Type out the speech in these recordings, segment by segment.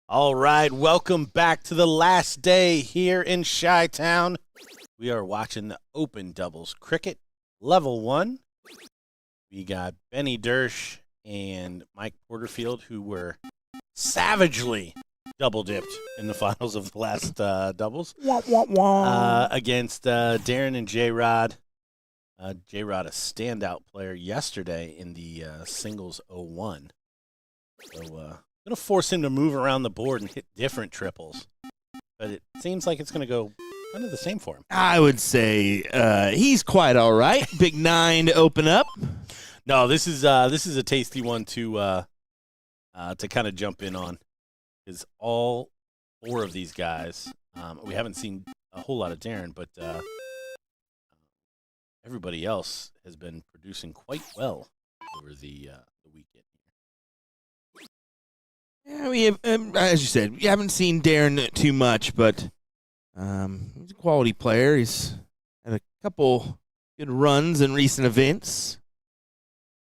All right, welcome back to the last day here in Chi-Town. We are watching the Open Doubles Cricket Level 1. We got Benny Dersch and Mike Porterfield, who were savagely double-dipped in the finals of the last doubles against Darren and J-Rod. J-Rod, a standout player yesterday in the singles 0-1. So, going to force him to move around the board and hit different triples. But it seems like it's going to go kind of the same for him. I would say he's quite all right. Big 9 to open up. No, this is a tasty one to kind of jump in on, because all four of these guys, we haven't seen a whole lot of Darren, but everybody else has been producing quite well over the weekend. Yeah, we have, as you said, we haven't seen Darren too much, but he's a quality player. He's had a couple good runs in recent events.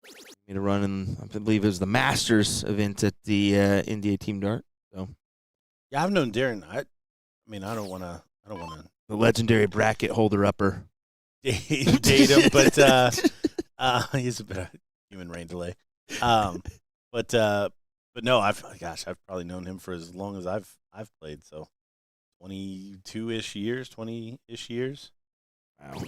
He made a run in, I believe it was the Masters event at the India Team Dart. So Yeah, I've known Darren. I mean, I don't want to the legendary bracket holder-upper. date him, but he's a bit of human rain delay. But no, I've probably known him for as long as I've played, so 22-ish years, 20-ish years. Wow.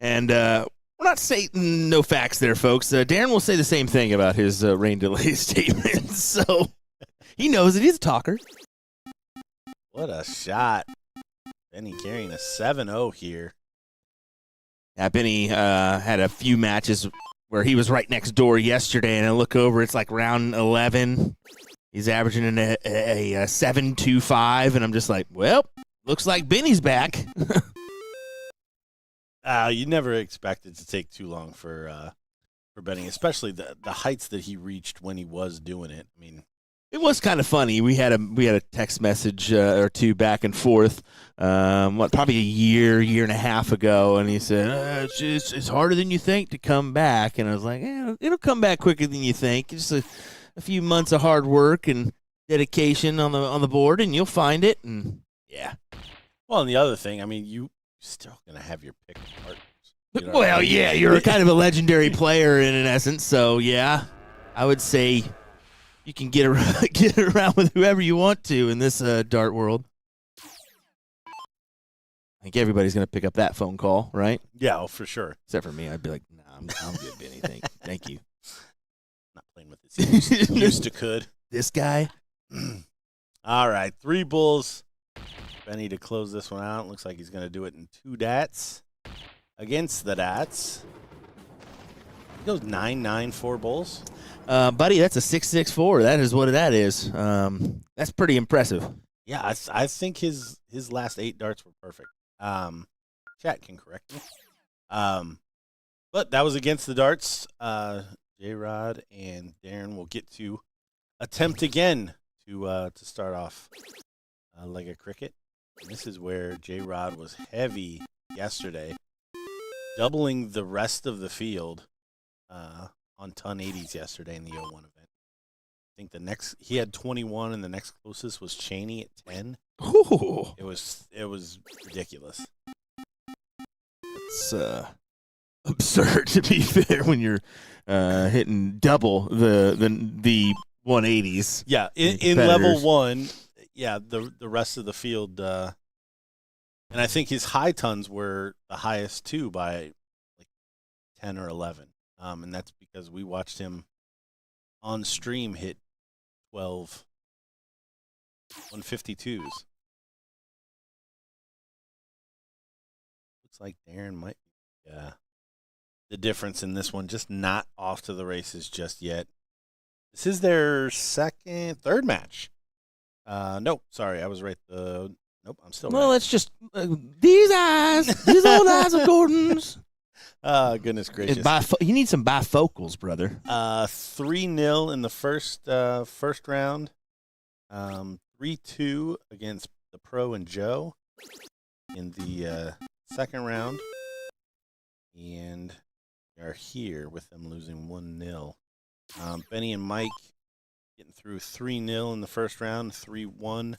And we're not stating no facts there, folks. Darren will say the same thing about his rain delay statements, so he knows it. He's a talker. What a shot. Benny carrying a 7-0 here. Yeah, Benny had a few matches where he was right next door yesterday, and I look over, it's like round 11. He's averaging a 7.25, and I'm just like, well, looks like Benny's back. You never expect it to take too long for Benny, especially the heights that he reached when he was doing it. I mean, it was kind of funny. We had a text message or two back and forth, probably a year and a half ago, and he said, it's harder than you think to come back. And I was like, it'll come back quicker than you think. Just a few months of hard work and dedication on the board, and you'll find it. And yeah. Well, and the other thing, I mean, you're still going to have your pick of partners. You know Well, yeah, you're kind of a legendary player in essence, so yeah, I would say you can get around with whoever you want to in this dart world. I think everybody's going to pick up that phone call, right? Yeah, oh, for sure. Except for me. I'd be like, nah, I'm good, Benny. Thank you. Not playing with this. Used to could. This guy. All right, 3 bulls. Benny to close this one out. Looks like he's going to do it in 2 dats against the dats. He goes 9-9, 4 bulls. Buddy, that's a 6.64. That is what that is. That's pretty impressive. Yeah, I think his last 8 darts were perfect. Chat can correct me. But that was against the darts. J-Rod and Darren will get to attempt again to start off like a cricket. And this is where J-Rod was heavy yesterday, doubling the rest of the field on ton 80s yesterday in the 0-1 event. I think he had 21, and the next closest was Cheney at 10. Ooh. It was ridiculous. It's absurd, to be fair, when you're hitting double the 180s. Yeah, in level 1, yeah, the rest of the field, and I think his high tons were the highest too by like 10 or 11, and that's because we watched him on stream hit 12 152s. Looks like Darren might be the difference in this one, just not off to the races just yet. This is their third match. No, sorry, I was right. Nope, I'm still right. Well, it's just these old eyes of Gordon's. Goodness gracious. You need some bifocals, brother. 3-0 in the first round. 3-2 against the Pro and Joe in the second round. And we are here with them losing 1-0. Benny and Mike getting through 3-0 in the first round, 3-1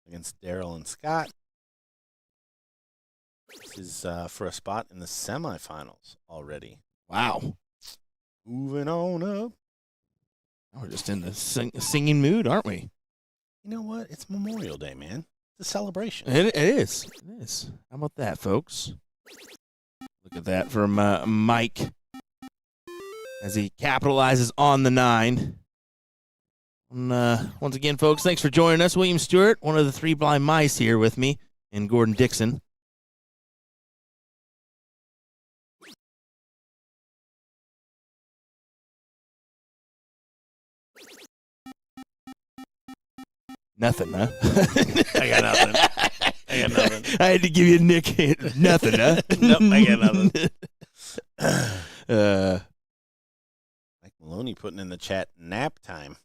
against Daryl and Scott. This is for a spot in the semifinals already. Wow. Moving on up. We're just in the singing mood, aren't we? You know what? It's Memorial Day, man. It's a celebration. It is. It is. How about that, folks? Look at that from Mike as he capitalizes on the 9. And, once again, folks, thanks for joining us. William Stewart, one of the 3 blind mice here with me, and Gordon Dixon. Nothing, huh? I got nothing. I had to give you a nick. Nothing, huh? Nope, I got nothing. Mike Maloney putting in the chat nap time.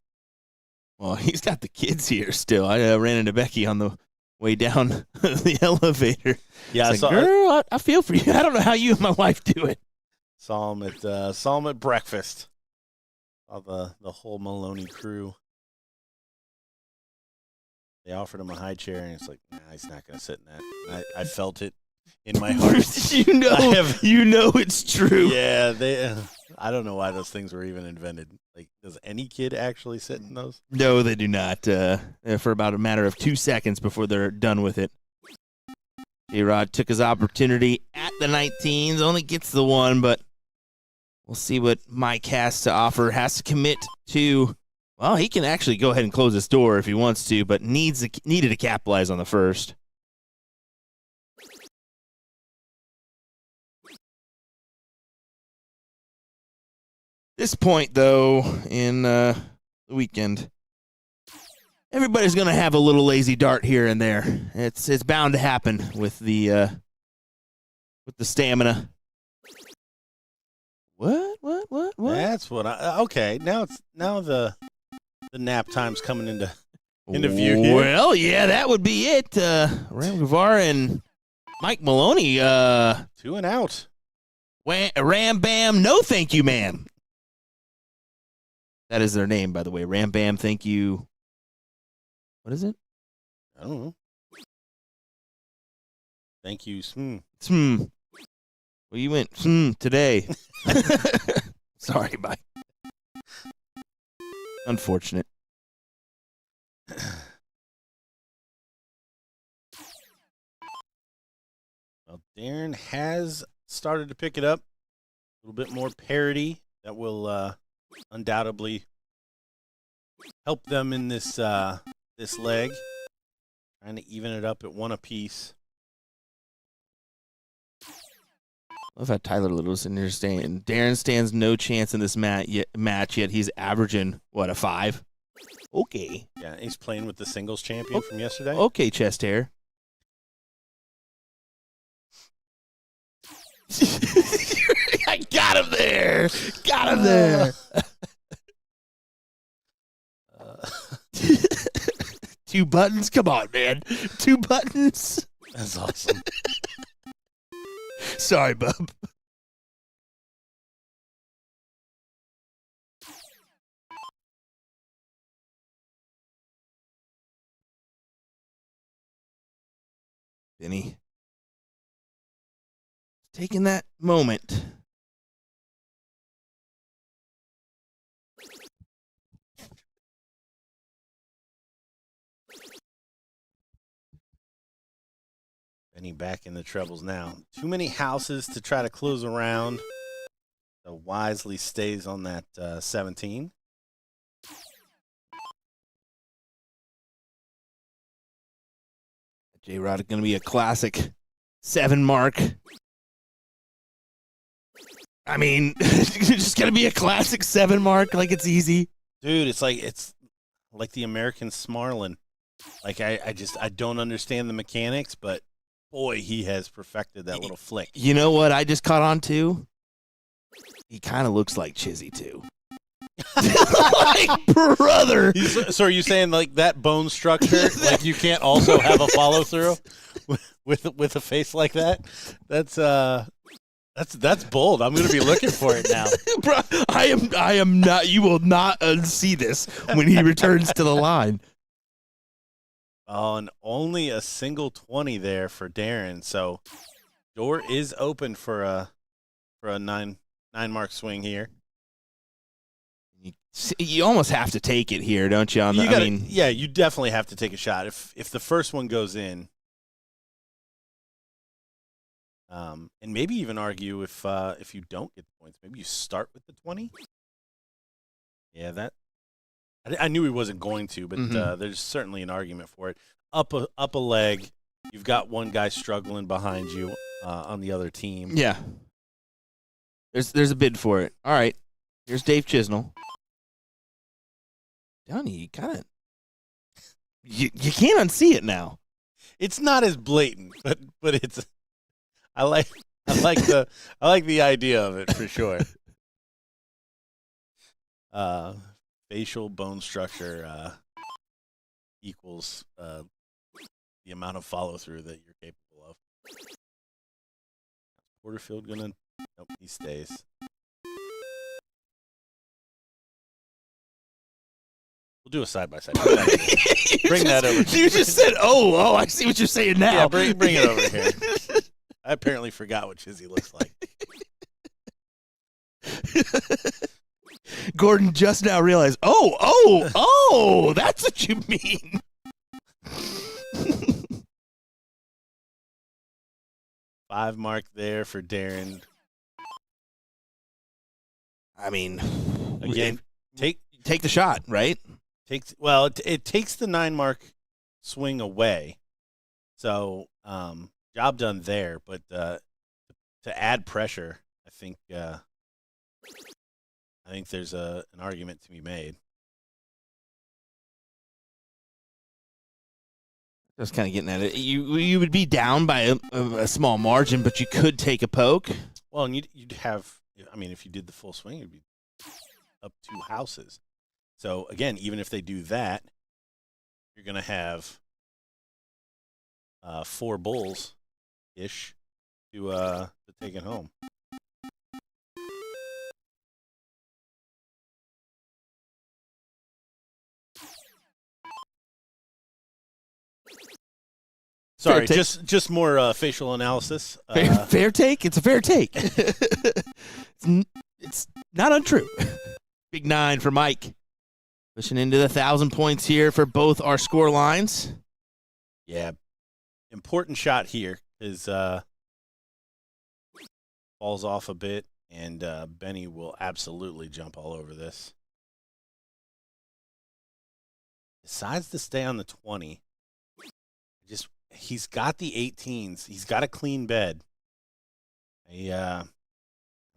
Well, he's got the kids here still. I ran into Becky on the way down the elevator. Yeah, like, girl, I feel for you. I don't know how you and my wife do it. Saw him at breakfast. Saw the whole Maloney crew. They offered him a high chair, and it's like, nah, he's not going to sit in that. I felt it in my heart. you know it's true. Yeah, I don't know why those things were even invented. Like, does any kid actually sit in those? No, they do not. For about a matter of 2 seconds before they're done with it. J-Rod took his opportunity at the 19s, only gets the 1, but we'll see what Mike has to offer. Has to commit to... Well, he can actually go ahead and close this door if he wants to, but needed to capitalize on the first. This point, though, in the weekend, everybody's going to have a little lazy dart here and there. It's bound to happen with the stamina. What? That's what okay, now the nap time's coming into view here. Well, yeah, that would be it. Ram Guevara and Mike Maloney. 2 and out. Ram Bam, no thank you, ma'am. That is their name, by the way. Ram Bam, thank you. What is it? I don't know. Thank you. Well, you went today. Sorry, Mike. Unfortunate. Well, Darren has started to pick it up. A little bit more parity that will undoubtedly help them in this leg. Trying to even it up at 1 apiece. I love how Tyler Little's in there saying Darren stands no chance in this match, yet he's averaging, what, a 5? Okay. Yeah, he's playing with the singles champion from yesterday. Okay, chest hair. I got him there. Got him there. 2 buttons? Come on, man. 2 buttons? That's awesome. Sorry, bub. Benny. Taking that moment. Benny back in the trebles now. Too many houses to try to close around. So wisely stays on that 17. J-Rod is going to be a classic 7 mark. I mean, it's just going to be a classic 7 mark. Like, it's easy. Dude, it's like the American Smarlin. Like, I don't understand the mechanics, but boy, he has perfected that little flick. You know what I just caught on to? He kind of looks like Chizzy, too. Like, brother. So are you saying, like, that bone structure, like, you can't also have a follow-through with a face like that? That's That's bold. I'm going to be looking for it now. Bro, I am not. You will not unsee this when he returns to the line. Oh, and only a single 20 there for Darren. So door is open for a 9-mark swing here. You almost have to take it here, don't you? Yeah, you definitely have to take a shot. If the first one goes in, and maybe even argue if you don't get the points, maybe you start with the 20. Yeah, that I knew he wasn't going to, but there's certainly an argument for it. Up a leg, you've got one guy struggling behind you on the other team. Yeah, there's a bid for it. All right, here's Dave Chisnell. Downey, you kind of you can't unsee it now. It's not as blatant, but it's I like the idea of it for sure. Facial bone structure equals the amount of follow through that you're capable of. Porterfield gonna nope, he stays. We'll do a side-by-side. Bring that over. You just said, oh, I see what you're saying now. Yeah, bring it over here. I apparently forgot what Chizzy looks like. Gordon just now realized, oh, that's what you mean. 5 mark there for Darren. I mean, again, take the shot, right? It takes the 9-mark swing away, so job done there. But to add pressure, I think there's an argument to be made. Just kind of getting at it. You would be down by a small margin, but you could take a poke. Well, and you'd have. I mean, if you did the full swing, it'd be up 2 houses. So, again, even if they do that, you're going to have 4 bulls-ish to take it home. Sorry, just more facial analysis. Fair take? It's a fair take. It's not untrue. Big 9 for Mike. Pushing into the 1,000 points here for both our score lines. Yeah, important shot here is falls off a bit, and Benny will absolutely jump all over this. Decides to stay on the 20. He's got the 18s. He's got a clean bed. I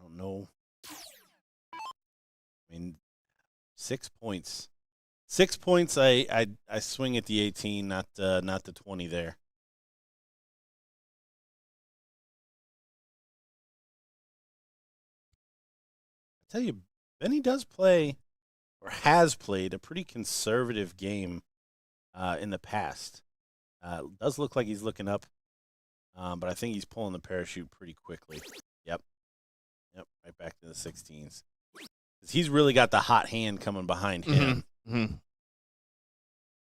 don't know. I mean, 6 points. 6 points. I swing at the 18, not the 20 there. I tell you, Benny does play, or has played, a pretty conservative game in the past. Does look like he's looking up, but I think he's pulling the parachute pretty quickly. Yep, right back to the 16s. He's really got the hot hand coming behind him. Mm-hmm.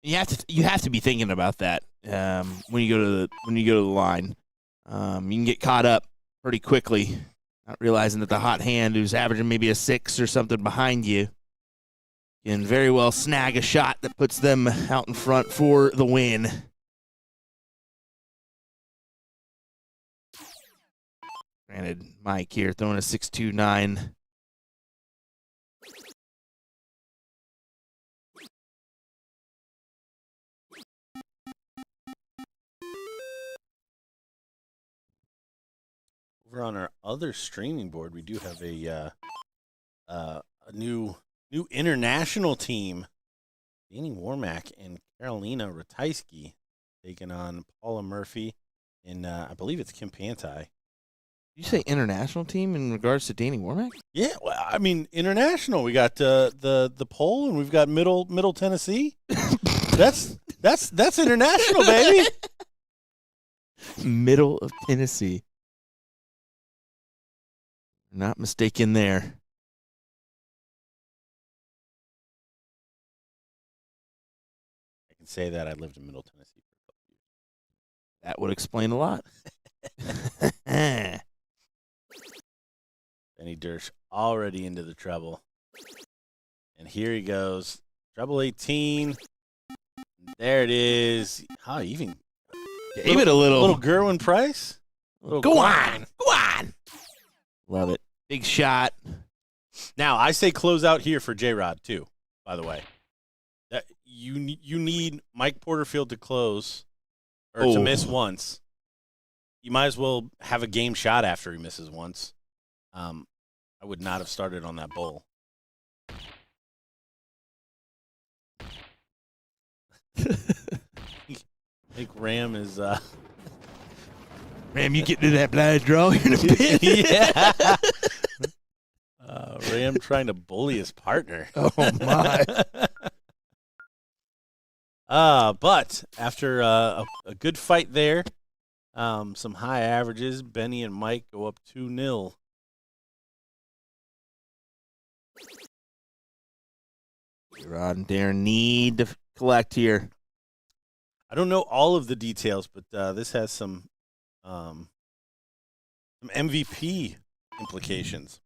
You have to be thinking about that when you go to the line. You can get caught up pretty quickly, not realizing that the hot hand, who's averaging maybe a 6 or something behind you, can very well snag a shot that puts them out in front for the win. Granted, Mike here throwing a 6.29. Over on our other streaming board, we do have a new international team. Danny Warmack and Carolina Ratajski taking on Paula Murphy and I believe it's Kim Pantai. Did you say international team in regards to Danny Warmack? Yeah, well, I mean international. We got the Pole and we've got Middle Tennessee. That's international, baby. Middle of Tennessee. Not mistaken there. I can say that I lived in Middle Tennessee for a couple years. That would explain a lot. Benny Dersch already into the treble. And here he goes. Treble 18. There it is. How even gave it a little Gerwin Price? Go on. Love it. Big shot. Now, I say close out here for J-Rod, too, by the way. That you need Mike Porterfield to close or to miss once. You might as well have a game shot after he misses once. I would not have started on that bowl. I think Ram is Ram, you get to that blind draw in a bit. Yeah. Ram trying to bully his partner. Oh, my. But after a good fight there, some high averages, Benny and Mike go up 2-0. Rod and Darren need to collect here. I don't know all of the details, but this has some MVP implications.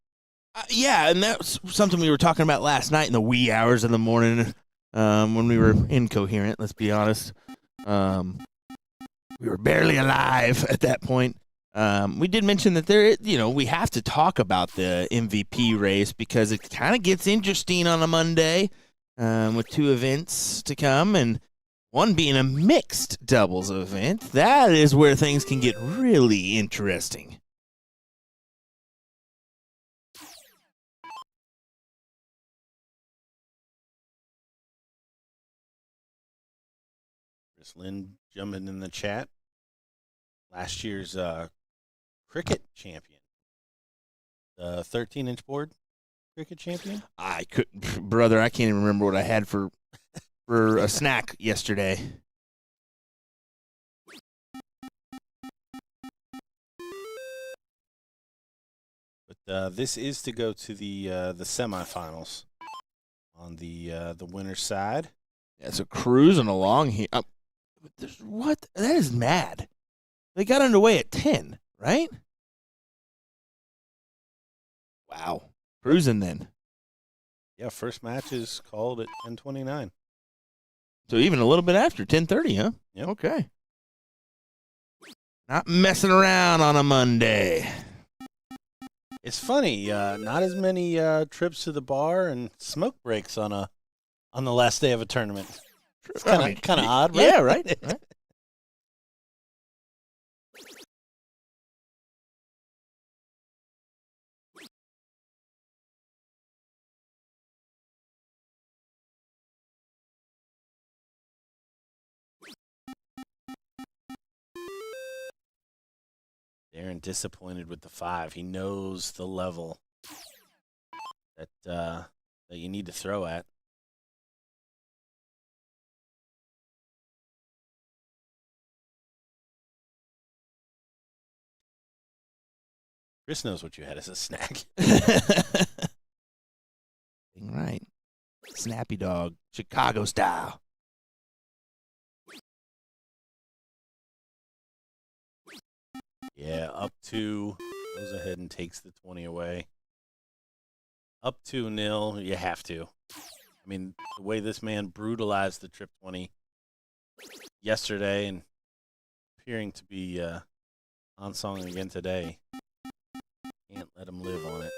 Yeah, and that's something we were talking about last night in the wee hours of the morning when we were incoherent, let's be honest. We were barely alive at that point. We did mention that we have to talk about the MVP race because it kind of gets interesting on a Monday with two events to come, and one being a mixed doubles event. That is where things can get really interesting. Chris Lynn jumping in the chat. Last year's cricket champion. The 13-inch board cricket champion? I couldn't, brother, I can't even remember what I had for a snack yesterday. But this is to go to the semifinals on the winner's side. Yeah, so cruising along here. What? That is mad. They got underway at 10, right? Wow. Cruising then. Yeah, first match is called at 10:29. So even a little bit after 10:30, huh? Yep. Okay. Not messing around on a Monday. It's funny, not as many trips to the bar and smoke breaks on the last day of a tournament. It's kind of odd, right? Yeah, right. Right. Darren disappointed with the 5. He knows the level that you need to throw at. Chris knows what you had as a snack. Right. Snappy dog, Chicago style. Yeah, up 2. Goes ahead and takes the 20 away. Up 2-0. You have to. I mean, the way this man brutalized the trip 20 yesterday and appearing to be on song again today, can't let him live on it.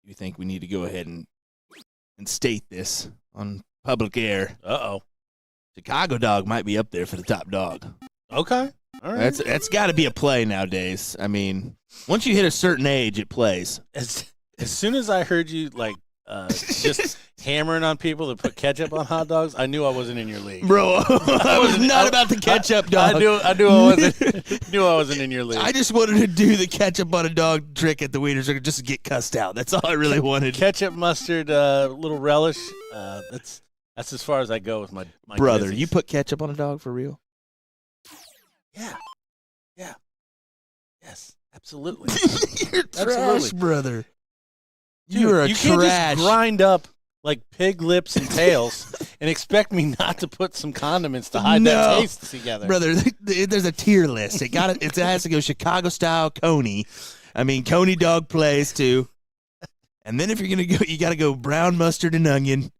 You think we need to go ahead and state this on public air? Uh-oh. Chicago dog might be up there for the top dog. Okay. All right. That's got to be a play nowadays. I mean, once you hit a certain age, it plays. As soon as I heard you, just hammering on people that put ketchup on hot dogs, I knew I wasn't in your league. Bro, I was not about the ketchup dog. I knew I wasn't in your league. I just wanted to do the ketchup on a dog trick at the Wiener Circle just to get cussed out. That's all I really wanted. Ketchup, mustard, little relish. That's as far as I go with my brother. business. You put ketchup on a dog for real? Yeah. Yeah. Yes. Absolutely. You're trash, Absolutely. brother. Dude, You're a you trash. can't just grind up like pig lips and tails and expect me not to put some condiments to hide that taste together. Brother, there's a tier list. It has to go Chicago style Coney. I mean, Coney dog plays too. And then if you're gonna go, you got to go brown mustard and onion,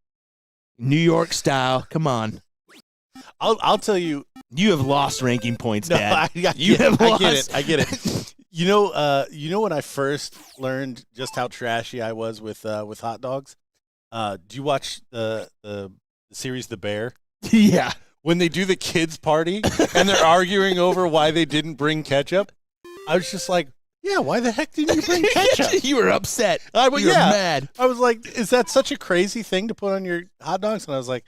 New York style. Come on. I'll tell you. You have lost ranking points, No, Dad. I get it. You know when I first learned just how trashy I was with hot dogs? Do you watch the series The Bear? Yeah. When they do the kids party and they're arguing over why they didn't bring ketchup, I was just like, yeah, why the heck didn't you bring ketchup? You were upset. You were mad. I was like, is that such a crazy thing to put on your hot dogs? And I was like,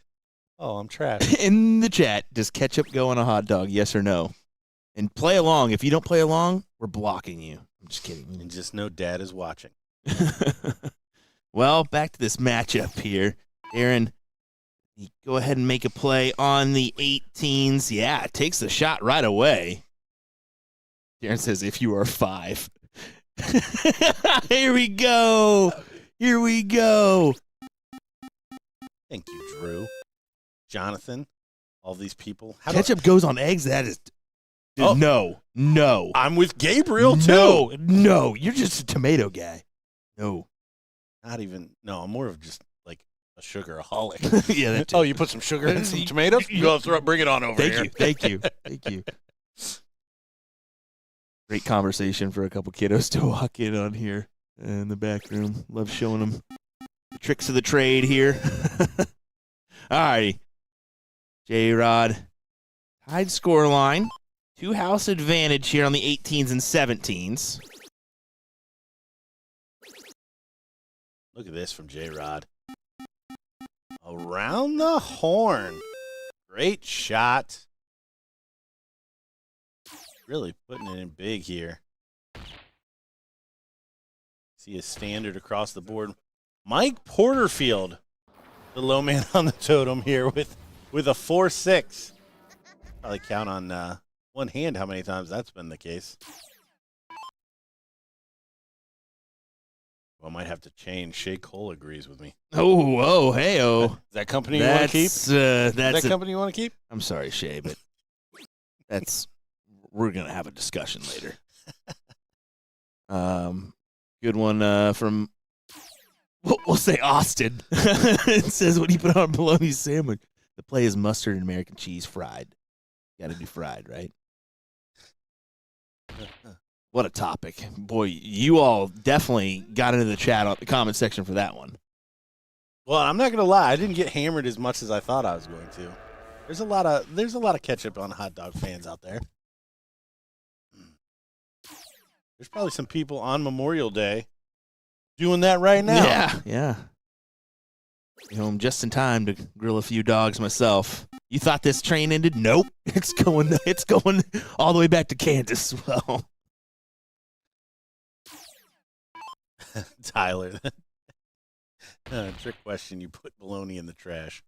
oh, I'm trash. In the chat, does ketchup go on a hot dog, yes or no? And play along. If you don't play along, we're blocking you. I'm just kidding. And just know Dad is watching. Well, back to this matchup here. Aaron, go ahead and make a play on the 18s. Yeah, takes the shot right away. Aaron says, if you are 5. Here we go. Here we go. Thank you, Drew. Jonathan, all these people. Ketchup goes on eggs? That is... Oh. No. I'm with Gabriel, too. No. You're just a tomato guy. No. Not even. No, I'm more of just like a sugaraholic. Yeah. That too. Oh, you put some sugar in some tomatoes? Go bring it on over here. Thank you. Great conversation for a couple kiddos to walk in on here in the back room. Love showing them the tricks of the trade here. All righty. J-Rod. Tied score line. 2-house advantage here on the 18s and 17s. Look at this from J-Rod. Around the horn. Great shot. Really putting it in big here. See a standard across the board. Mike Porterfield, the low man on the totem here with a 4-6. Probably count on one hand how many times that's been the case. Well, I might have to change. Shay Cole agrees with me. Oh, hey-oh. Is that company you want to keep? That's that company you want to keep? I'm sorry, Shay, but we're going to have a discussion later. Good one from, we'll say Austin. It says, what do you put on a bologna sandwich? The play is mustard and American cheese fried. Got to do fried, right? What a topic. Boy, you all definitely got into the chat, the comment section for that one. Well, I'm not going to lie. I didn't get hammered as much as I thought I was going to. There's a lot of ketchup on hot dog fans out there. There's probably some people on Memorial Day doing that right now. Yeah. Be home just in time to grill a few dogs myself. You thought this train ended? Nope. It's going all the way back to Kansas as well. Tyler. Trick question. You put bologna in the trash.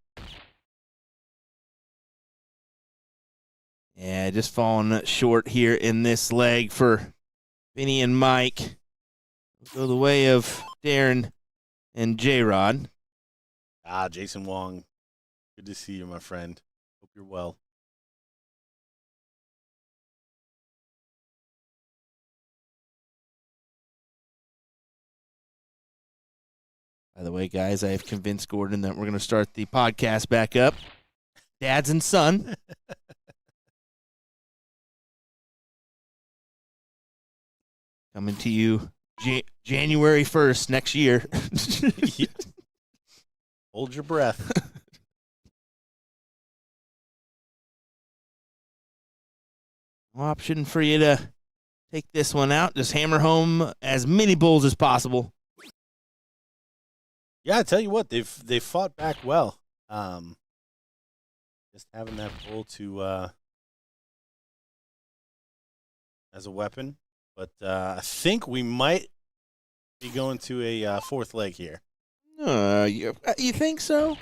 Yeah, just falling short here in this leg for Vinny and Mike. We'll go the way of Darren and J-Rod. Jason Wong. Good to see you, my friend. Hope you're well. By the way, guys, I have convinced Gordon that we're going to start the podcast back up. Dads and son. Coming to you January 1st next year. Hold your breath. Option for you to take this one out. Just hammer home as many bulls as possible. Yeah, I tell you what, they've fought back well. Just having that bull to as a weapon, but I think we might be going to a fourth leg here. You think so?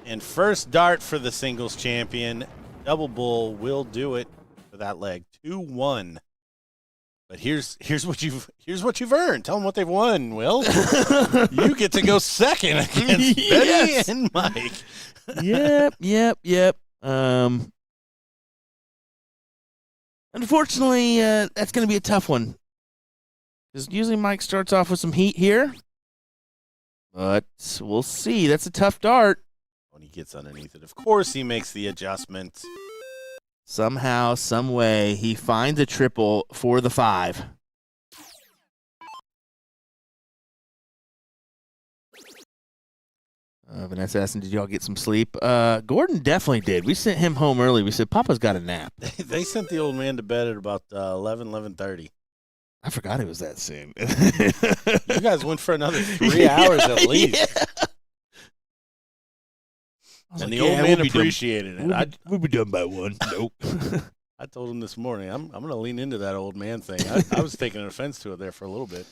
And first dart for the singles champion, Double bull will do it for that leg. 2-1. But here's what you've earned. Tell them what they've won, Will. You get to go second against Yes. Benny and Mike. Yep. Unfortunately, that's going to be a tough one. Because usually Mike starts off with some heat here. But we'll see. That's a tough dart. When he gets underneath it, of course he makes the adjustment. Somehow, some way, he finds a triple for the 5. Vanessa asking, did y'all get some sleep? Gordon definitely did. We sent him home early. We said, Papa's got a nap. They sent the old man to bed at about 11:30. I forgot it was that soon. You guys went for another 3 hours at least. Yeah. And the old man appreciated it. We'll be done by 1. Nope. I told him this morning, I'm going to lean into that old man thing. I was taking offense to it there for a little bit.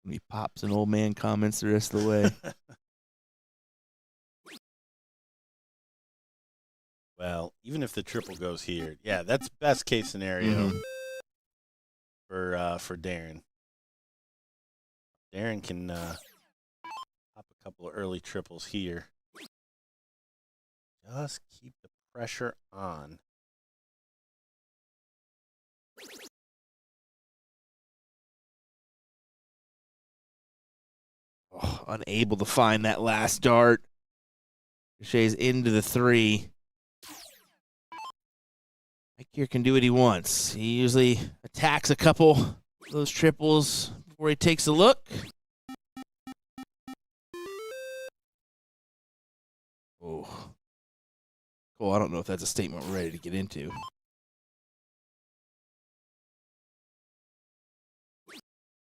He pops an old man comments the rest of the way. Well, even if the triple goes here, yeah, that's best case scenario for Darren. Darren can pop a couple of early triples here. Just keep the pressure on. Oh, unable to find that last dart. Richey's into the 3. Mike here can do what he wants. He usually attacks a couple of those triples before he takes a look. Oh. Cool, I don't know if that's a statement we're ready to get into.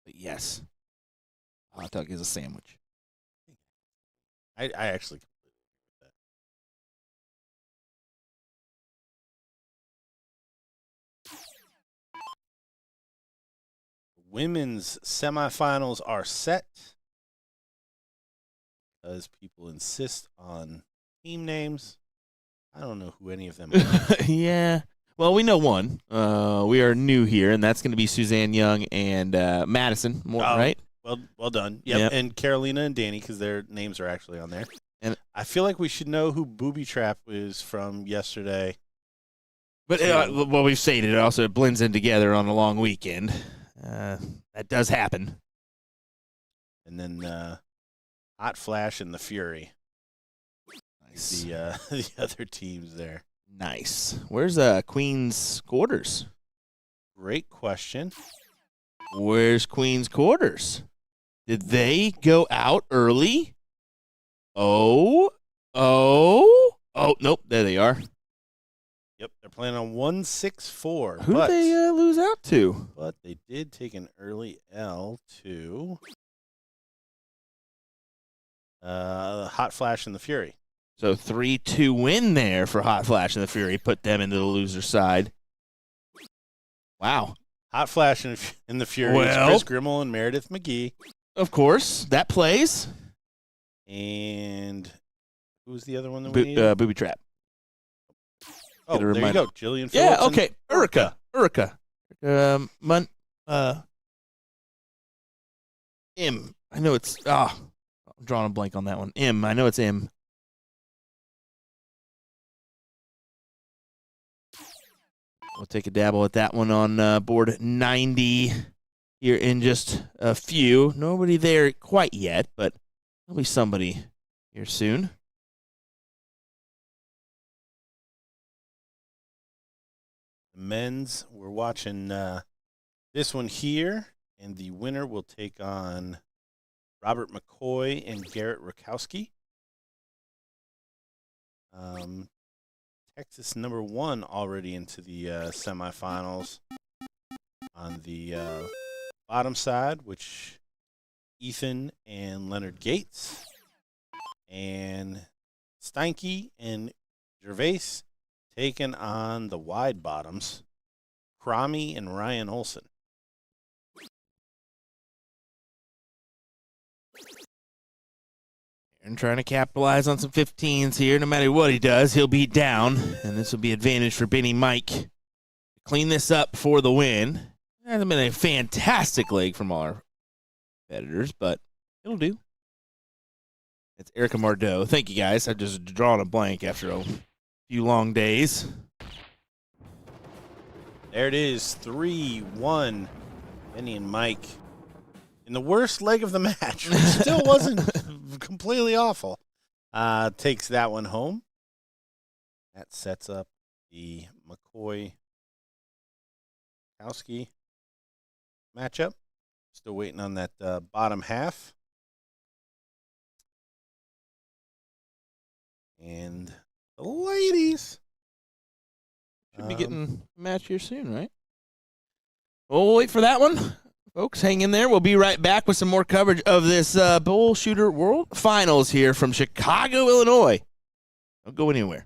But yes. Hot dog is a sandwich. I actually completely agree with that. Women's semifinals are set because people insist on team names. I don't know who any of them are. Yeah. Well, we know one. We are new here, and that's going to be Suzanne Young and Madison Morton, right? Well done. Yep. And Carolina and Danny, because their names are actually on there. And I feel like we should know who Booby Trap is from yesterday. But well, we've stated it also blends in together on a long weekend. That does happen. And then Hot Flash and the Fury. Nice. The other teams there. Nice. Where's Queen's Quarters? Great question. Where's Queen's Quarters? Did they go out early? Oh, nope, there they are. Yep, they're playing on 1-6-4. Who did they lose out to? But they did take an early L to Hot Flash and the Fury. So 3-2 win there for Hot Flash and the Fury. Put them into the loser side. Wow. Hot Flash and the Fury. It's Chris Grimmel and Meredith McGee. Of course, that plays. And who's the other one that we need? Booby Trap. Oh, there you go. Jillian Phillips. Yeah, okay. Erica. M. I know it's... I'm drawing a blank on that one. M. I know it's M. We'll take a dabble at that one on board 90 here in just a few. Nobody there quite yet, but there'll be somebody here soon. Men's, we're watching this one here, and the winner will take on Robert McCoy and Garrett Rakowski. Texas #1 already into the semifinals on the bottom side, which Ethan and Leonard Gates, and Steinke and Gervais taking on the wide bottoms, Cromie and Ryan Olson. And trying to capitalize on some 15s here. No matter what he does, he'll be down. And this will be advantage for Benny Mike. Clean this up for the win. It hasn't been a fantastic leg from our competitors, but it'll do. It's Erica Mardeau. Thank you, guys. I've just drawn a blank after a few long days. There it is, 3-1. Benny and Mike in the worst leg of the match, which still wasn't completely awful. Takes that one home. That sets up the McCoy-Kowski matchup. Still waiting on that bottom half. And the ladies should be getting a match here soon, right? We'll wait for that one. Folks, hang in there. We'll be right back with some more coverage of this BullShooter World Finals here from Chicago, Illinois. Don't go anywhere.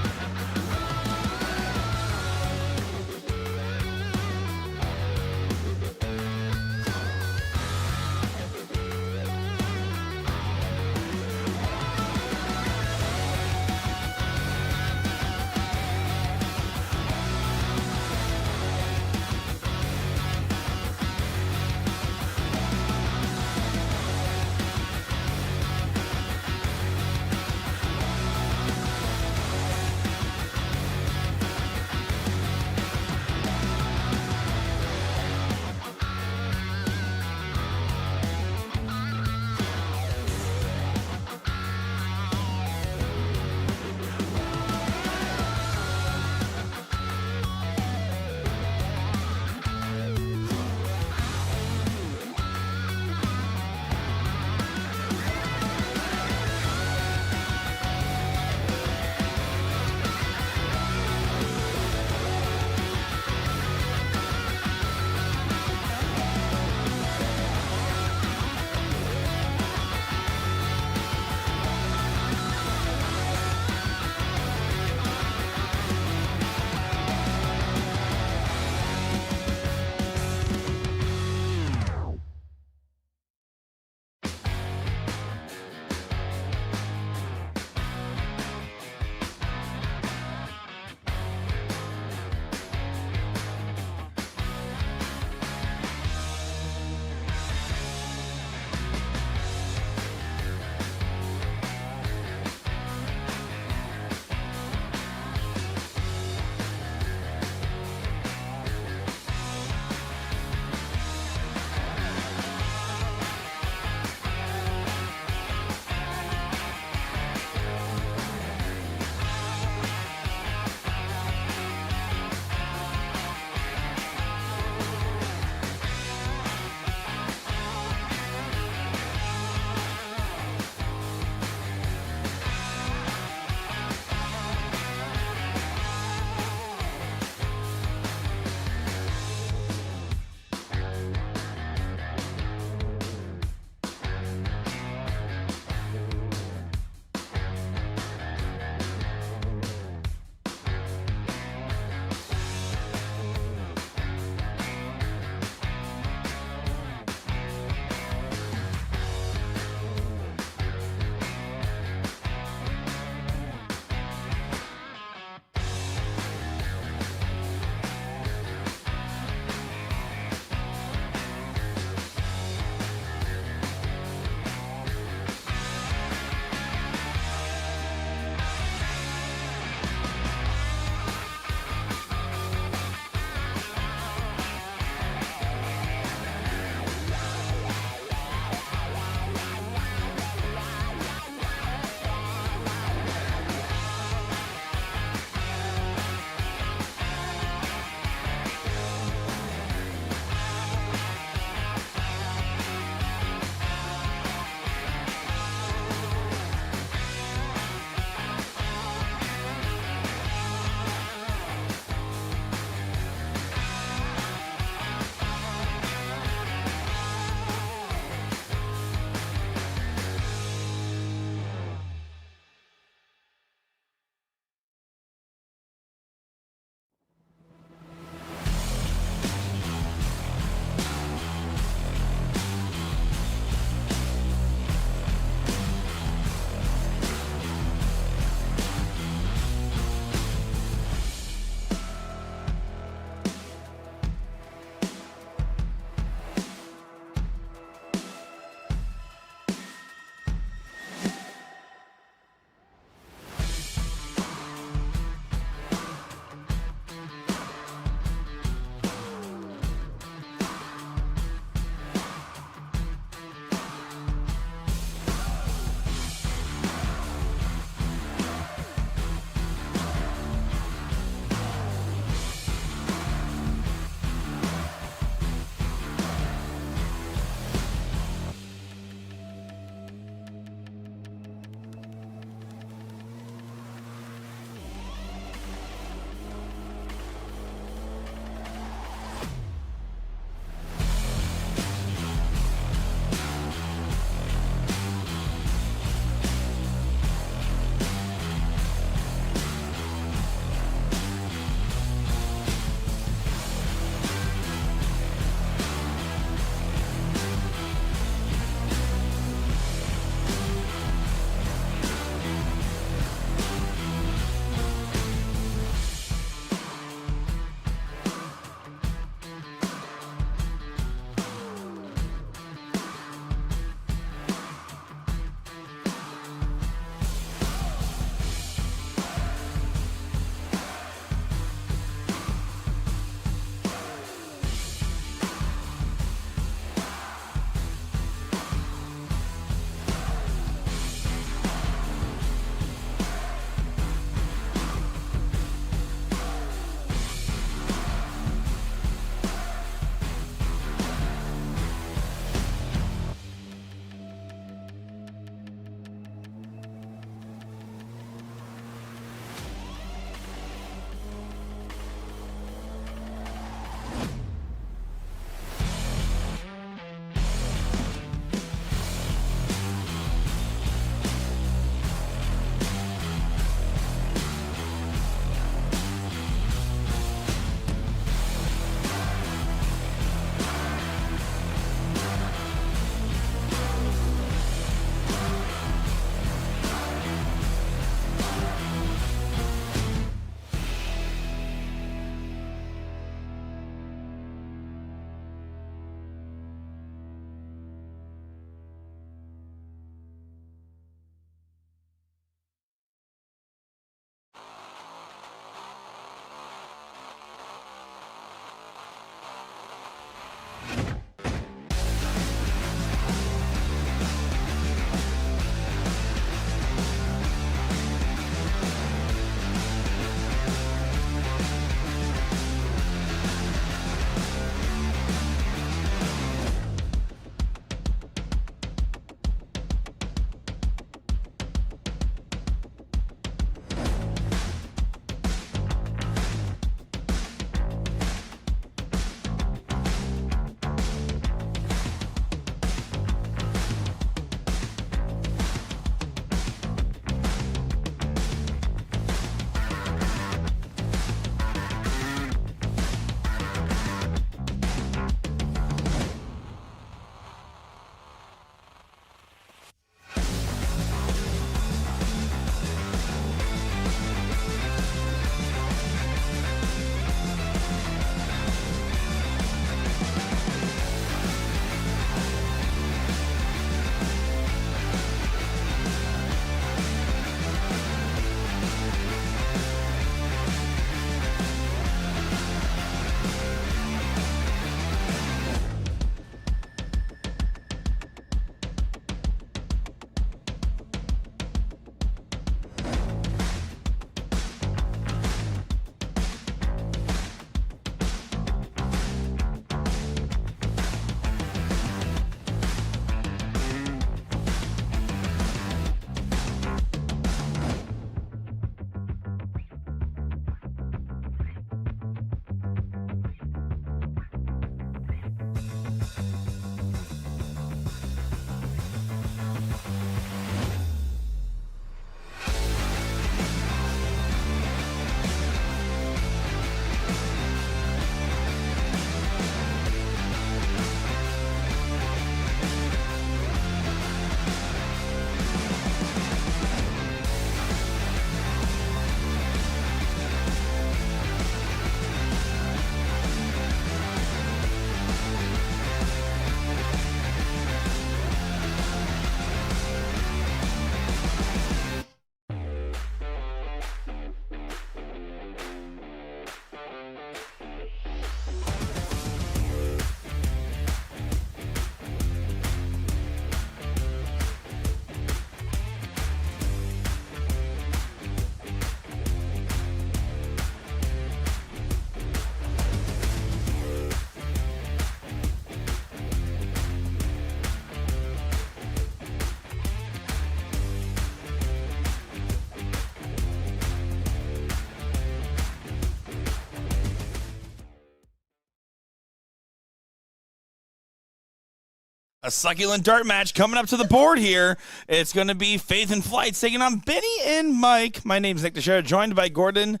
A succulent dart match coming up to the board here. It's going to be Faith and Flights taking on Benny and Mike. My name's Nick Teixeira, joined by Gordon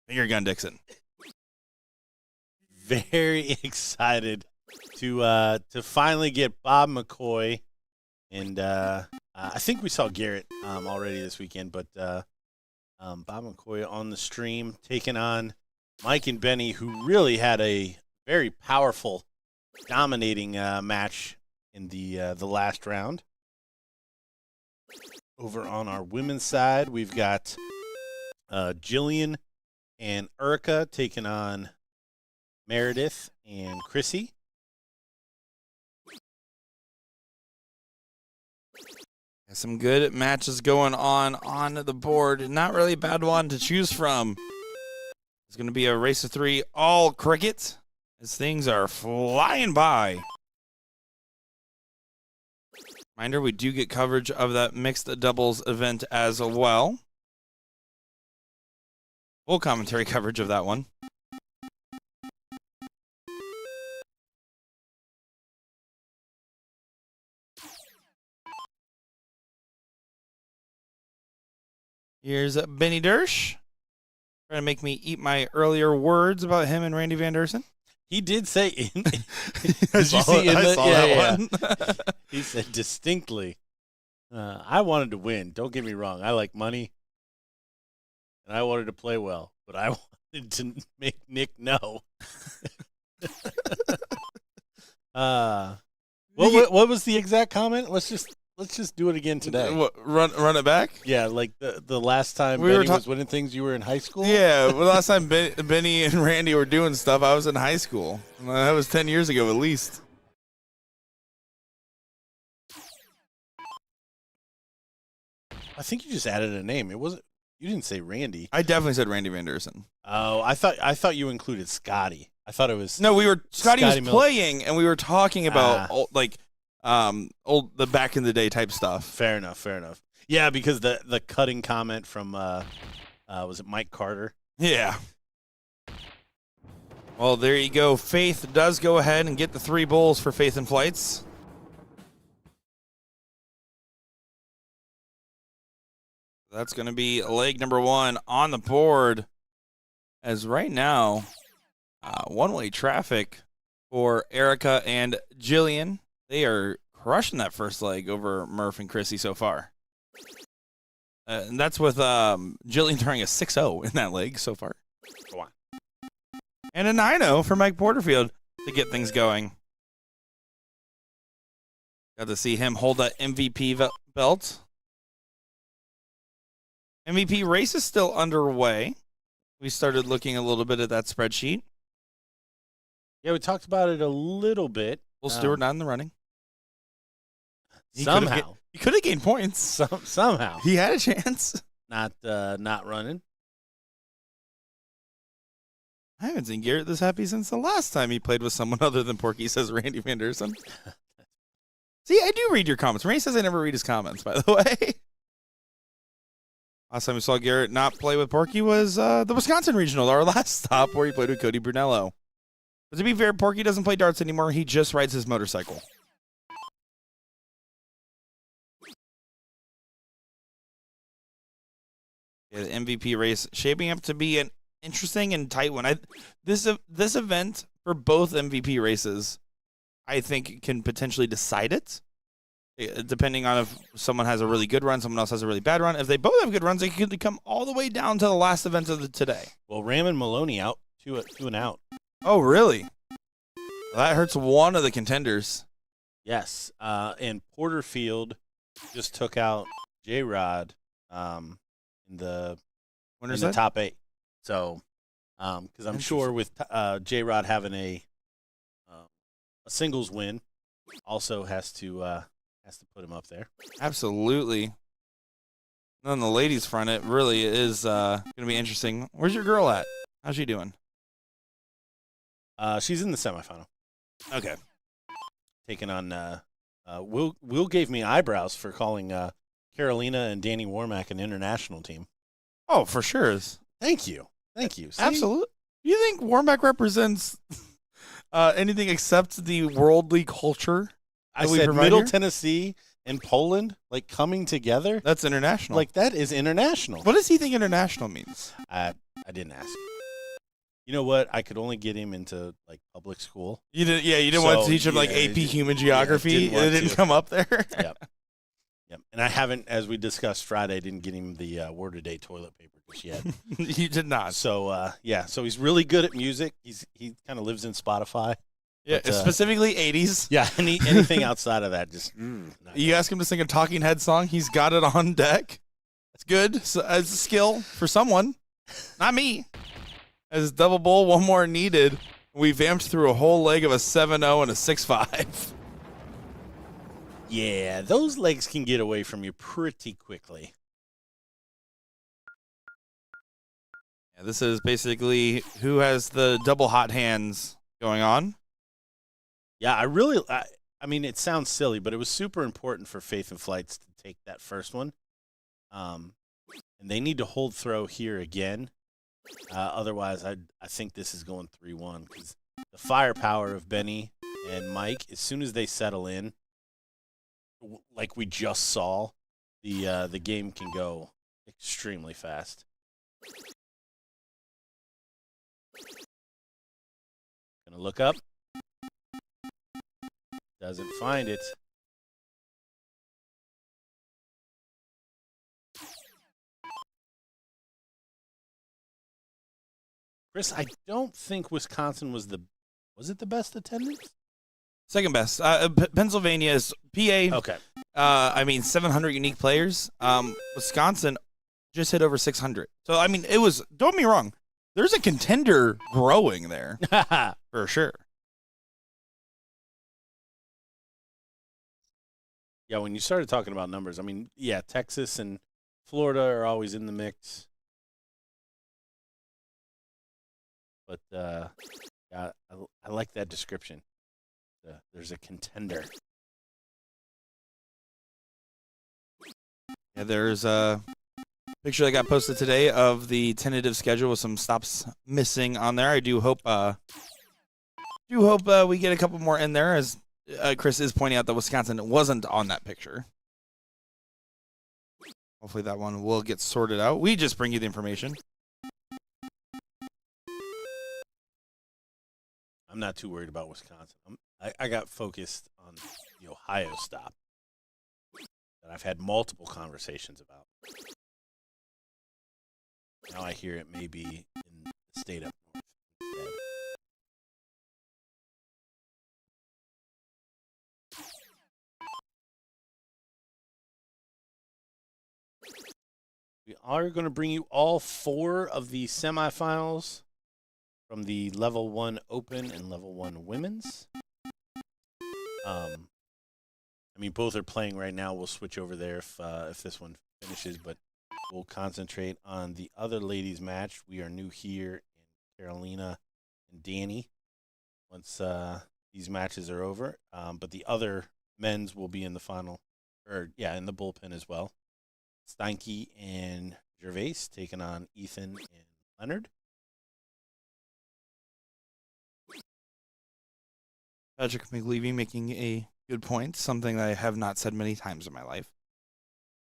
Finger Gun Dixon. Very excited to finally get Bob McCoy, and I think we saw Garrett already this weekend, but Bob McCoy on the stream taking on Mike and Benny, who really had a very powerful, dominating match in the last round. Over on our women's side, we've got Jillian and Erica taking on Meredith and Chrissy. Some good matches going on the board. Not really a bad one to choose from. It's going to be a race of three, all cricket, as things are flying by. Reminder, we do get coverage of that mixed doubles event as well. Full commentary coverage of that one. Here's Benny Dersch. Trying to make me eat my earlier words about him and Randy Van Dersen. He did say, Did you see that one? He said distinctly, I wanted to win. Don't get me wrong. I like money, and I wanted to play well, but I wanted to make Nick know. What was the exact comment? Let's just do it again today. What, run it back? Yeah, like the last time We Benny were was winning things, you were in high school? Yeah, well, last time Benny and Randy were doing stuff, I was in high school. That was 10 years ago at least. I think you just added a name. It wasn't. You didn't say Randy. I definitely said Randy Van Dersen. Oh, I thought you included Scotty. I thought it was No, Scotty was Miller. playing, and we were talking about the back in the day type stuff. Fair enough. Yeah, because the cutting comment from was it Mike Carter? Yeah. Well, there you go. Faith does go ahead and get the 3 bulls for Faith and Flights. That's going to be leg number 1 on the board. As right now, one-way traffic for Erica and Jillian. They are crushing that first leg over Murph and Chrissy so far. And that's with Jillian throwing a 6-0 in that leg so far. Go on. And a 9-0 for Mike Porterfield to get things going. Got to see him hold that MVP belt. MVP race is still underway. We started looking a little bit at that spreadsheet. Yeah, we talked about it a little bit. Will Stewart not in the running. Somehow. He could have gained points. Somehow. He had a chance. Not running. I haven't seen Garrett this happy since the last time he played with someone other than Porky, says Randy Van Dersen. See, I do read your comments. Randy says I never read his comments, by the way. Last time we saw Garrett not play with Porky was the Wisconsin Regional, our last stop, where he played with Cody Brunello. But to be fair, Porky doesn't play darts anymore. He just rides his motorcycle. Yeah, the MVP race shaping up to be an interesting and tight one. This event for both MVP races, I think, can potentially decide it. Depending on if someone has a really good run, someone else has a really bad run. If they both have good runs, they could come all the way down to the last event of today. Well, Ram and Maloney out, two and out. Oh, really? Well, that hurts one of the contenders. Yes, and Porterfield just took out J-Rod in the top 8. So, because I'm sure with J-Rod having a singles win, also has to put him up there. Absolutely. And on the ladies' front, it really is going to be interesting. Where's your girl at? How's she doing? She's in the semifinal. Okay. Taking on Will gave me eyebrows for calling Carolina and Danny Warmack an international team. Oh, for sure. Thank you. See? Absolutely. You think Warmack represents anything except the worldly culture? I we said provide Middle here? Tennessee and Poland, like coming together. That's international. Like that is international. What does he think international means? I didn't ask. You know what? I could only get him into like public school. You didn't want to So, teach him like yeah, AP I human geography. didn't want It didn't to. come up there. Yep. Yep. And I haven't, as we discussed Friday, I didn't get him the Word a Day toilet paper just yet. You did not. So so he's really good at music. He kind of lives in Spotify. Yeah, But, specifically 80s. Yeah, anything outside of that, just not You ask him to sing a Talking Head song, he's got it on deck. That's good. So, as a skill for someone, not me. As double bowl, one more needed. We vamped through a whole leg of a 7-0 and a 6-5. Yeah, those legs can get away from you pretty quickly. Yeah, this is basically who has the double hot hands going on. Yeah, I mean, it sounds silly, but it was super important for Faith and Flights to take that first one. And they need to hold throw here again. Otherwise, I think this is going 3-1 because the firepower of Benny and Mike, as soon as they settle in, like we just saw, the game can go extremely fast. Gonna look up. Doesn't find it. Chris, I don't think Wisconsin was it the best attendance? Second best. Pennsylvania is PA. Okay. 700 unique players. Wisconsin just hit over 600. So, I mean, it was, don't get me wrong, there's a contender growing there for sure. Yeah, when you started talking about numbers, I mean, yeah, Texas and Florida are always in the mix. But yeah, I like that description. There's a contender. Yeah, there's a picture that got posted today of the tentative schedule with some stops missing on there. I do hope we get a couple more in there, as Chris is pointing out that Wisconsin wasn't on that picture. Hopefully that one will get sorted out. We just bring you the information. I'm not too worried about Wisconsin. I got focused on the Ohio stop that I've had multiple conversations about. Now I hear it may be in the state up north instead. We are going to bring you all 4 of the semifinals from the Level 1 Open and Level 1 Women's. I mean, both are playing right now. We'll switch over there if this one finishes, but we'll concentrate on the other ladies' match. We are new here in Carolina and Danny once these matches are over. But the other men's will be in the final, in the bullpen as well. Steinke and Gervais taking on Ethan and Leonard. Patrick McLeavy making a good point, something that I have not said many times in my life.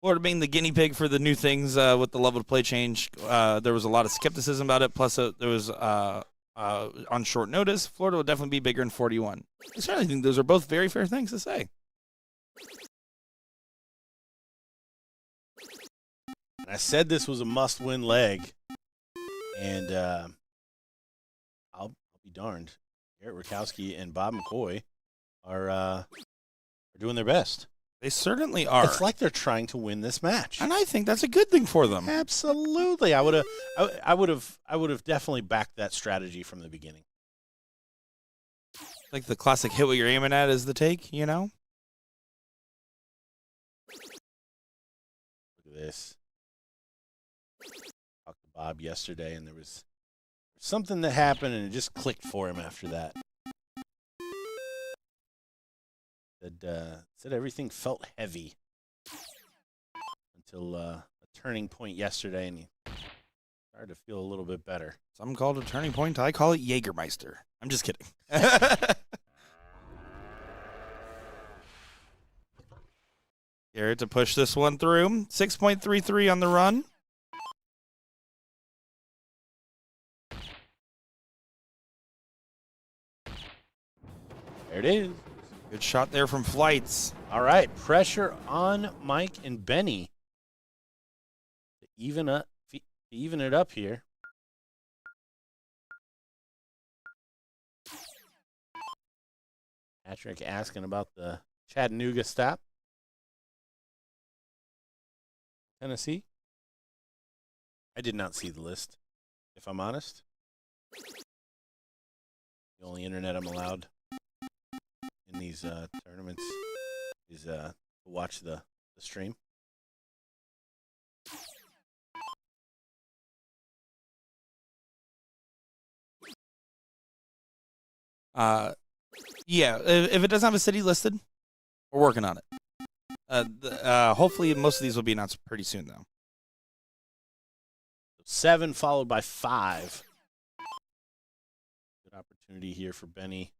Florida being the guinea pig for the new things with the level of play change. There was a lot of skepticism about it, plus there was on short notice. Florida will definitely be bigger in 41. I certainly think those are both very fair things to say. I said this was a must-win leg, and I'll be darned. Garrett Rakowski and Bob McCoy are doing their best. They certainly are. It's like they're trying to win this match, and I think that's a good thing for them. Absolutely, I would have definitely backed that strategy from the beginning. Like the classic hit what you're aiming at is the take, you know? Look at this. Talked to Bob yesterday, and there was something that happened, and it just clicked for him after that. Said everything felt heavy until a turning point yesterday, and he started to feel a little bit better. Some call it a turning point. I call it Jägermeister. I'm just kidding. Garrett to push this one through. 6.33 on the run. There it is. Good shot there from Flights. All right, pressure on Mike and Benny to even it up here. Patrick asking about the Chattanooga stop. Tennessee. I did not see the list, if I'm honest. The only internet I'm allowed in these tournaments is to watch the stream. Yeah, if it doesn't have a city listed, we're working on it. Hopefully, most of these will be announced pretty soon, though. 7 followed by 5. Good opportunity here for Benny.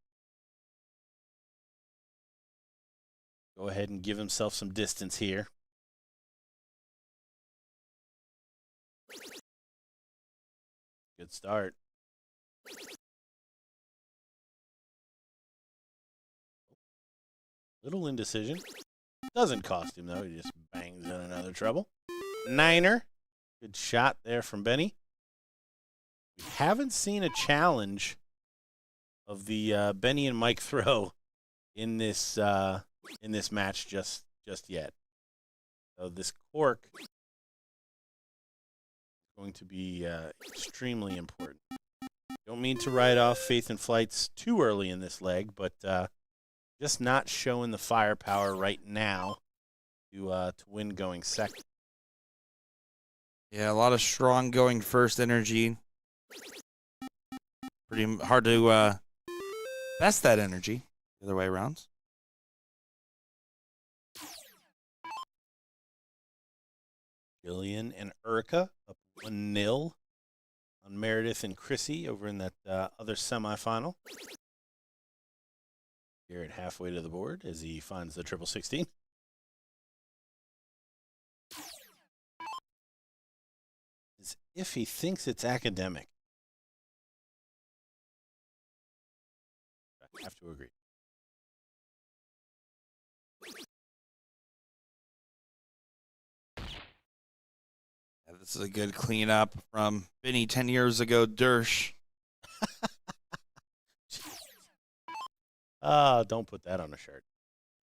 Go ahead and give himself some distance here. Good start. Little indecision. Doesn't cost him, though. He just bangs in another treble. 9er. Good shot there from Benny. We haven't seen a challenge of the Benny and Mike throw in this match just yet. So this cork is going to be extremely important. Don't mean to write off Faith and Flights too early in this leg, but just not showing the firepower right now to win going second. Yeah, a lot of strong going first energy. Pretty hard to best that energy the other way around. Jillian and Erica up 1-0 on Meredith and Chrissy over in that other semifinal. Garrett halfway to the board as he finds the 16-16. As if he thinks it's academic. I have to agree. Yeah, this is a good cleanup from Benny 10 years ago, Dersh. Don't put that on a shirt.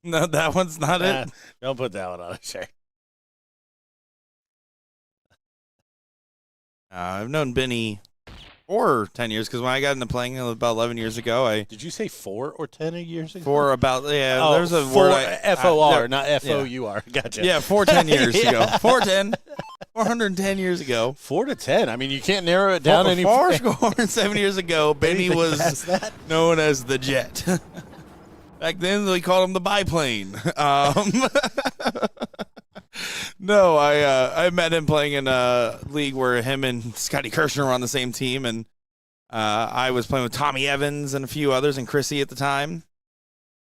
No, that one's not it. Don't put that one on a shirt. I've known Benny for 10 years because when I got into playing about 11 years ago, Did you say 4 or 10 years ago? For about, yeah, oh, there's a four, word. F-O-R, not F-O-U-R. Gotcha. Yeah, 10 years Yeah. ago. 410 years ago. 4 to 10. I mean, you can't narrow it down any Far score 7 years ago, Benny Anything was past that? known as the Jet. Back then, they called him the biplane. No, I met him playing in a league where him and Scotty Kirshner were on the same team, and I was playing with Tommy Evans and a few others, and Chrissy at the time.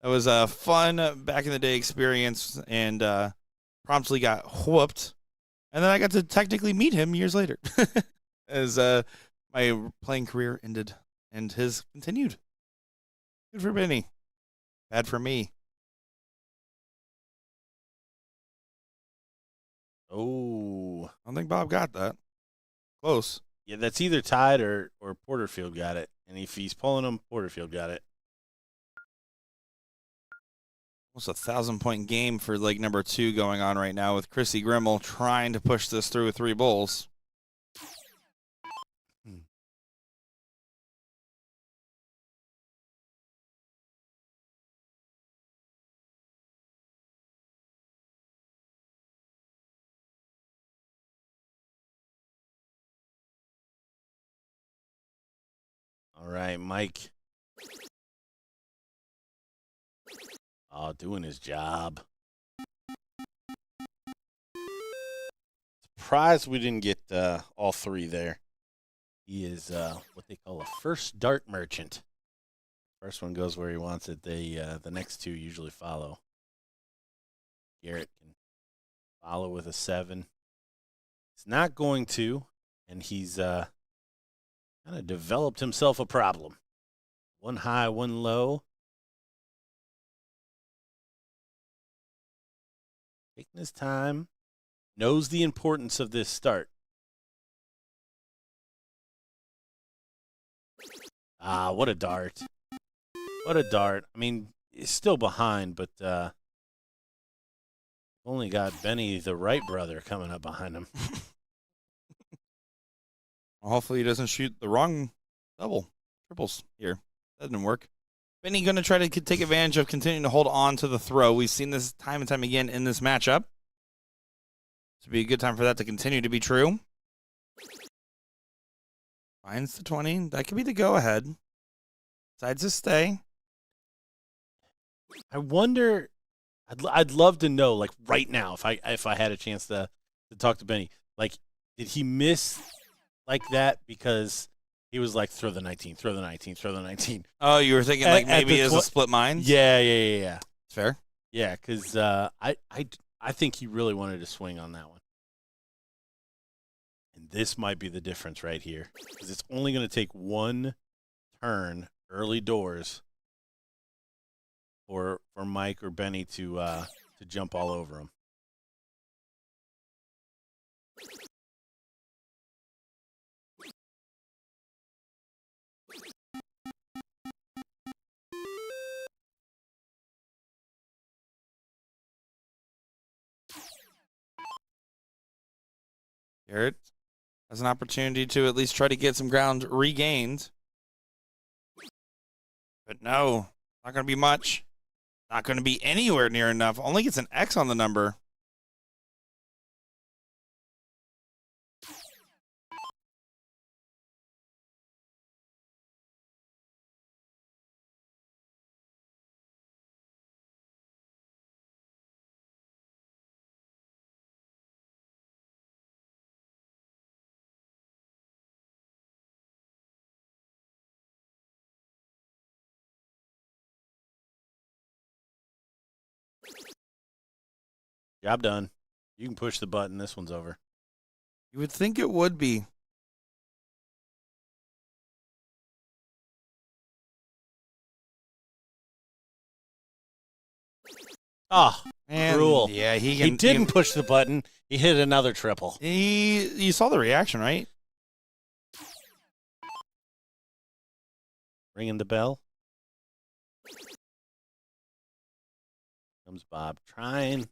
It was a fun back-in-the-day experience, and promptly got whooped. And then I got to technically meet him years later as my playing career ended, and his continued. Good for Benny. Bad for me. Oh. I don't think Bob got that. Close. Yeah, that's either tied or Porterfield got it. And if he's pulling them, Porterfield got it. Almost a 1,000-point game for leg number 2 going on right now with Chrissy Grimmel trying to push this through with 3 bulls. All right, Mike. Oh, doing his job. Surprised we didn't get all 3 there. He is what they call a first dart merchant. First one goes where he wants it. The next 2 usually follow. Garrett can Follow with a 7. He's not going to, and he's kind of developed himself a problem. 1 high, 1 low. Taking his time. Knows the importance of this start. Ah, what a dart. What a dart. I mean, he's still behind, but only got Benny the Wright brother coming up behind him. Hopefully he doesn't shoot the wrong triples here. That didn't work. Benny going to try to take advantage of continuing to hold on to the throw. We've seen this time and time again in this matchup. This would be a good time for that to continue to be true. Finds the 20. That could be the go-ahead. Decides to stay. I wonder. I'd love to know, like right now, if I had a chance to talk to Benny, like, did he miss like that because he was like, throw the 19, throw the 19, throw the 19? Oh, you were thinking like maybe it's a split mind? Yeah. Fair. Yeah, because I think he really wanted to swing on that one. And this might be the difference right here, because it's only going to take 1 turn early doors for Mike or Benny to jump all over him. Garrett has an opportunity to at least try to get some ground regained. But no, not going to be much. Not going to be anywhere near enough. Only gets an X on the number. Job done. You can push the button. This one's over. You would think it would be. Oh, And cruel. yeah, He didn't push the button. He hit another triple. You saw the reaction, right? Ringing the bell. Comes Bob. Trying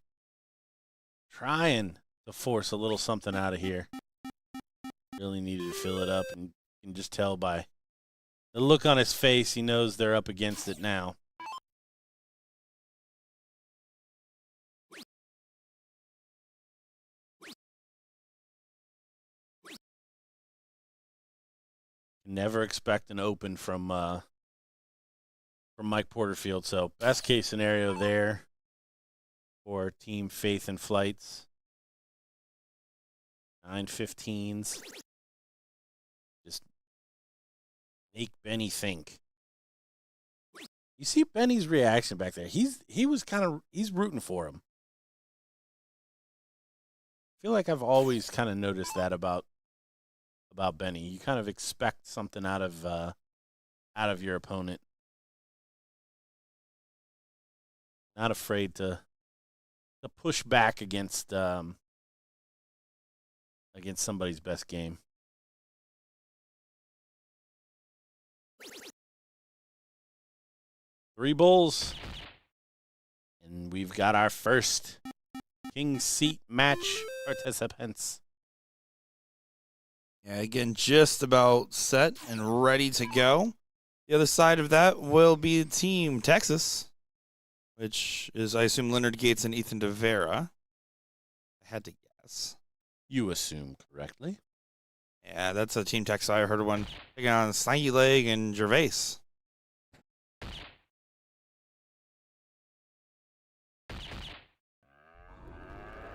to force a little something out of here. Really needed to fill it up, and you can just tell by the look on his face, he knows they're up against it now. Never expect an open from Mike Porterfield. So best case scenario there for Team Faith and Flights. 9-15s. Just make Benny think. You see Benny's reaction back there. He's rooting for him. I feel like I've always kind of noticed that about Benny. You kind of expect something out of your opponent. Not afraid to push back against somebody's best game. Three bulls. And we've got our first King Seat match participants. Yeah, again, just about set and ready to go. The other side of that will be Team Texas, which is, I assume, Leonard Gates and Ethan DeVera. I had to guess. You assume correctly. Yeah, that's a Team Texas. I heard one taking on Snaggy Leg and Gervais.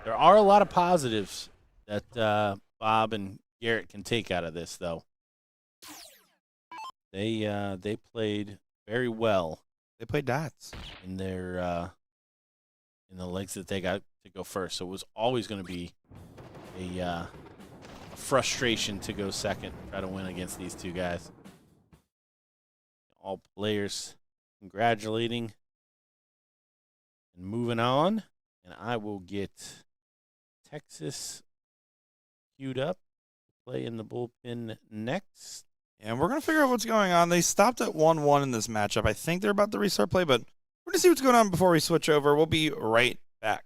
There are a lot of positives that Bob and Garrett can take out of this, though. They played very well. They played dots in their in the legs that they got to go first. So it was always going to be a frustration to go second, try to win against these two guys. All players congratulating and moving on. And I will get Texas queued up to play in the bullpen next. And we're going to figure out what's going on. They stopped at 1-1 in this matchup. I think they're about to restart play, but we're going to see what's going on before we switch over. We'll be right back.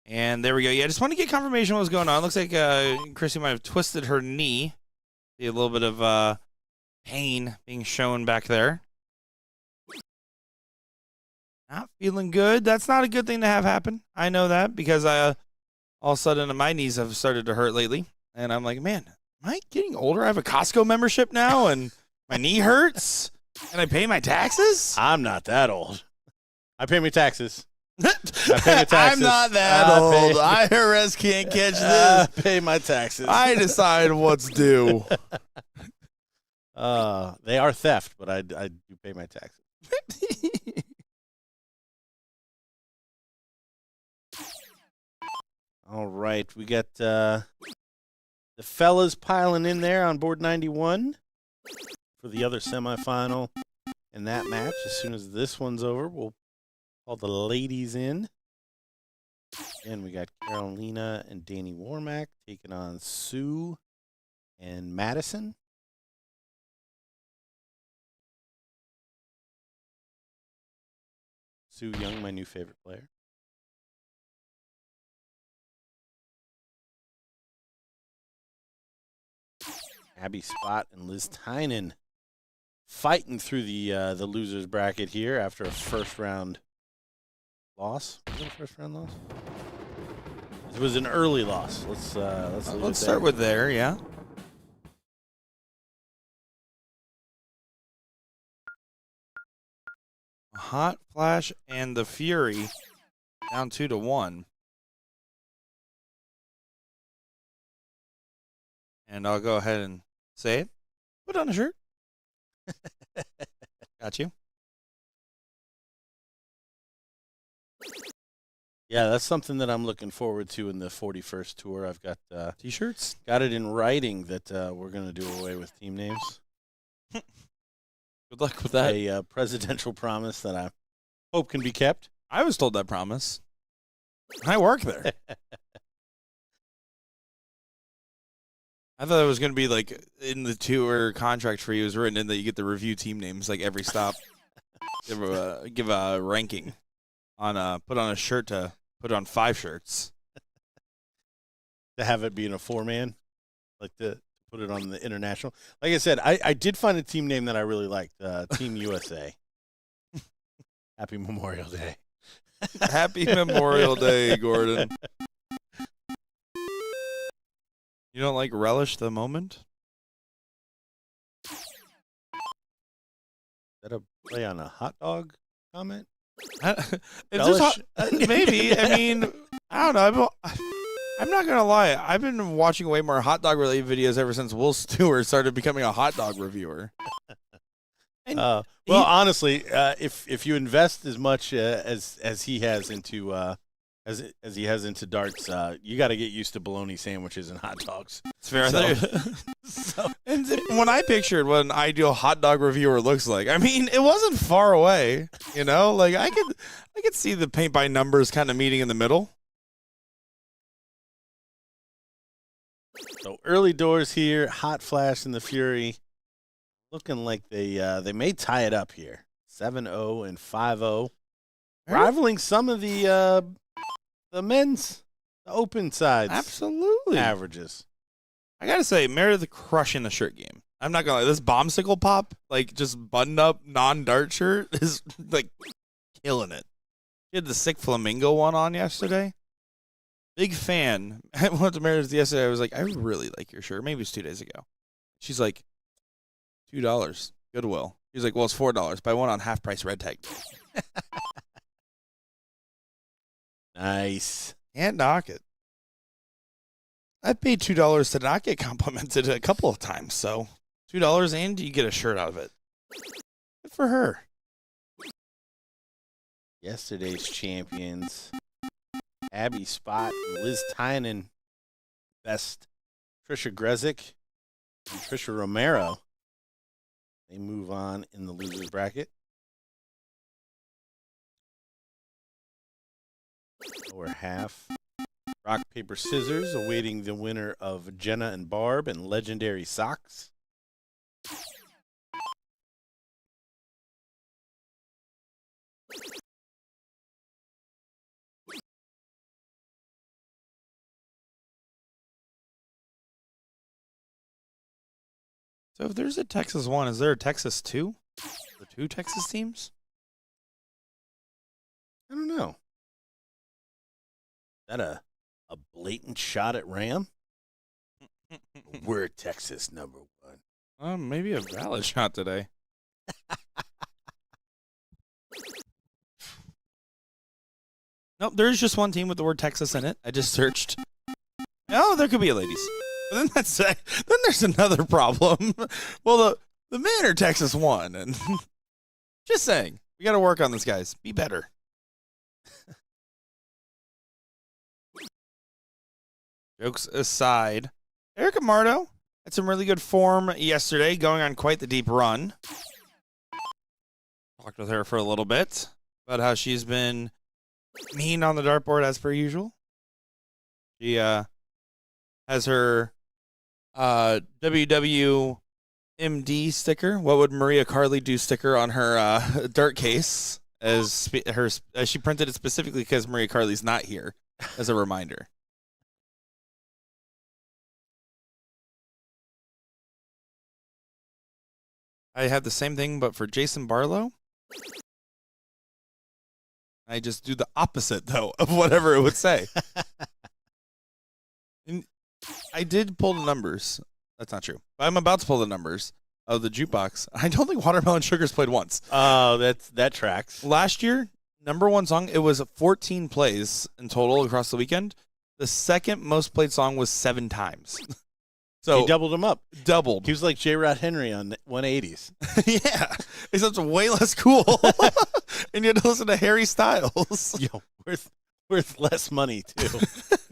And there we go. Yeah, I just want to get confirmation what was going on. Looks like Chrissy might have twisted her knee. See a little bit of pain being shown back there. Not feeling good. That's not a good thing to have happen. I know that because all of a sudden my knees have started to hurt lately. And I'm like, man, am I getting older? I have a Costco membership now and my knee hurts and I pay my taxes? I'm not that old. I pay my taxes. I pay my taxes. I'm not that old. IRS can't catch this. I pay my taxes. I decide what's due. They are theft, but I do pay my taxes. All right, we got the fellas piling in there on board 91 for the other semifinal in that match. As soon as this one's over, we'll call the ladies in. And we got Carolina and Danny Warmack taking on Sue and Madison. Sue Young, my new favorite player. Abby Spot and Liz Tynan fighting through the losers bracket here after a first round loss. Was it a first round loss? It was an early loss. Let's start with there, yeah. Hot Flash and the Fury down 2-1. And I'll go ahead and say it. Put on a shirt. Got you. Yeah, that's something that I'm looking forward to in the 41st tour. I've got T-shirts. Got it in writing that we're going to do away with team names. Good luck with that. A presidential promise that I hope can be kept. I was told that promise. I work there. I thought it was going to be like in the tour contract for you. It was written in that you get the review team names like every stop. give a ranking on put on a shirt to put on 5 shirts. To have it being a 4-man, like to put it on the international. Like I said, I did find a team name that I really liked, Team USA. Happy Memorial Day. Happy Memorial Day, Gordon. You don't like relish the moment? Is that a play on a hot dog comment? Maybe. I mean, I don't know. I'm not going to lie. I've been watching way more hot dog related videos ever since Will Stewart started becoming a hot dog reviewer. Honestly, if you invest as much as he has into as he has into darts, you got to get used to bologna sandwiches and hot dogs. It's fair. So, and when I pictured what an ideal hot dog reviewer looks like, I mean, it wasn't far away. You know, like I could see the paint by numbers kind of meeting in the middle. So early doors here, Hot Flash and the Fury looking like they may tie it up here. 7-0 and 5-0. Rivaling some of the men's open sides. Absolutely. Averages. I got to say, Meredith crushing the shirt game. I'm not going to lie. This bombsicle pop, like just buttoned up non-dart shirt is like killing it. She had the sick flamingo one on yesterday. Big fan. I went to Meredith yesterday. I was like, I really like your shirt. Maybe it was 2 days ago. She's like, $2. Goodwill. He's like, well, it's $4. Buy one on half price red tag. Nice. Can't knock it. I paid $2 to not get complimented a couple of times. So $2 and you get a shirt out of it. Good for her. Yesterday's champions, Abby Spot and Liz Tynan, best Trisha Grezik and Trisha Romero. They move on in the losers bracket. Lower half. Rock, paper, scissors, awaiting the winner of Jenna and Barb and Legendary Socks. So if there's a Texas 1, is there a Texas 2? Or 2 Texas teams? I don't know. Is that a blatant shot at Ram? We're Texas number 1. Maybe a valid shot today. Nope, there's just one team with the word Texas in it. I just searched. Oh, there could be a ladies. But then then there's another problem. Well, the men are Texas 1, and just saying, we got to work on this, guys. Be better. Jokes aside, Erica Marto had some really good form yesterday, going on quite the deep run. Talked with her for a little bit about how she's been mean on the dartboard as per usual. She has her WWMD sticker. What would Maria Carley do sticker on her dart case? As she printed it specifically because Maria Carley's not here, as a reminder. I had the same thing, but for Jason Barlow. I just do the opposite, though, of whatever it would say. And I did pull the numbers. That's not true. But I'm about to pull the numbers of the jukebox. I don't think Watermelon Sugar's played once. Oh, that tracks. Last year, number 1 song, it was 14 plays in total across the weekend. The second most played song was 7 times. So he doubled him up. Doubled. He was like J. Rod Henry on 180s. Yeah. Except way less cool. And you had to listen to Harry Styles. Yo, worth less money, too.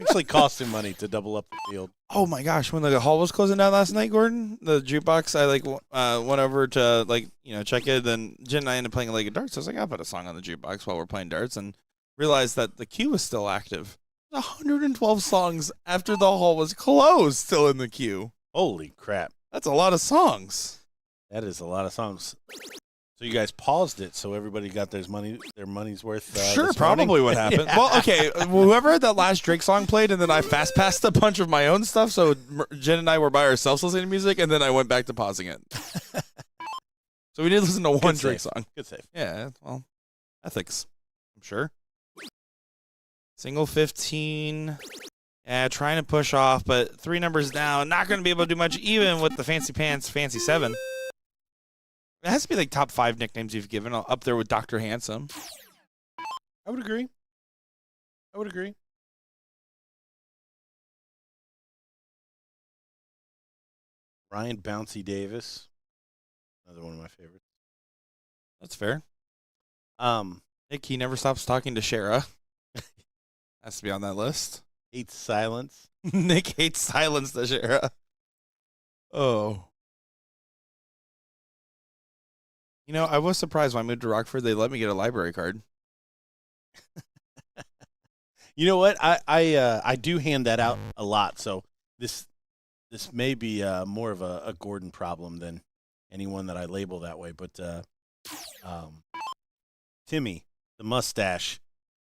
Actually cost him money to double up the field. Oh, my gosh. When the hall was closing down last night, Gordon, the jukebox, I went over to, check it. Then Jen and I ended up playing a leg of darts. I was like, I'll put a song on the jukebox while we're playing darts, and realized that the queue was still active. 112 songs after the hall was closed still in the queue. Holy crap. That's a lot of songs. That is a lot of songs. So you guys paused it so everybody got their money's worth. Sure, probably what happened. Yeah. Well, okay, whoever had that last Drake song played, and then I fast passed a bunch of my own stuff, so Jen and I were by ourselves listening to music, and then I went back to pausing it. So we did listen to one Drake song. Good save. Yeah, well, ethics, I'm sure. Single 15. Yeah, trying to push off, but 3 numbers down. Not going to be able to do much, even with the fancy pants, fancy 7. It has to be like top 5 nicknames you've given, up there with Dr. Handsome. I would agree. Ryan Bouncy Davis. Another one of my favorites. That's fair. Nick, he never stops talking to Shara. Has to be on that list. Hates silence. Nick hates silence to Shara. Oh. You know, I was surprised when I moved to Rockford, they let me get a library card. You know what? I do hand that out a lot, so this may be more of a Gordon problem than anyone that I label that way. But Timmy, the mustache,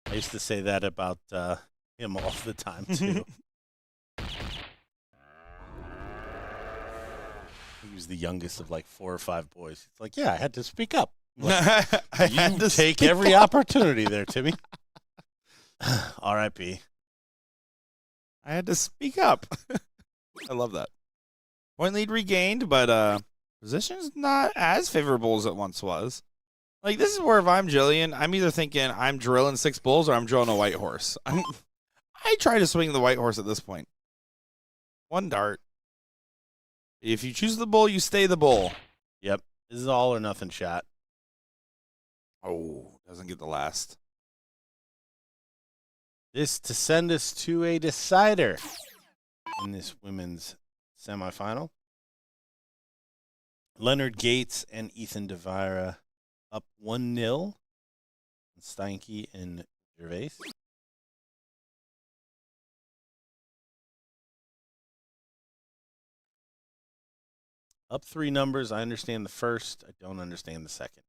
I used to say that about him all the time too. He was the youngest of like 4 or 5 boys. It's like, yeah, I had to speak up. Like, I had to take every opportunity there, Timmy. R.I.P. I had to speak up. I love that. Point lead regained, but position's not as favorable as it once was. Like, this is where if I'm Jillian, I'm either thinking I'm drilling 6 bulls or I'm drilling a white horse. I try to swing the white horse at this point. 1 dart. If you choose the bull, you stay the bull. Yep. This is all or nothing shot. Oh, doesn't get the last. This to send us to a decider in this women's semifinal. Leonard Gates and Ethan DeVira up 1-0. Steinke and Gervais. Up 3 numbers. I understand the first. I don't understand the second.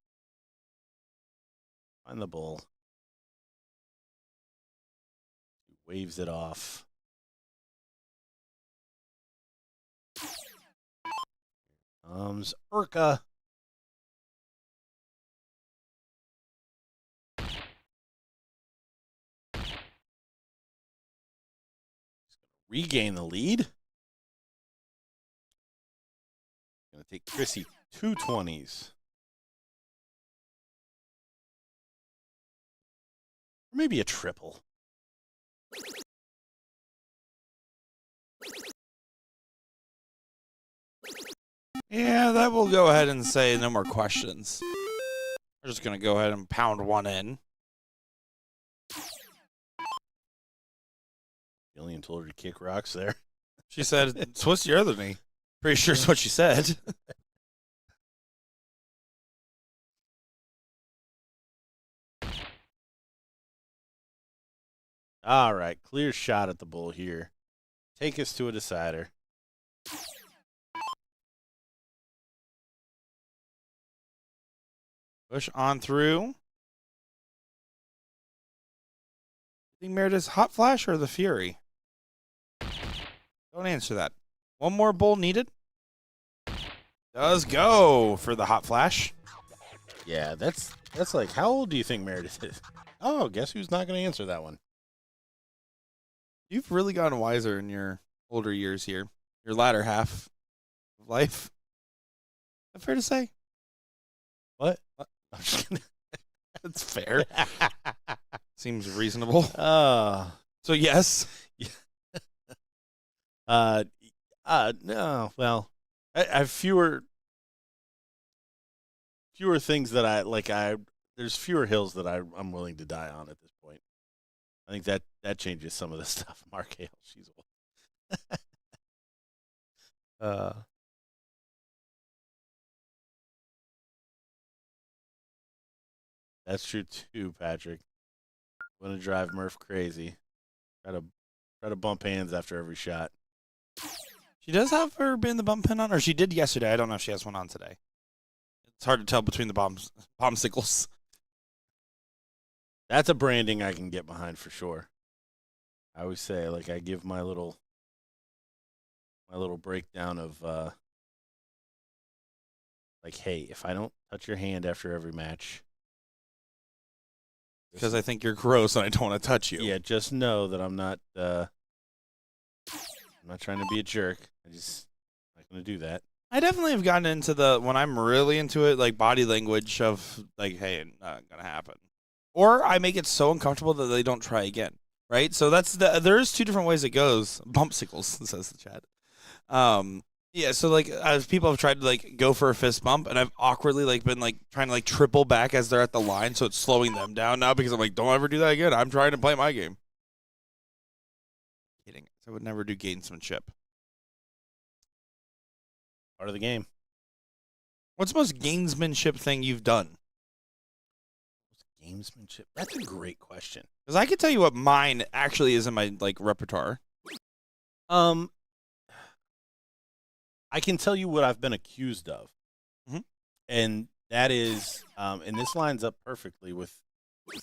Find the bull. He waves it off. comes Urka. Regain the lead. Gonna take Chrissy 220s. Or maybe a triple. Yeah, that will go ahead and say no more questions. We're just going to go ahead and pound one in. Gillian told her to kick rocks there. She said, twist your other knee. Pretty sure it's what she said. All right, clear shot at the bull here. Take us to a decider. Push on through. Think Meredith's Hot Flash or the Fury? Don't answer that. One more bull needed. Does go for the Hot Flash. Yeah, that's like, how old do you think Meredith is? Oh, guess who's not going to answer that one? You've really gotten wiser in your older years here. Your latter half of life. Is that fair to say? What? I'm just kidding. That's fair. Seems reasonable. Uh, So yes. no, well, I have fewer things that there's fewer hills that I'm willing to die on at this point. I think that changes some of the stuff. Mark Hale, she's old. That's true too, Patrick. Want to drive Murph crazy. Try to bump hands after every shot. She does have her been the bump pin on, or she did yesterday. I don't know if she has one on today. It's hard to tell between the bombsicles. That's a branding I can get behind for sure. I always say, like, I give my little breakdown of like, hey, if I don't touch your hand after every match, Because I think you're gross and I don't want to touch you. yeah, just know that I'm not trying to be a jerk. I'm not going to do that. I definitely have gotten into when I'm really into it, like body language of like, hey, not going to happen. Or I make it so uncomfortable that they don't try again, right? So there's two different ways it goes. Bumpsicles, says the chat. Yeah, so like as people have tried to like go for a fist bump, and I've awkwardly like been like trying to like triple back as they're at the line, so it's slowing them down now because I'm like, don't ever do that again. I'm trying to play my game. Kidding. I would never do gamesmanship. Part of the game. What's the most gamesmanship thing you've done? Gamesmanship. That's a great question. Because I can tell you what mine actually is in my like repertoire. I can tell you what I've been accused of. Mhm. And that is, and this lines up perfectly with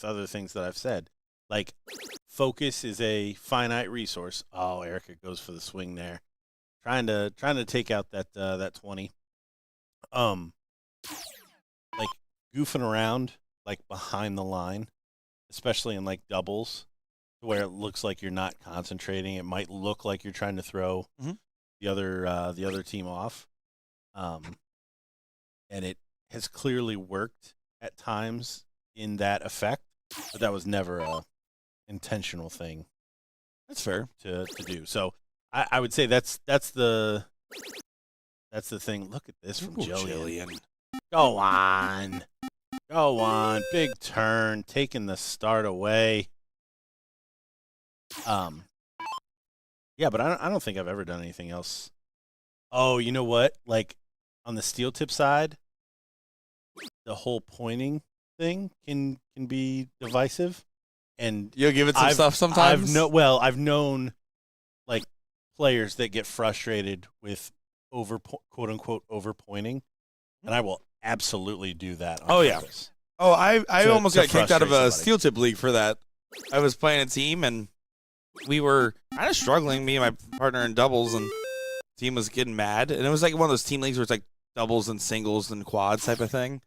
other things that I've said. Like, focus is a finite resource. Oh, Erica goes for the swing there. Trying to take out that 20. Like, goofing around, like, behind the line, especially in, like, doubles, where it looks like you're not concentrating. It might look like you're trying to throw the other team off, and it has clearly worked at times in that effect, but that was never a intentional thing. That's fair to do. So I would say that's the thing. Look at this from Jillian. Go on, big turn, taking the start away. Yeah, but I don't think I've ever done anything else. Oh, you know what? Like, on the steel tip side, the whole pointing thing can be divisive, and you'll give it some stuff sometimes. I've known like players that get frustrated with quote unquote over pointing, and I will absolutely do that. On purpose. Oh, I almost got kicked out of a somebody. steel tip league for that. I was playing a team and we were kind of struggling, me and my partner in doubles, and the team was getting mad. And it was like one of those team leagues where it's like doubles and singles and quads type of thing.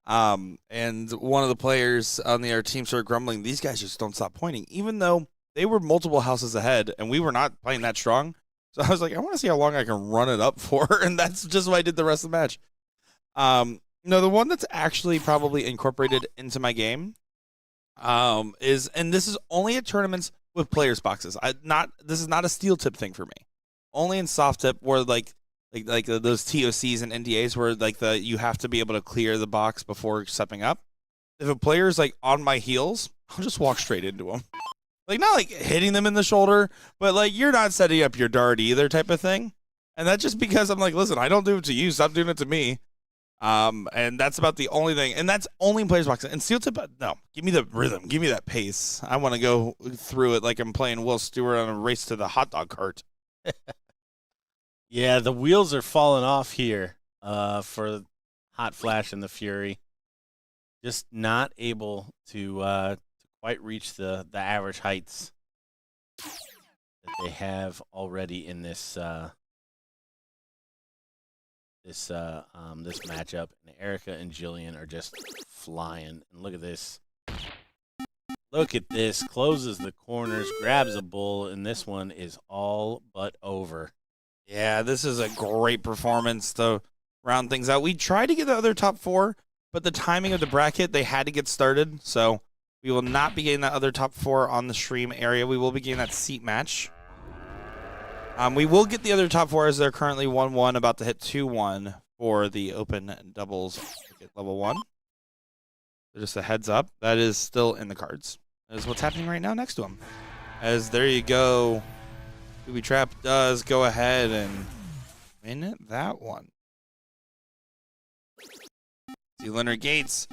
And one of the players on our team started grumbling, these guys just don't stop pointing, even though they were multiple houses ahead and we were not playing that strong. So I was like, I want to see how long I can run it up for, and that's just what I did the rest of the match. No, the one that's actually probably incorporated into my game is, and this is only at tournaments with players boxes. This is not a steel tip thing for me. Only in soft tip where like those TOCs and NDAs where like you have to be able to clear the box before stepping up. If a player's like on my heels, I'll just walk straight into them. Like not like hitting them in the shoulder, but like you're not setting up your dart either type of thing. And that's just because I'm like, listen, I don't do it to you, stop doing it to me. And that's about the only thing. And that's only in players boxing. And steel tip, no, give me the rhythm, give me that pace. I want to go through it like I'm playing Will Stewart on a race to the hot dog cart. Yeah, the wheels are falling off here for Hot Flash and the Fury. Just not able to quite reach the average heights that they have already in this this matchup. And Erica and Jillian are just flying. And look at this. Look at this. Closes the corners, grabs a bull, and this one is all but over. Yeah, this is a great performance to round things out. We tried to get the other top four, but the timing of the bracket, they had to get started. So we will not be getting that other top four on the stream area. We will be getting that seat match. We will get the other top four as they're currently 1-1, about to hit 2-1 for the open doubles level 1. So just a heads up, that is still in the cards. That is what's happening right now next to him. As there you go, Booby Trap does go ahead and win that one. See Leonard Gates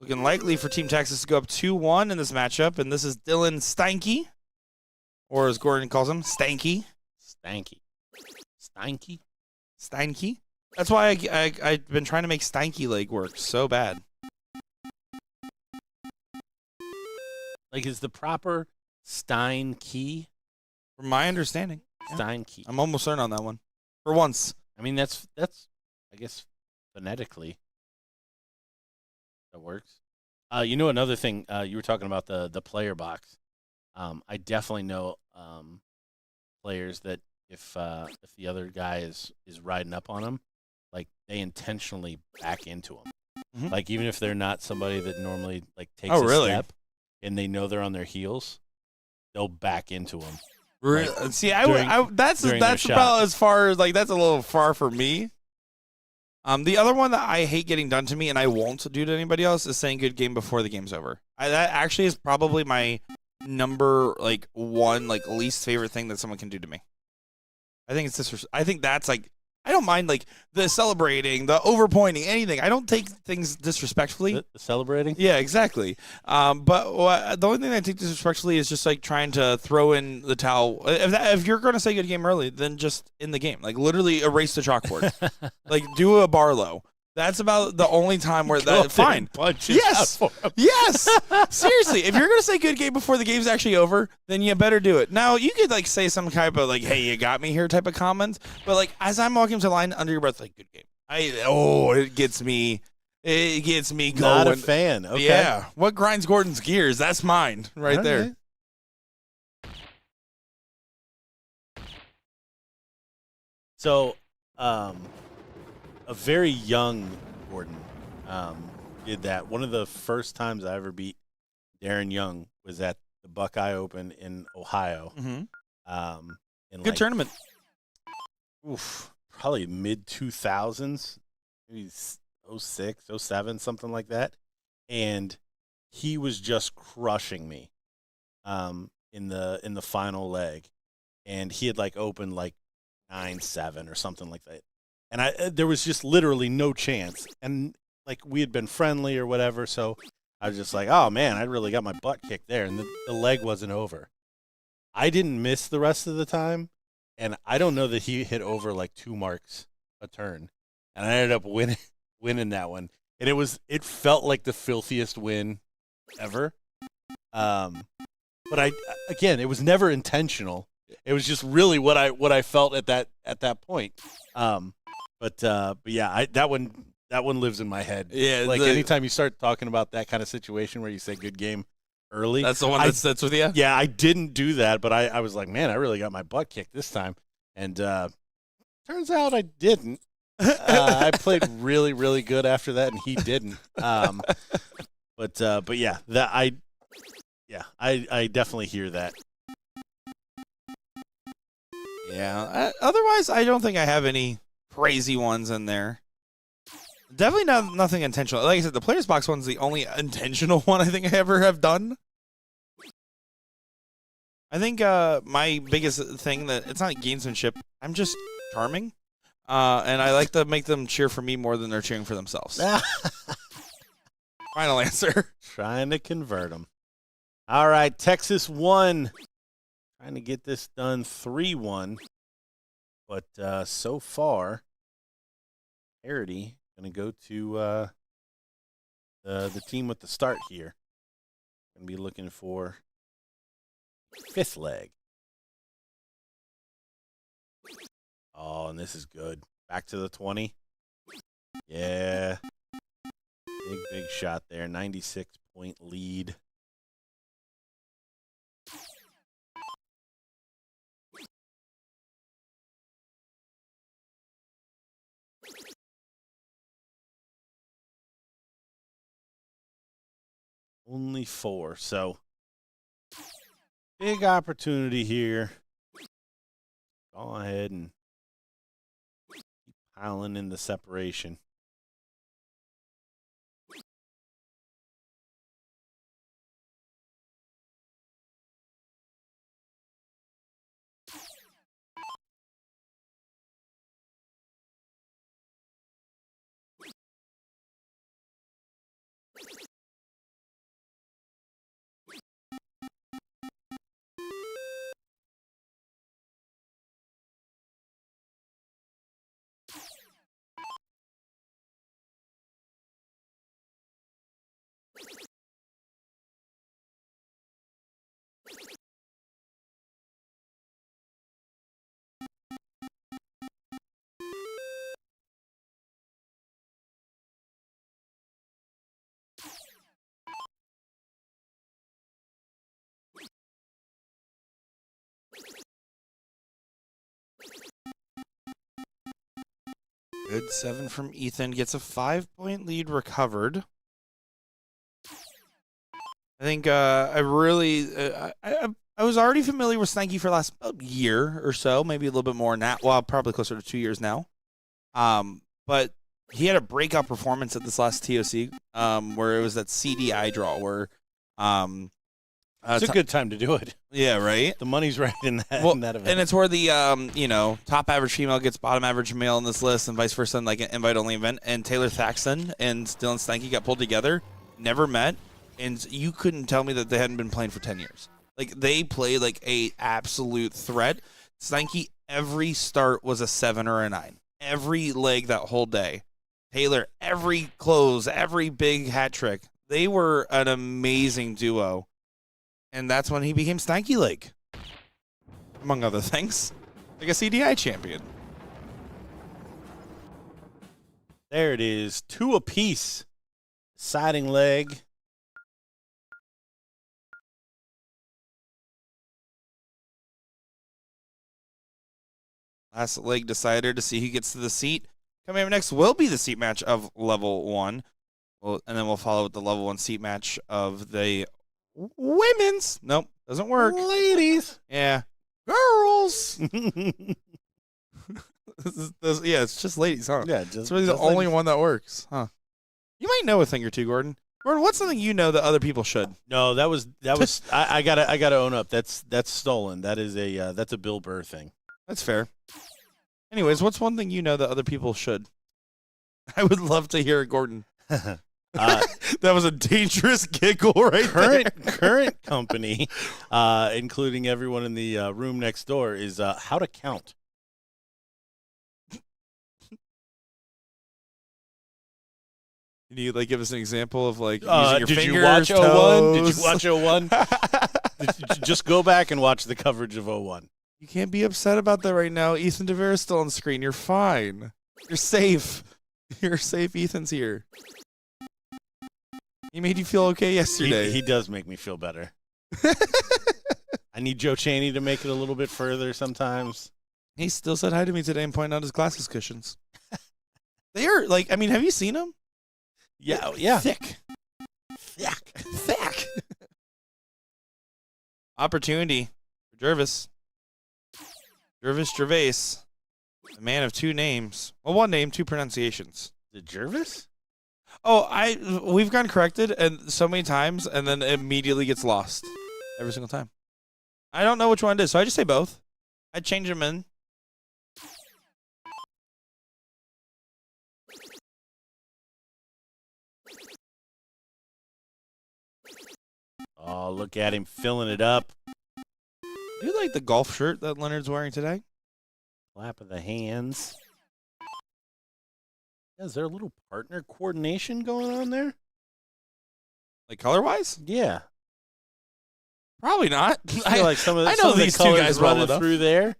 looking likely for Team Texas to go up 2-1 in this matchup, and this is Dylan Steinke, or as Gordon calls him, Stanky. Steinke. That's why I've been trying to make Steinke leg work so bad. Like, is the proper Stein key? From my understanding. Stein key. I'm almost certain on that one. For once. I mean, that's I guess, phonetically, that works. You know, another thing, you were talking about the player box. I definitely know players that if the other guy is riding up on them, like they intentionally back into them. Mm-hmm. Like even if they're not somebody that normally like takes a step, and they know they're on their heels, they'll back into them. Really? Like, see, that's about as far as like that's a little far for me. The other one that I hate getting done to me, and I won't do to anybody else, is saying good game before the game's over. That actually is probably my number one least favorite thing that someone can do to me. I think it's I think that's I don't mind the celebrating, the overpointing, anything. I don't take things disrespectfully. The celebrating? Yeah, exactly. But the only thing I take disrespectfully is just trying to throw in the towel. If you're going to say good game early, then just in the game. Literally erase the chalkboard. Do a Barlow. That's about the only time where that fine. Yes. Yes. Seriously, if you're gonna say good game before the game's actually over, then you better do it. Now you could say some type of hey, you got me here type of comment, but as I'm walking to the line under your breath, good game. It gets me going. Not a fan. Okay. Yeah. What grinds Gordon's gears? That's mine right there. So, a very young Gordon did that. One of the first times I ever beat Darren Young was at the Buckeye Open in Ohio. Mm-hmm. Good tournament. Probably mid-2000s, maybe 06, 07, something like that. And he was just crushing me in the final leg. And he had opened 9-7 or something like that. And there was just literally no chance. And we had been friendly or whatever, so I was just oh man, I really got my butt kicked there, and the leg wasn't over. I didn't miss the rest of the time, and I don't know that he hit over 2 marks a turn. And I ended up winning that one. And it felt like the filthiest win ever. But again, it was never intentional. It was just really what I felt at that point. But yeah, that one lives in my head. Yeah, Like anytime you start talking about that kind of situation where you say good game early, that's the one that sits with you. Yeah, I didn't do that, but I was like, man, I really got my butt kicked this time, and turns out I didn't. I played really, really good after that, and he didn't. But yeah, I definitely hear that. Yeah. Otherwise, I don't think I have any crazy ones in there. Definitely nothing intentional. Like I said, the Players Box one's the only intentional one I think I ever have done. I think my biggest thing that it's not gamesmanship. I'm just charming, and I like to make them cheer for me more than they're cheering for themselves. Final answer. Trying to convert them. All right, Texas won. Trying to get this done 3-1. But so far, parity going to go to the team with the start here. Going to be looking for fifth leg. Oh, and this is good. Back to the 20. Yeah. Big shot there. 96-point lead. Only 4. So, big opportunity here. Go ahead and keep piling in the separation. Good 7 from Ethan. Gets a 5-point lead recovered. I think I was already familiar with Stanky for the last year or so, maybe a little bit more now. Well, probably closer to 2 years now. But he had a breakout performance at this last TOC, where it was that CDI draw where it's a good time to do it. Yeah, right? The money's right in that, Well, in that event. and it's where the top average female gets bottom average male in this list and vice versa, in like an invite only event. And Taylor Thaxton and Dylan Stanky got pulled together, never met, and you couldn't tell me that they hadn't been playing for 10 years. Like, they play like a absolute threat. Stanky, every start was a 7 or a 9. Every leg that whole day. Taylor, every close, every big hat trick. They were an amazing duo. And that's when he became Stanky Leg, among other things, like a CDI champion. There it is. 2 apiece. Siding leg. Last leg decider to see who gets to the seat. Coming up next will be the seat match of level 1. And then we'll follow with the level 1 seat match of the women's. Nope, doesn't work. Ladies. Yeah. Girls. Yeah, it's just ladies, huh? Yeah, it's really the only one that works, huh? You might know a thing or two, Gordon. Gordon, what's something you know that other people should? No, that was I gotta own up. That's stolen. That is that's a Bill Burr thing. That's fair. Anyways, what's one thing you know that other people should? I would love to hear it, Gordon. That was a dangerous giggle right there. Current company, including everyone in the room next door, is how to count. Can you give us an example of using your did fingers, you watch toes? 01? Did you watch 01? Just go back and watch the coverage of 01. You can't be upset about that right now. Ethan DeVere is still on the screen. You're fine. You're safe. You're safe. Ethan's here. He made you feel okay yesterday. He does make me feel better. I need Joe Chaney to make it a little bit further sometimes. He still said hi to me today and pointed out his glasses cushions. They are like, I mean, have you seen them? Yeah. Thick. Opportunity for Jervis. Jervis Gervais, a man of two names. Well, one name, two pronunciations. The Jervis? Oh, we've gotten corrected and so many times, and then it immediately gets lost every single time. I don't know which one it is, so I just say both. I change them in. Oh, look at him filling it up. Do you like the golf shirt that Leonard's wearing today? Clap of the hands. Is there a little partner coordination going on there? Like color-wise? Yeah. Probably not. I feel like some of the, I know some of the these two colors guys well running enough. through there.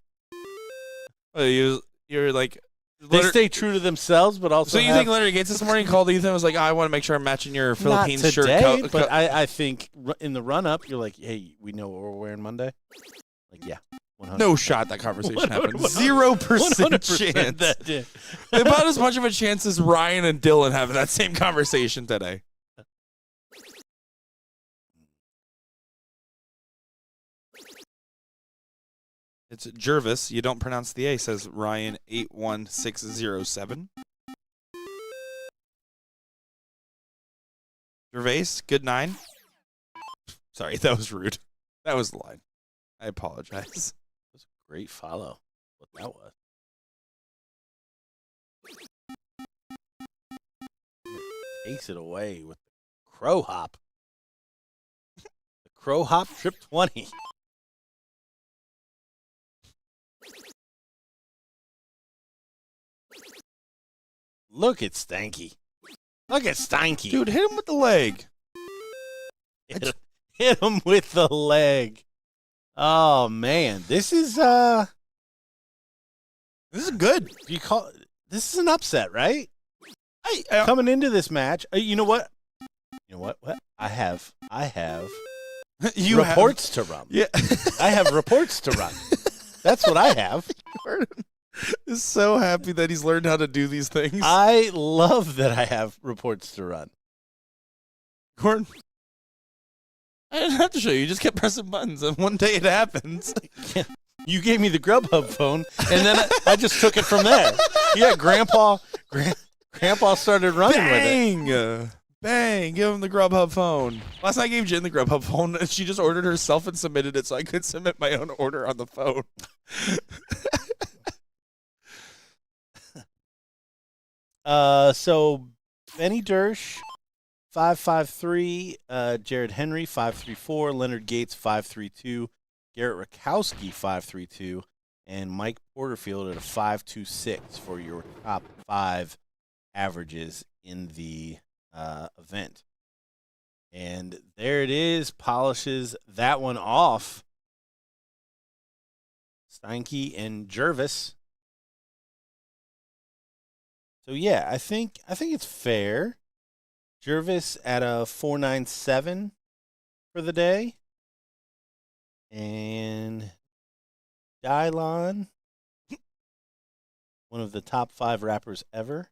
You're like... They Leonard, stay true to themselves, but also so you have, think Leonard Gates this morning called Ethan and was like, I want to make sure I'm matching your Philippines not today, shirt. but I think in the run-up, you're like, hey, we know what we're wearing Monday? Like, yeah. 100%. No shot that conversation happened. 100%. 0% chance. That did. About as much of a chance as Ryan and Dylan having that same conversation today. It's Jervis. You don't pronounce the A, says Ryan81607. Gervais, good 9. Sorry, that was rude. That was the line. I apologize. Great follow. What that was. Takes it away with the crow hop. The crow hop trip 20. Look at Stanky. Look at Stanky. Dude, hit him with the leg. Hit him with the leg. Oh man, this is good. this is an upset, right? I Coming into this match, you know what? What? I have you reports to run. Yeah. I have reports to run. That's what I have. Gordon is so happy that he's learned how to do these things. I love that I have reports to run. Gordon, I didn't have to show you. You just kept pressing buttons, and one day it happens. You gave me the Grubhub phone, and then I just took it from there. Yeah, Grandpa started running with it. Bang! Give him the Grubhub phone. Last night I gave Jen the Grubhub phone, and she just ordered herself and submitted it so I could submit my own order on the phone. So Benny Dersch, 553, Jared Henry, 534, Leonard Gates, 532, Garrett Rakowski, 532, and Mike Porterfield at a 526 for your top 5 averages in the event. And there it is, polishes that one off. Steinke and Jervis. So yeah, I think it's fair. Jervis at a 497 for the day. And Dylon, one of the top 5 rappers ever.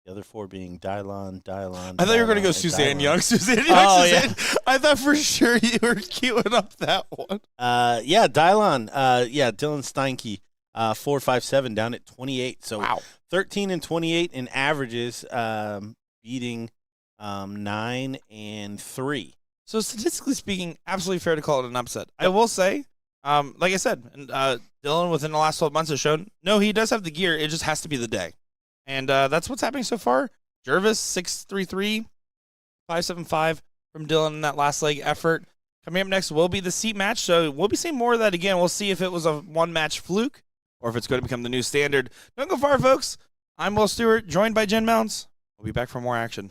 The other 4 being Dylon. I thought you were going to go Suzanne Young. Suzanne Young. Oh, Suzanne. Yeah. I thought for sure you were queuing up that one. Yeah, Dylon. Dylan Steinke, 457 down at 28. So wow. 13 and 28 in averages, beating 9 and 3. So statistically speaking, absolutely fair to call it an upset. I will say, like I said, Dylan within the last 12 months has shown, no, he does have the gear. It just has to be the day. And that's what's happening so far. Jervis, 633, 575 from Dylan in that last leg effort. Coming up next will be the seat match. So we'll be seeing more of that again. We'll see if it was a one-match fluke or if it's going to become the new standard. Don't go far, folks. I'm Will Stewart, joined by Jen Mounds. We'll be back for more action.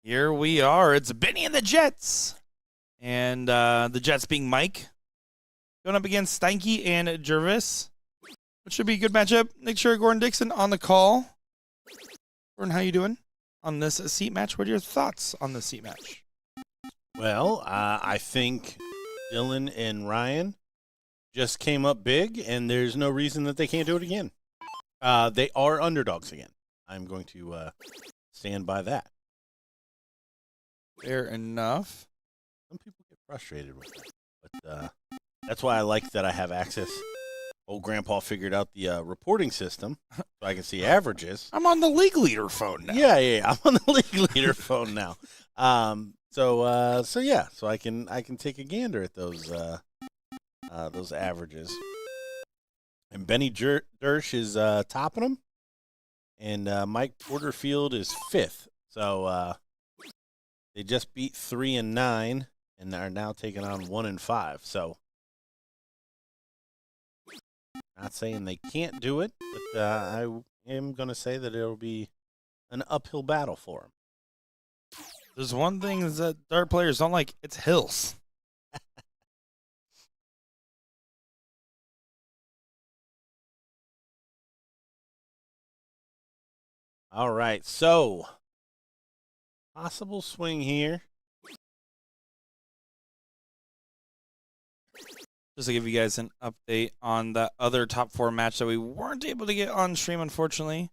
Here we are. It's Benny and the Jets. And the Jets being Mike. Going up against Steinke and Jervis. It should be a good matchup. Make sure Gordon Dixon on the call. Gordon, how you doing on this seat match? What are your thoughts on this seat match? Well, I think Dylan and Ryan just came up big, and there's no reason that they can't do it again. They are underdogs again. I'm going to stand by that. Fair enough. Some people get frustrated with that, but that's why I like that I have access. Old Grandpa figured out the reporting system, so I can see averages. I'm on the league leader phone now. Yeah, I'm on the league leader phone now. So I can take a gander at those averages. And Benny Dersch is topping them, and Mike Porterfield is 5th. So they just beat 3 and 9, and are now taking on 1 and 5. So not saying they can't do it, but I am going to say that it'll be an uphill battle for them. There's one thing that dart players don't like. It's hills. All right, so possible swing here. Just to give you guys an update on the other top 4 match that we weren't able to get on stream, unfortunately.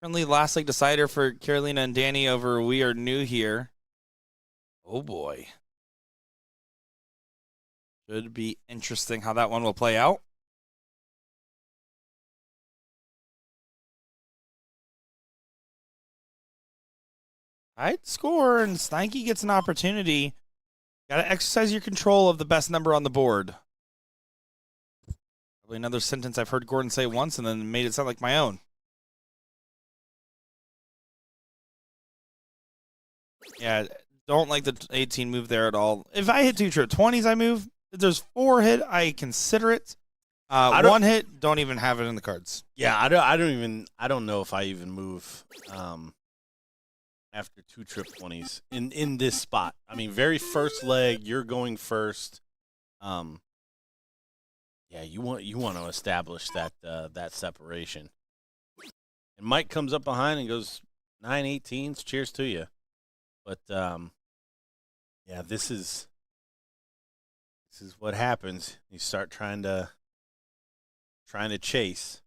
Currently, last leg decider for Carolina and Danny over We Are New Here. Oh, boy. Should be interesting how that one will play out. Tight score, and Steinke gets an opportunity. Got to exercise your control of the best number on the board. Probably another sentence I've heard Gordon say once and then made it sound like my own. Yeah, don't like the 18 move there at all. If I hit 2 trip 20s, I move. If there's 4 hit, I consider it. 1 hit, don't even have it in the cards. Yeah, I don't know if I even move after 2 trip 20s in this spot. I mean, very first leg, you're going first. Yeah, you want to establish that separation. And Mike comes up behind and goes 9-18s. Cheers to you. But yeah, this is what happens. You start trying to chase.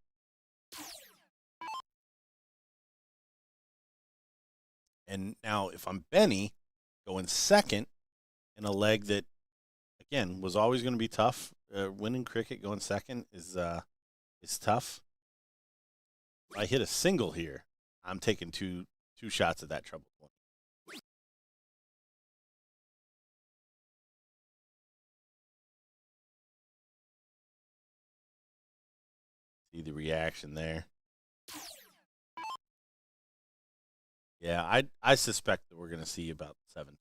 And now if I'm Benny going second in a leg that again was always going to be tough, winning cricket going second is tough. If I hit a single here, I'm taking two shots at that trouble point. See the reaction there. Yeah, I suspect that we're going to see about 7 points.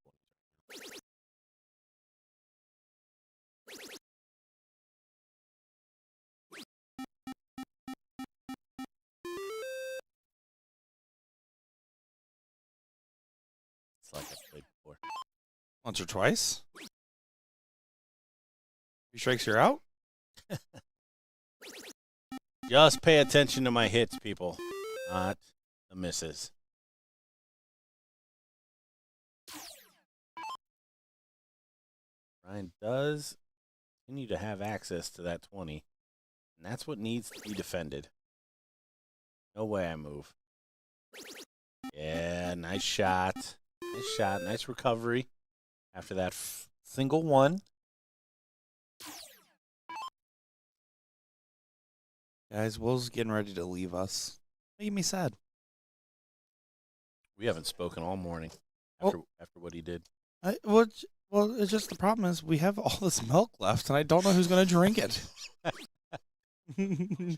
It's like I've played before. Once or twice. 3 strikes, you're out. Just pay attention to my hits, people, not the misses. Ryan does continue to have access to that 20, and that's what needs to be defended. No way I move. Yeah, nice shot. Nice shot. Nice recovery after that single one. Guys, Will's getting ready to leave us. Making me sad. We haven't spoken all morning after what he did. Well, it's just the problem is we have all this milk left, and I don't know who's going to drink it. Can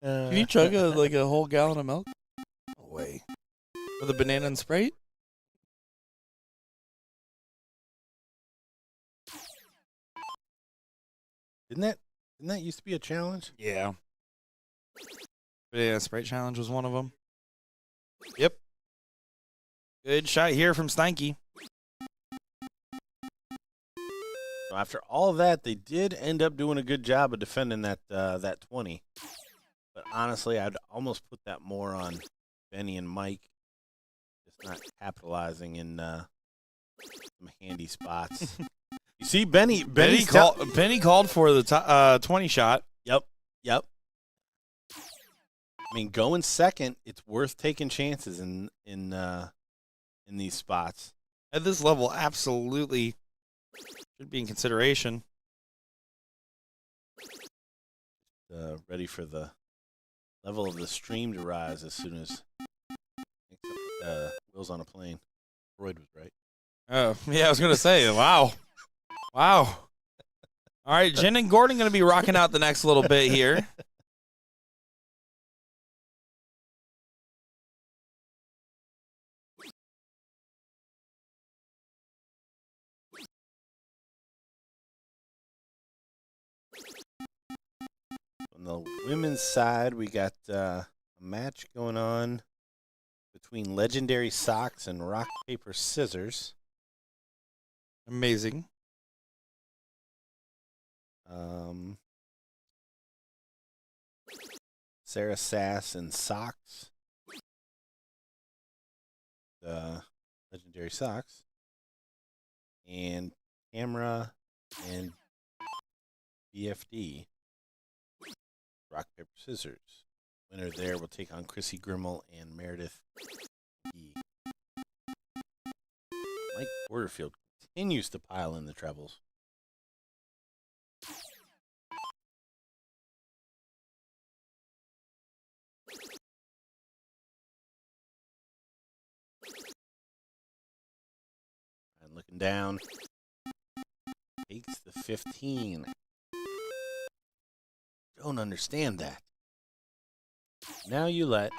you chug a whole gallon of milk? No way. With a banana and Sprite? Didn't that used to be a challenge? Yeah. Banana and Sprite challenge was one of them. Yep. Good shot here from Steinke. So after all of that, they did end up doing a good job of defending that 20. But honestly, I'd almost put that more on Benny and Mike, just not capitalizing in some handy spots. You see, Benny called for the 20 shot. Yep. I mean, going second, it's worth taking chances in these spots. At this level, absolutely should be in consideration. Ready for the level of the stream to rise as soon as Will's on a plane. Freud was right. Oh, yeah, I was going to say, wow. All right, Jen and Gordon going to be rocking out the next little bit here. On the women's side, we got a match going on between Legendary Socks and Rock, Paper, Scissors. Amazing. Sarah Sass and Socks. Legendary Socks. And Camera and BFD. Rock, Paper, Scissors. Winner there will take on Chrissy Grimmel and Meredith E. Mike Porterfield continues to pile in the trebles. And looking down, takes the 15. Don't understand that. Now you let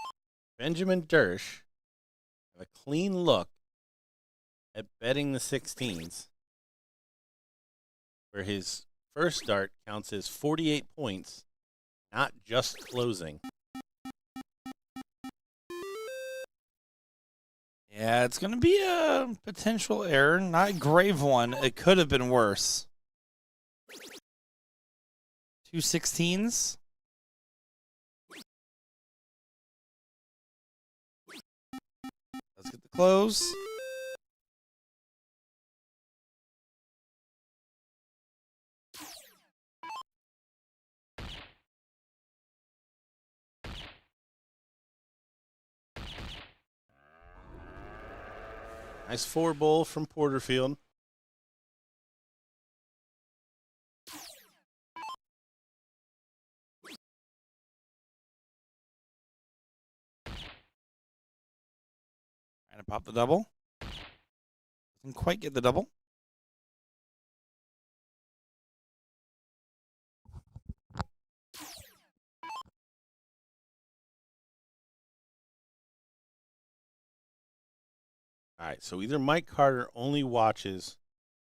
Benjamin Dersch have a clean look at betting the 16s, where his first start counts as 48 points, not just closing. Yeah, it's going to be a potential error, not a grave one. It could have been worse. 2 16s. Let's get the close. Nice 4-bowl from Porterfield. Trying to pop the double. Doesn't quite get the double. All right, so either Mike Carter only watches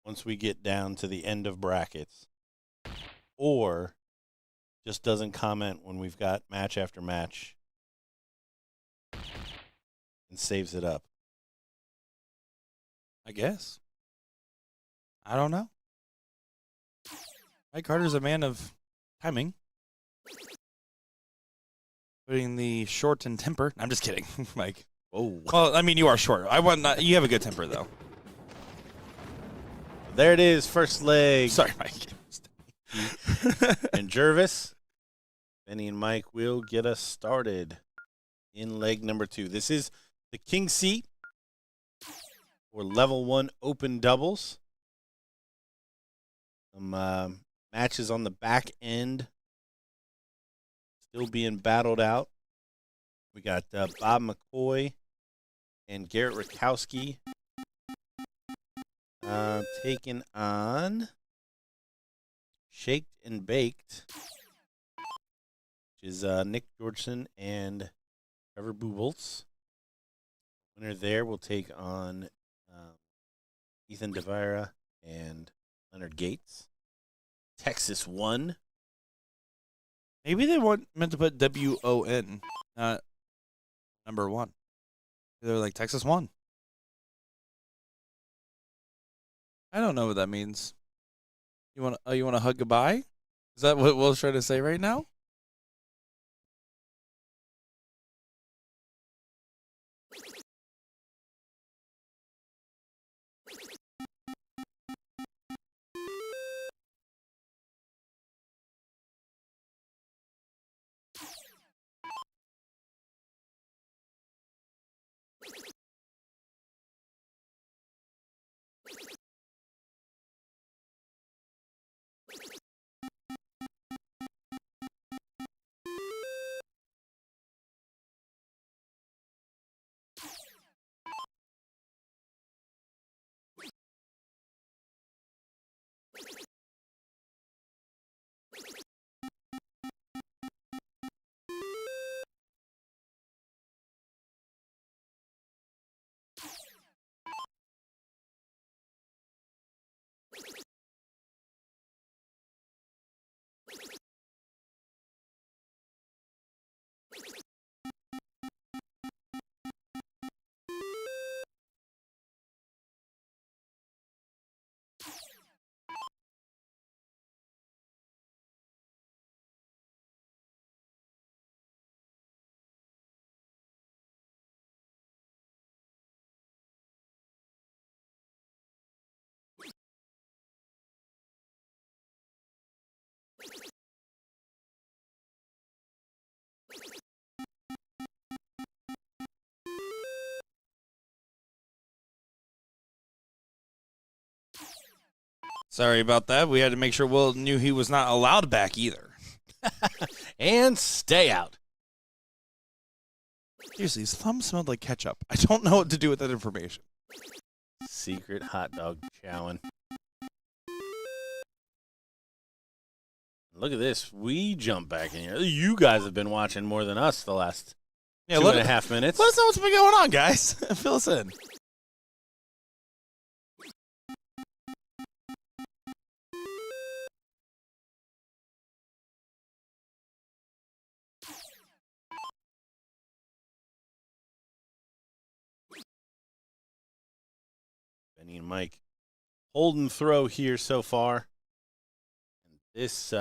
once we get down to the end of brackets, or just doesn't comment when we've got match after match and saves it up. I guess. I don't know. Mike Carter's a man of timing. Putting the short in temper. I'm just kidding, Mike. Oh, Well, I mean, you are short. You have a good temper, though. there it is, first leg. Sorry, Mike. And Jervis, Benny and Mike will get us started in leg number 2. This is the king seat for level 1 open doubles. Some matches on the back end still being battled out. We got Bob McCoy and Garrett Rakowski taking on Shaked and Baked, which is Nick Georgeson and Trevor Buboltz. Winner there will take on Ethan DeVira and Leonard Gates. Texas won. Maybe they meant to put WON, not number 1. They're like, Texas won. I don't know what that means. You want to hug goodbye? Is that what Will's trying to say right now? Sorry about that. We had to make sure Will knew he was not allowed back either. And stay out. Seriously, his thumb smelled like ketchup. I don't know what to do with that information. Secret hot dog chowing. Look at this. We jump back in here. You guys have been watching more than us the last 2.5 minutes. Let us know what's been going on, guys. Fill us in. Benny and Mike holding throw here so far. And this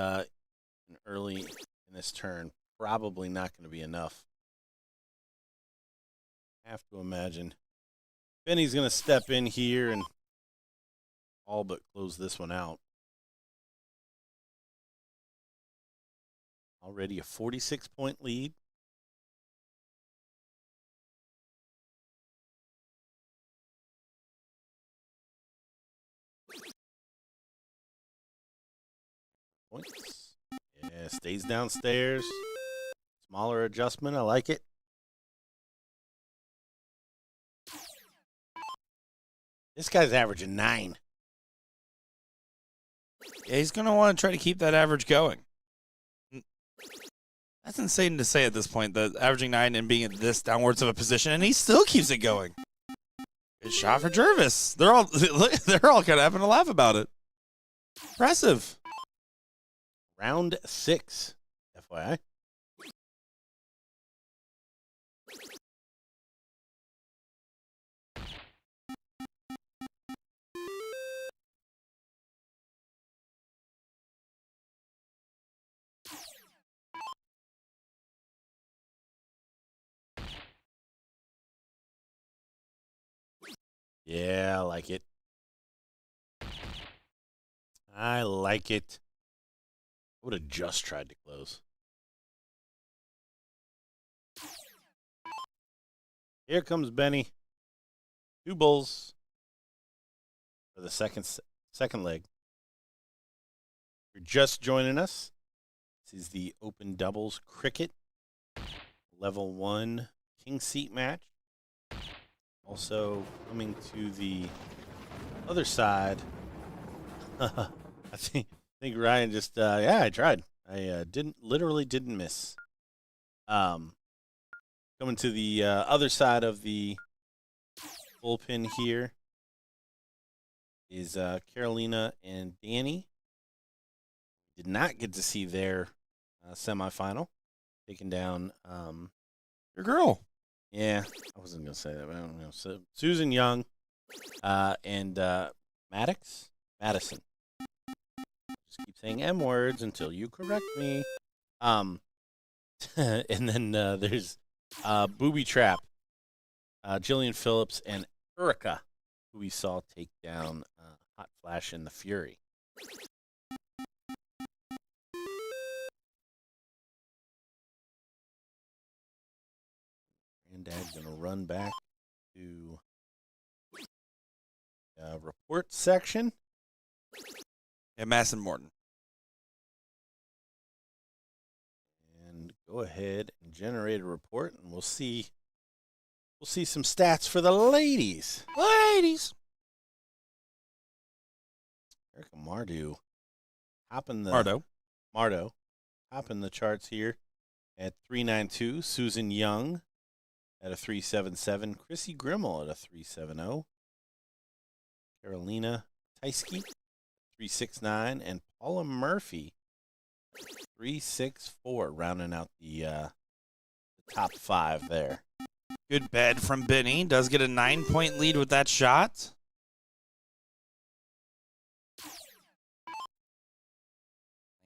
early in this turn, probably not going to be enough. I have to imagine Benny's going to step in here and all but close this one out. Already a 46-point lead. Points. Yeah, stays downstairs. Smaller adjustment. I like it. This guy's averaging 9. Yeah, he's going to want to try to keep that average going. That's insane to say at this point, that averaging 9 and being in this downwards of a position, and he still keeps it going. Good shot for Jervis. They're all kind of having a laugh about it. Impressive. Round 6, FYI. Yeah, I like it. I like it. I would have just tried to close. Here comes Benny. 2 bulls for the second leg. If you're just joining us, this is the Open Doubles Cricket Level 1 King Seat match. Also coming to the other side. I think Ryan just I tried. I didn't miss. Coming to the other side of the bullpen here is Carolina and Danny. Did not get to see their semifinal. Taking down Your girl. yeah, I wasn't gonna say that, but I don't know. So Susan Young and Madison. Just keep saying M words until you correct me. And then there's Booby Trap, Jillian Phillips, and Erica, who we saw take down Hot Flash and the Fury. Granddad's going to run back to report section. Yeah, Masson Morton. And go ahead and generate a report, and we'll see some stats for the ladies. Ladies. Erica Mardo topping the charts here at 392. Susan Young at a 377. Chrissy Grimmel at a 370. Carolina Tysky 369, and Paula Murphy 364, rounding out the top 5 there. Good bed from Benny. Does get a 9-point lead with that shot.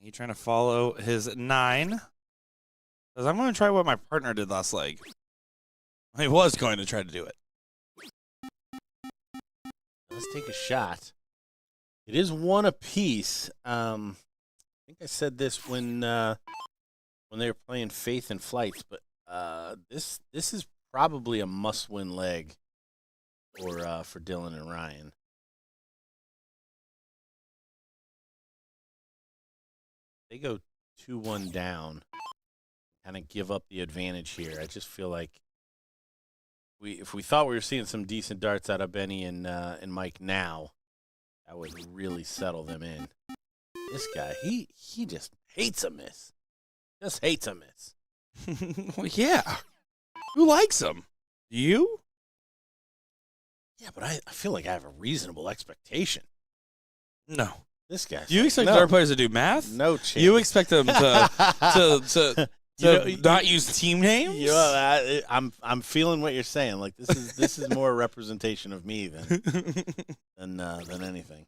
He trying to follow his 9. Because I'm going to try what my partner did last leg. He was going to try to do it. Let's take a shot. It is one apiece. I think I said this when they were playing Faith and Flights, but this is probably a must-win leg for Dylan and Ryan. They go 2-1 down, kind of give up the advantage here. I just feel like if we thought we were seeing some decent darts out of Benny and Mike now, that would really settle them in. This guy, he just hates a miss. Just hates a miss. Well, yeah. Who likes him? You? Yeah, but I feel like I have a reasonable expectation. No. This guy. Do you expect dart players to do math? No chance. You expect them to not use team names? You know, I'm feeling what you're saying. Like this is more a representation of me than anything.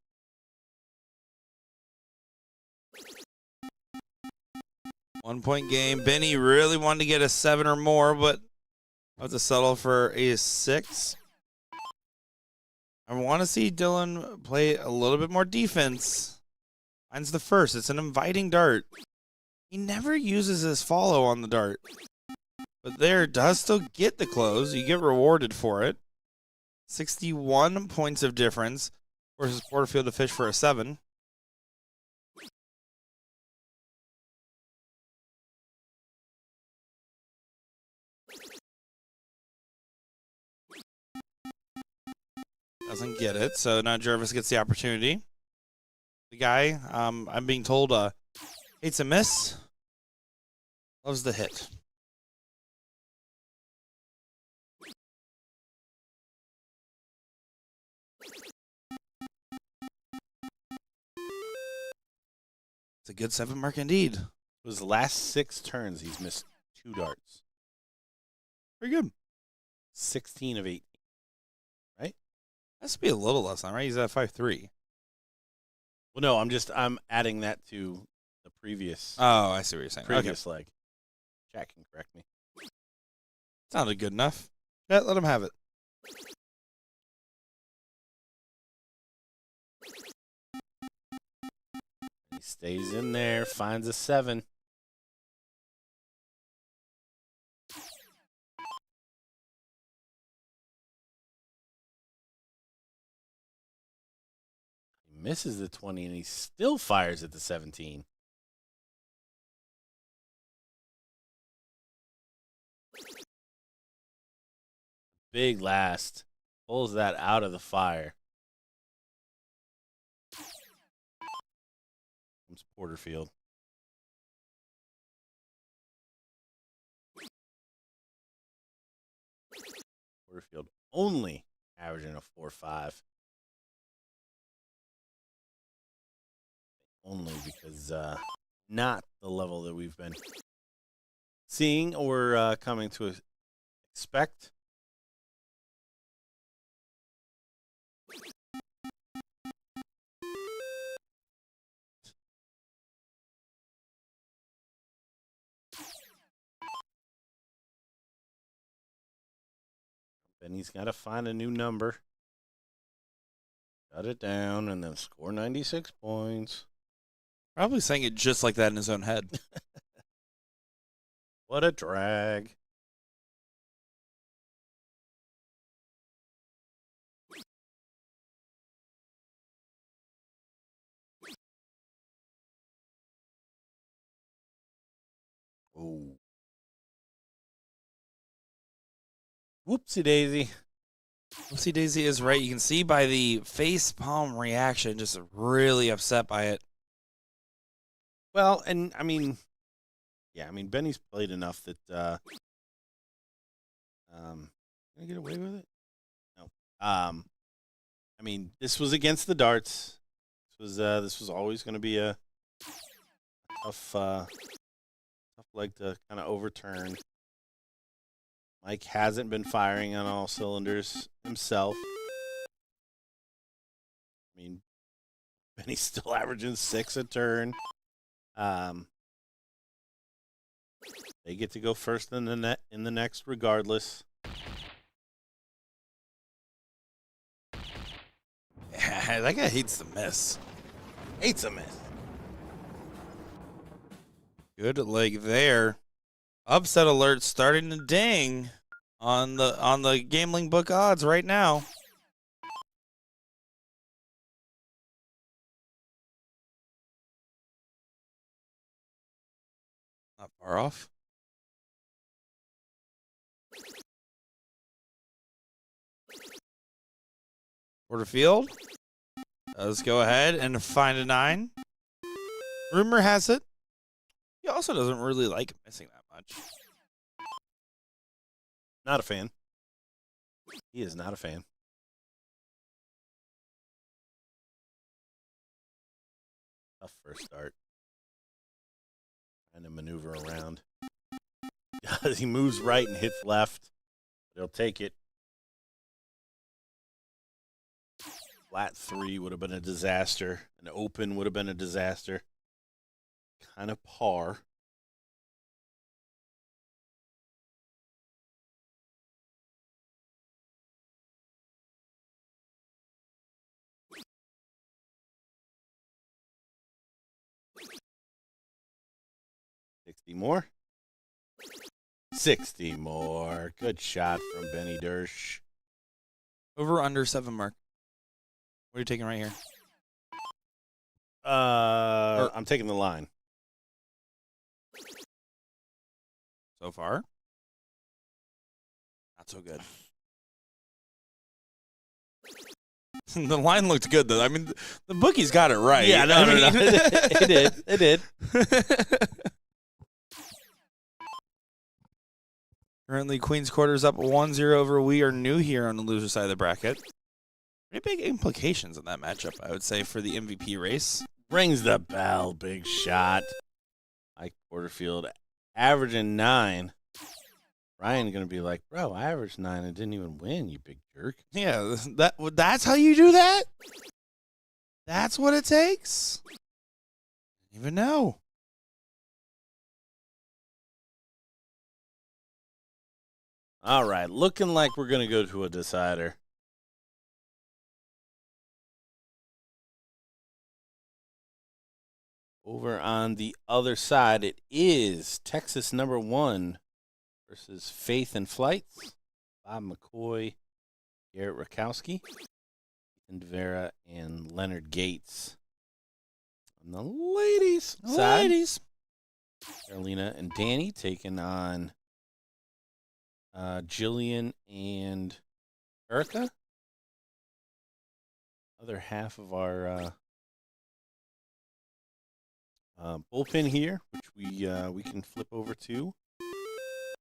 1-point game. Benny really wanted to get a 7 or more, but I'll have to settle for a 6. I want to see Dylan play a little bit more defense. Mine's the first. It's an inviting dart. He never uses his follow on the dart. But there does still get the close. You get rewarded for it. 61 points of difference versus Porterfield to fish for a 7. Doesn't get it, so now Jervis gets the opportunity. The guy, I'm being told, hates a miss, loves the hit. It's a good 7 mark indeed. His last 6 turns, he's missed 2 darts. Very good. 16 of 18. Has to be a little less than, right? He's at 5'3". Well, no, I'm adding that to the previous. Oh, I see what you're saying. Previous leg. Jack can correct me. Sounded good enough. Yeah, let him have it. He stays in there, finds a 7. Misses the 20, and he still fires at the 17. Big last. Pulls that out of the fire. Comes Porterfield. Porterfield only averaging a 4.5. Only because not the level that we've been seeing or coming to expect. Benny's got to find a new number. Shut it down and then score 96 points. Probably saying it just like that in his own head. What a drag. Oh. Whoopsie daisy. Whoopsie Daisy is right. You can see by the face palm reaction, just really upset by it. Well, and I mean, Benny's played enough that can I get away with it? No. I mean, this was against the darts. This was always going to be a tough leg to kind of overturn. Mike hasn't been firing on all cylinders himself. I mean, Benny's still averaging 6 a turn. They get to go first in the next regardless. That guy hates the miss. Hates a miss. Good leg there. Upset alert starting to ding on the gambling book odds right now. Not far off. Porterfield does go ahead and find a 9. Rumor has it he also doesn't really like missing that much. Not a fan. He is not a fan. Tough first start. Trying to maneuver around. He moves right and hits left. He'll take it. Flat 3 would have been a disaster. An open would have been a disaster. Kind of par. $60 more. 60 more. Good shot from Benny Dersch. Over under 7 mark. What are you taking right here? I'm taking the line. So far, not so good. The line looked good, though. I mean, the bookies got it right. Yeah, no. It did. It did. Currently, Queen's Quarter's up 1-0 over We Are New here on the loser side of the bracket. Pretty big implications in that matchup, I would say, for the MVP race. Rings the bell. Big shot. Mike Porterfield averaging 9. Ryan going to be like, bro, I averaged 9 and didn't even win, you big jerk. Yeah, that's how you do that? That's what it takes? Didn't even know. All right, looking like we're going to go to a decider. Over on the other side, it is Texas #1 versus Faith and Flights. Bob McCoy, Garrett Rakowski, Ethan DeVera, and Leonard Gates. On the ladies' side, Carolina and Danny taking on Jillian and Erica. Other half of our bullpen here, which we can flip over to.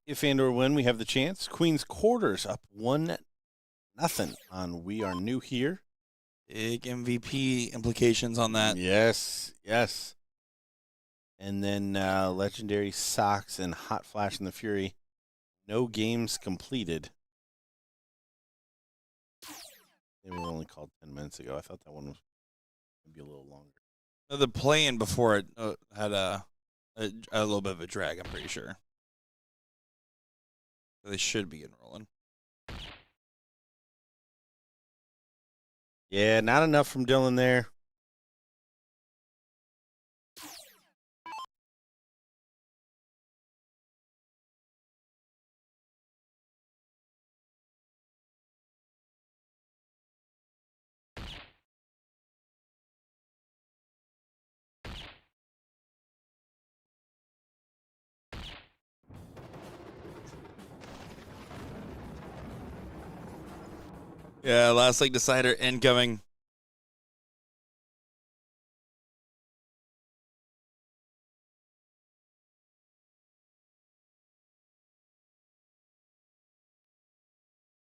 If and or when we have the chance. Queen's Quarters up 1-0 on We Are New here. Big MVP implications on that. Yes. And then Legendary Sox and Hot Flash and the Fury. No games completed. They were only called 10 minutes ago. I thought that one was maybe a little longer. The play-in before it had a little bit of a drag, I'm pretty sure. They should be enrolling. Yeah, not enough from Dylan there. Yeah, last leg decider incoming.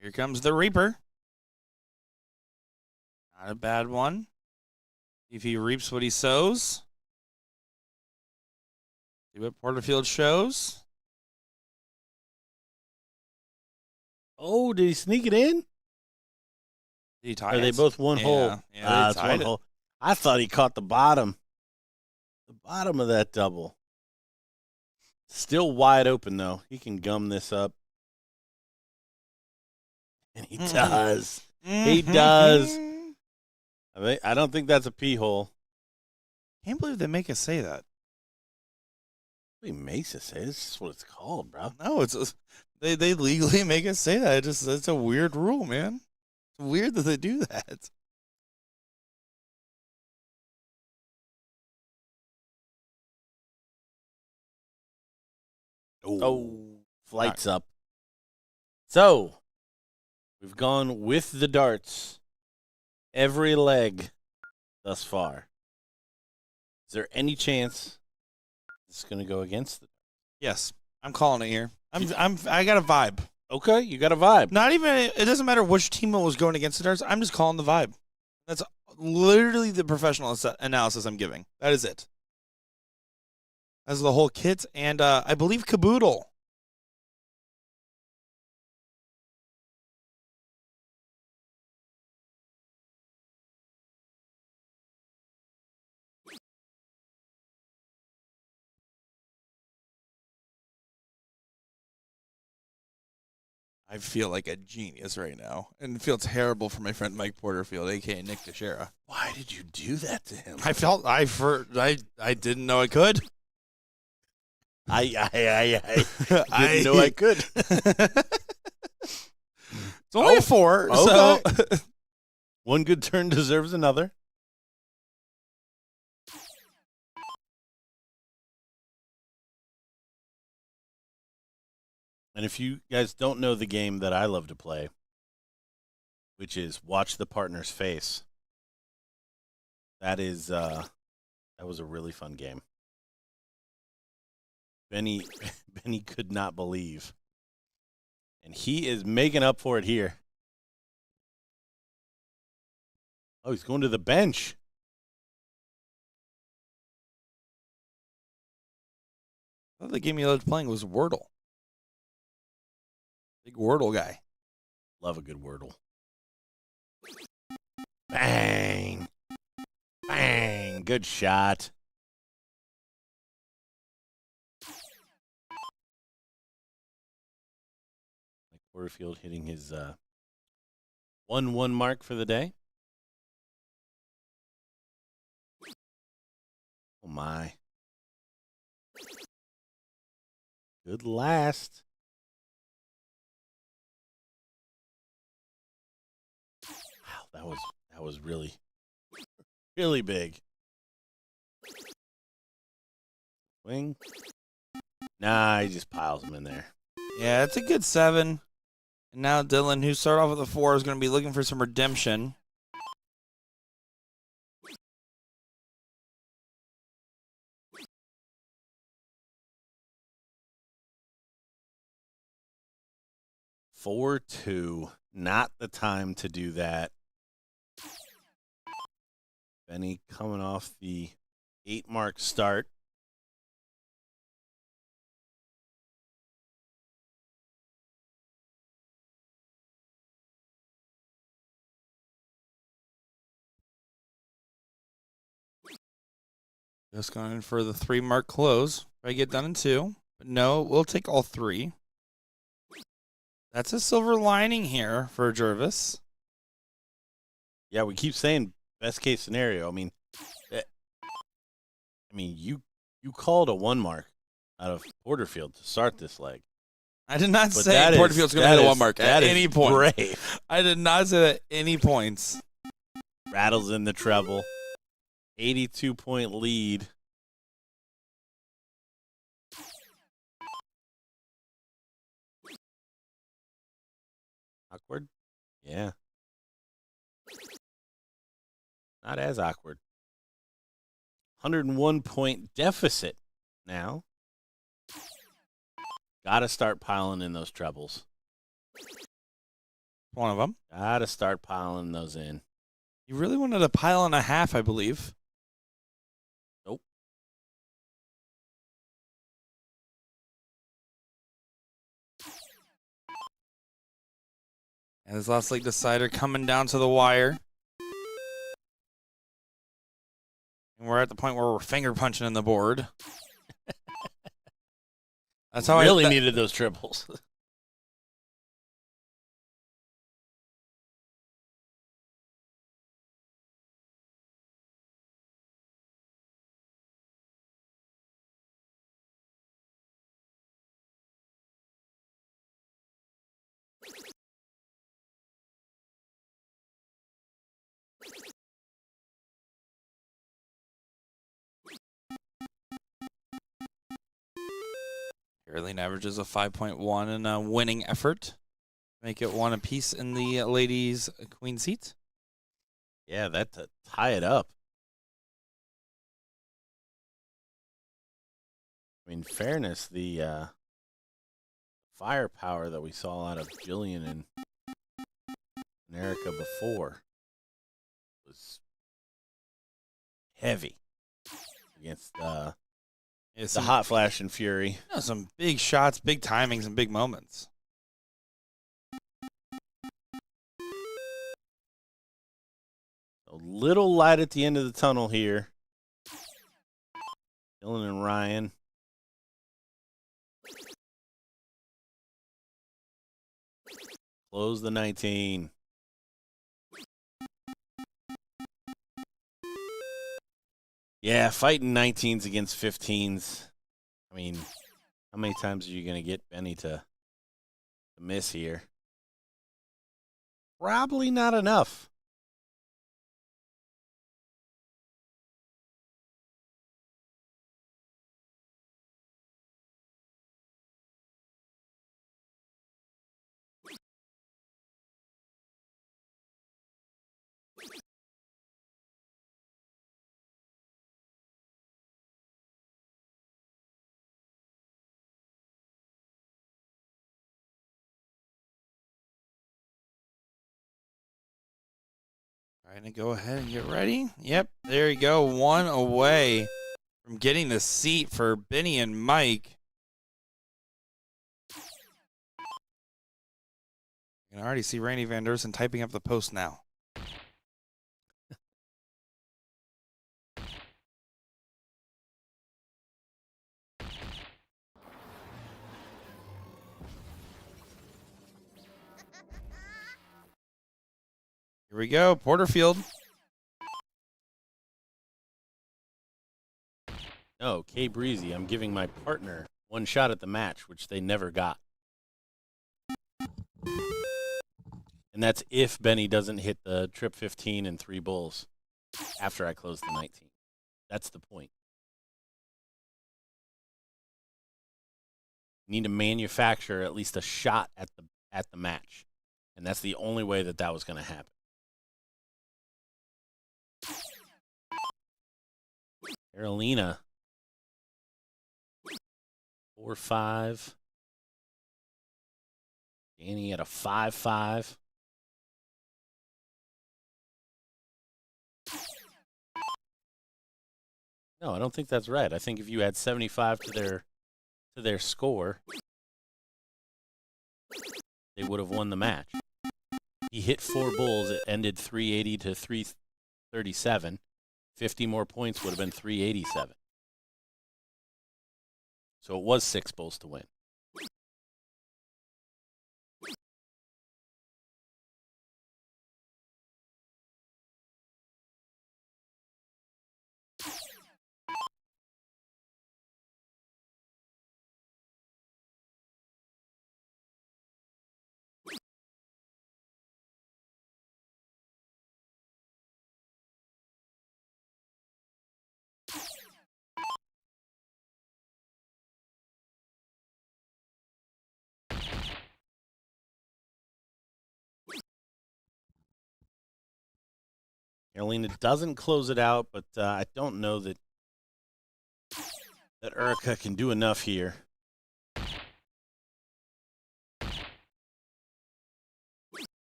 Here comes the Reaper. Not a bad one. If he reaps what he sows. See what Porterfield shows. Oh, did he sneak it in? Did he tie Are it? they both one hole? Yeah, they it's tied one it. hole. I thought he caught the bottom. The bottom of that double. Still wide open, though. He can gum this up. And he does. He does. I don't think that's a pee hole. Can't believe they make us say that. What makes us say this is what it's called, bro. No, they legally make us say that. It's a weird rule, man. It's weird that they do that. Oh, flight's up. So, we've gone with the darts every leg thus far. Is there any chance it's going to go against it? Yes, I'm calling it here. I got a vibe. Okay, you got a vibe. Not even, it doesn't matter which team it was going against the darts. I'm just calling the vibe. That's literally the professional analysis I'm giving. That is it. That's the whole kit, and I believe Caboodle. I feel like a genius right now, and feel terrible for my friend Mike Porterfield, aka Nick Teixeira. Why did you do that to him? I didn't know I could. I didn't know I could. It's only a 4, okay. so One good turn deserves another. And if you guys don't know the game that I love to play, which is watch the partner's face, that was a really fun game. Benny could not believe. And he is making up for it here. Oh, he's going to the bench. I thought the game you loved playing was Wordle. Big Wordle guy. Love a good Wordle. Bang. Bang. Good shot. Like Porterfield hitting his 1-1 mark for the day. Oh, my. Good last. Wow, that was really, really big. Wing. Nah, he just piles them in there. Yeah, it's a good 7. And now Dylan, who started off with a 4, is going to be looking for some redemption. Four, 2. Not the time to do that. Benny coming off the 8-mark start. Just going for the 3-mark close. If I get done in 2. But no, we'll take all 3. That's a silver lining here for Jervis. Yeah, we keep saying best case scenario. You called a 1 mark out of Porterfield to start this leg. I did not But say that Porterfield's going to hit a 1 mark at that is any point. brave. I did not say that at any points. Rattles in the treble. 82-point lead. Awkward? Yeah. Not as awkward. 101-point deficit now. Got to start piling in those trebles. One of them. Got to start piling those in. You really wanted a pile and a half, I believe. Nope. And this last league decider coming down to the wire. And we're at the point where we're finger punching in the board. That's how I really I needed those triples. Caroline averages a 5.1 in a winning effort. Make it 1 apiece in the ladies' queen seat. Yeah, that to tie it up. Fairness, the firepower that we saw out of Jillian and Erica before was heavy against the Hot Flash and Fury. Some big shots, big timings, and big moments. A little light at the end of the tunnel here. Dylan and Ryan. Close the 19. Yeah, fighting 19s against 15s. How many times are you going to get Benny to miss here? Probably not enough. Trying to go ahead and get ready. Yep, there you go. 1 away from getting the seat for Benny and Mike. You can already see Randy Van Dersen typing up the post now. Here we go, Porterfield. No, K Breezy, I'm giving my partner 1 shot at the match, which they never got. And that's if Benny doesn't hit the trip 15 and 3 bulls after I close the 19. That's the point. You need to manufacture at least a shot at the match. And that's the only way that was going to happen. Carolina. 4-5. Danny at a 5-5. No, I don't think that's right. I think if you add 75 to their score, they would have won the match. He hit 4 bulls. It ended 380 to 337. 50 more points would have been 387. So it was 6 bulls to win. Carolina doesn't close it out, but I don't know that Erica can do enough here.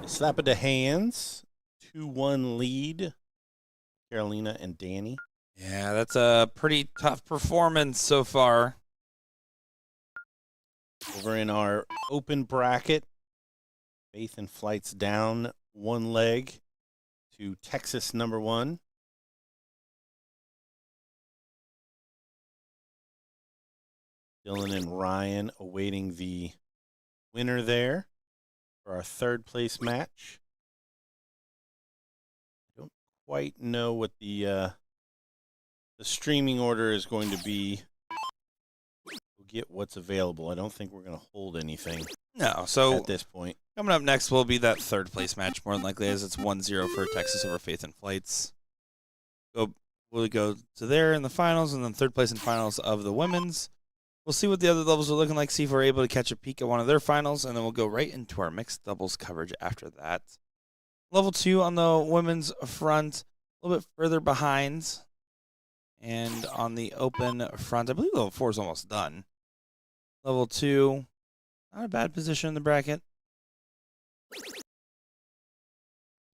Slap it to hands. 2-1 lead. Carolina and Danny. Yeah, that's a pretty tough performance so far. Over in our open bracket, Faith and Flight's down 1 leg to Texas number 1. Dylan and Ryan awaiting the winner there for our 3rd place match. I don't quite know what the streaming order is going to be. We'll get what's available. I don't think we're going to hold anything. No, so at this point. Coming up next will be that 3rd place match, more than likely, as it's 1-0 for Texas over Faith and Flights. We'll go to there in the finals, and then 3rd place in finals of the women's. We'll see what the other levels are looking like, see if we're able to catch a peek at one of their finals, and then we'll go right into our mixed doubles coverage after that. Level 2 on the women's front, a little bit further behind. And on the open front, I believe level 4 is almost done. Level 2, not a bad position in the bracket.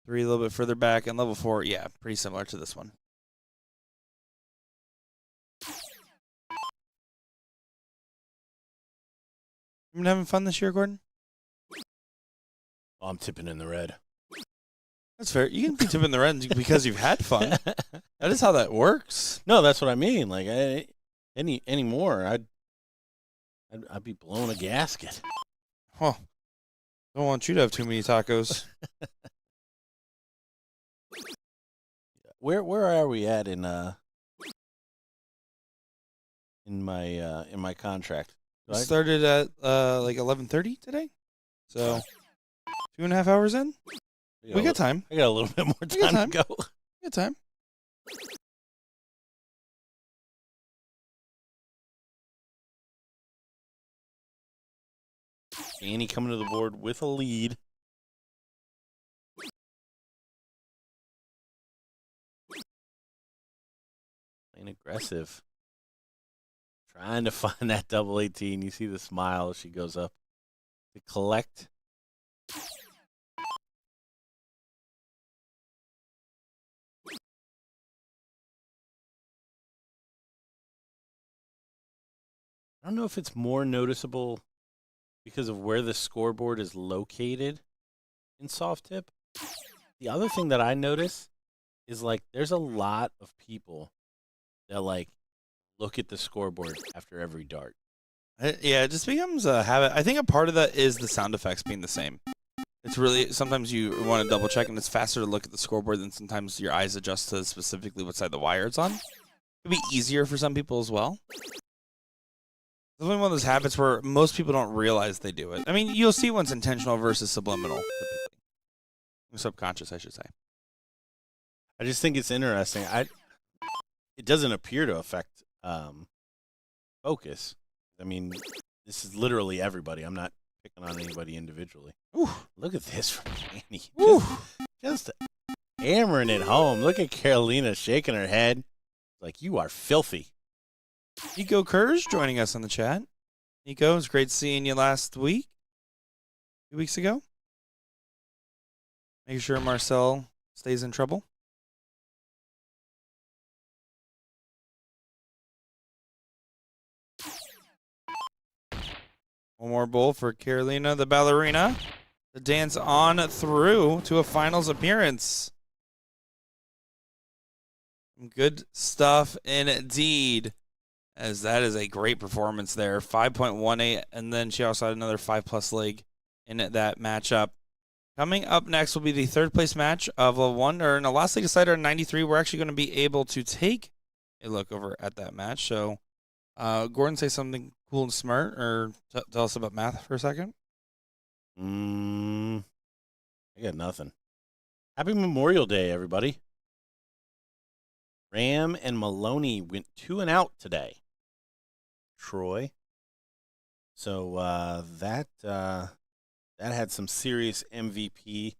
3 a little bit further back, and level 4, yeah, pretty similar to this one. You been having fun this year, Gordon? Oh, I'm tipping in the red. That's fair. You can be tipping the red because you've had fun. That is how that works. No, that's what I mean. Like any more, I'd be blowing a gasket. Huh. Don't want you to have too many tacos. Where are we at in my contract? We started at like 11:30 today, so 2.5 hours in. We got time. I got a little bit more time to go. We got time. Danny coming to the board with a lead. Playing aggressive. Trying to find that double 18. You see the smile as she goes up to collect. I don't know if it's more noticeable because of where the scoreboard is located in soft tip. The other thing that I notice is like there's a lot of people that like look at the scoreboard after every dart. Yeah, it just becomes a habit. I think a part of that is the sound effects being the same. It's really, sometimes you want to double check, and it's faster to look at the scoreboard than sometimes your eyes adjust to specifically what side of the wire it's on. It'd be easier for some people as well. It's one of those habits where most people don't realize they do it. I mean, you'll see one's intentional versus subliminal, typically. Subconscious, I should say. I just think it's interesting. It doesn't appear to affect focus. I mean, this is literally everybody. I'm not picking on anybody individually. Ooh. Look at this from Danny. Just Just hammering it home. Look at Carolina shaking her head. Like, you are filthy. Nico Kurz joining us on the chat. Nico, it was great seeing you last week. 2 weeks ago. Make sure Marcel stays in trouble. One more bowl for Carolina, the ballerina, to dance on through to a finals appearance. Good stuff indeed, as that is a great performance there. 5.18, and then she also had another 5+ leg in that matchup. Coming up next will be the 3rd place match of level 1, or in the last leg decider in 93. We're actually going to be able to take a look over at that match. So, Gordon, say something cool and smart, or tell us about math for a second. I got nothing. Happy Memorial Day, everybody. Ram and Maloney went 2-out today. Troy. So that had some serious MVP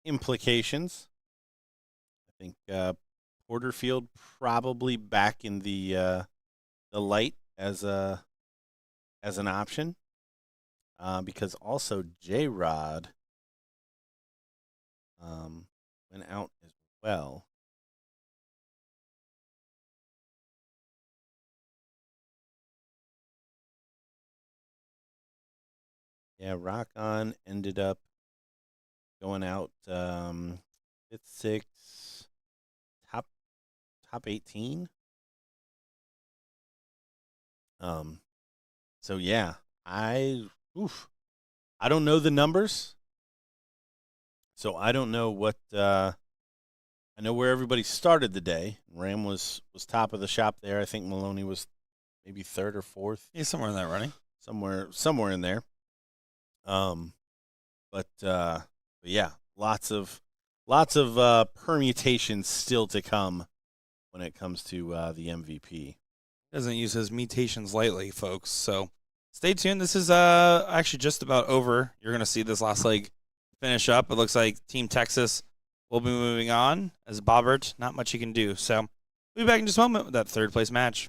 implications. I think Porterfield probably back in the light as an option, because also J-Rod went out as well. Yeah, Rock On ended up going out 5th, 6th, top 18. So yeah, I don't know the numbers, so I don't know what. I know where everybody started the day. Ram was top of the shop there. I think Maloney was maybe 3rd or 4th. He's somewhere in that running. Somewhere in there. But yeah, lots of permutations still to come when it comes to the MVP. Doesn't use his mutations lightly, folks. So stay tuned. This is actually just about over. You're going to see this last leg finish up. It looks like Team Texas will be moving on as Bobbert. Not much he can do. So we'll be back in just a moment with that 3rd place match.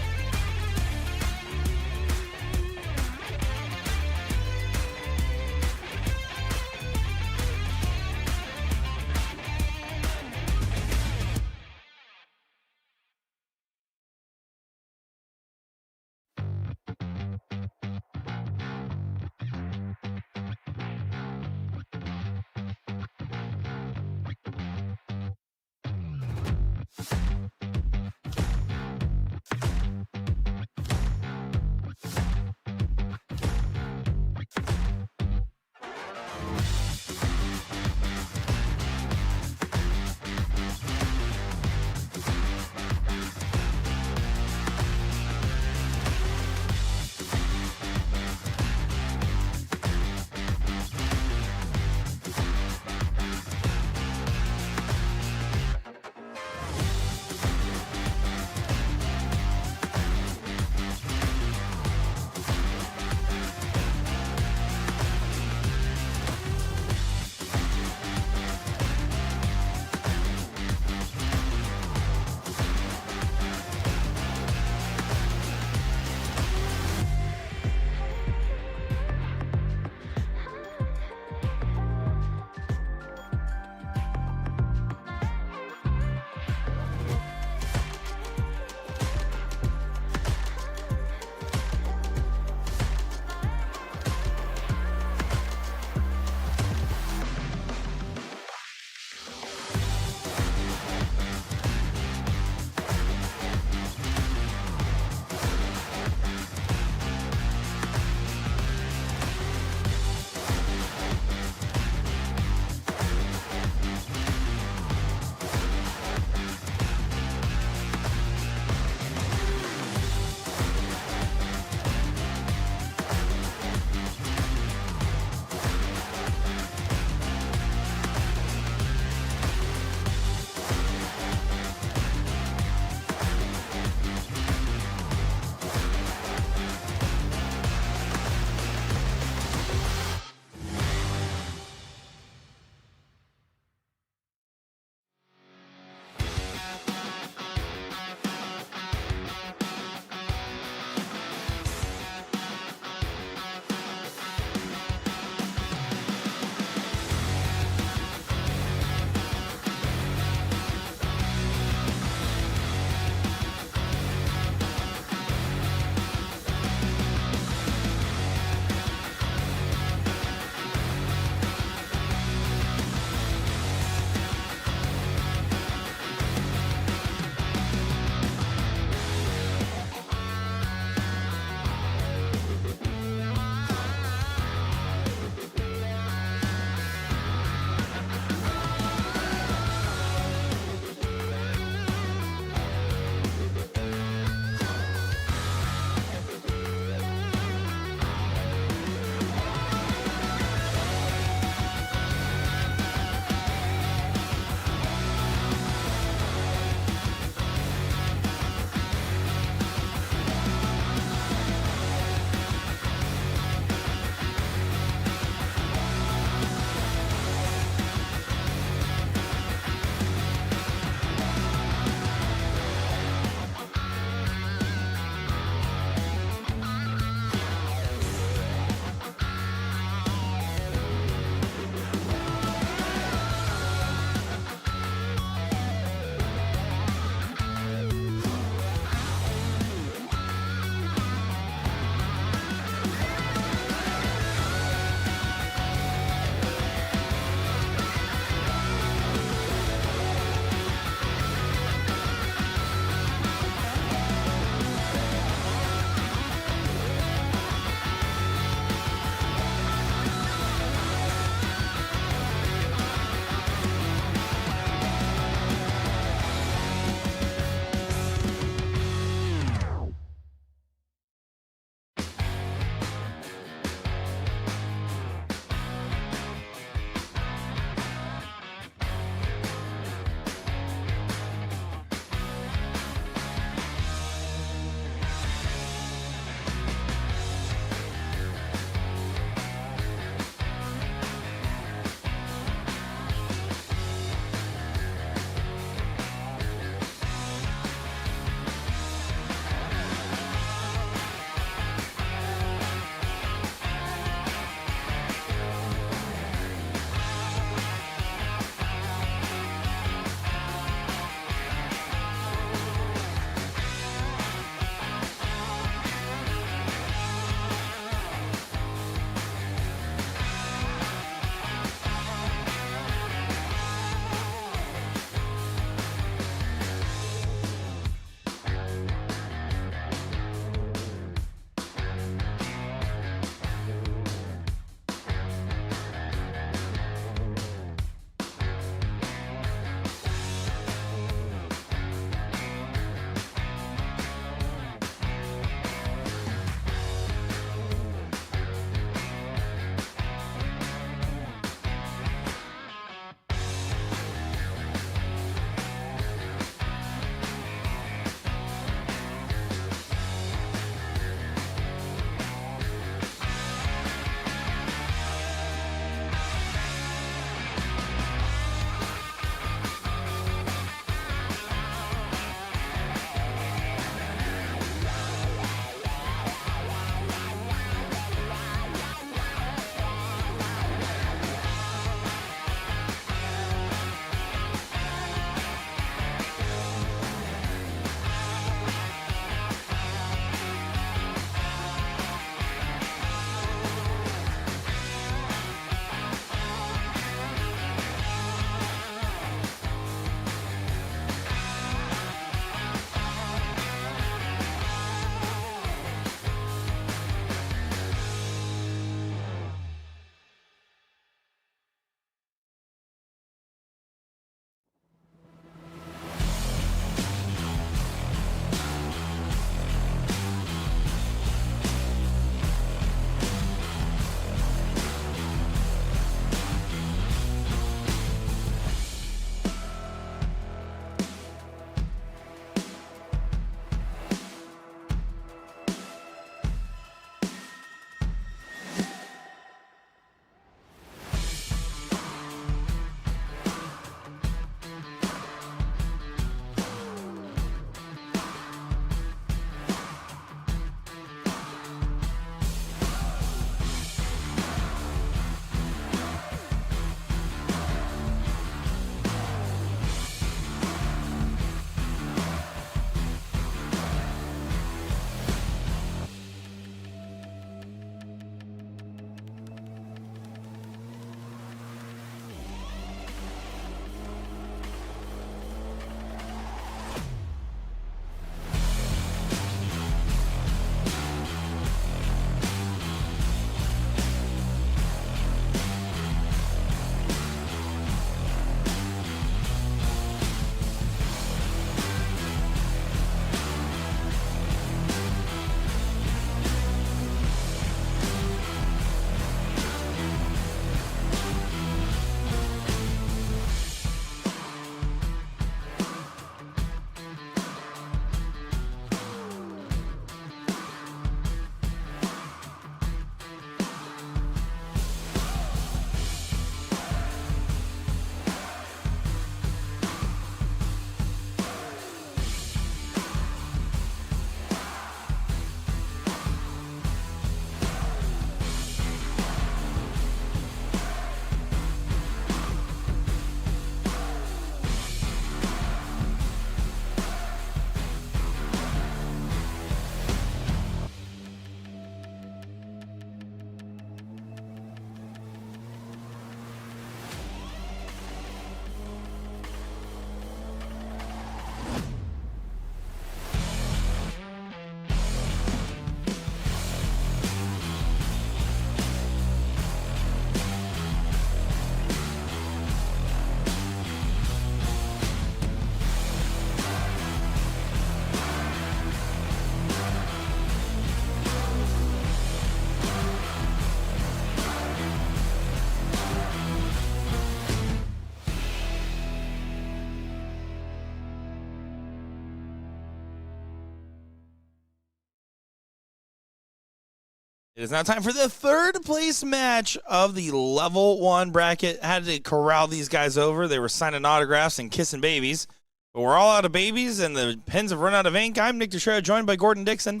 It is now time for the third place match of the level 1 bracket. Had to corral these guys over. They were signing autographs and kissing babies. But we're all out of babies, and the pens have run out of ink. I'm Nick Teixeira, joined by Gordon Dixon.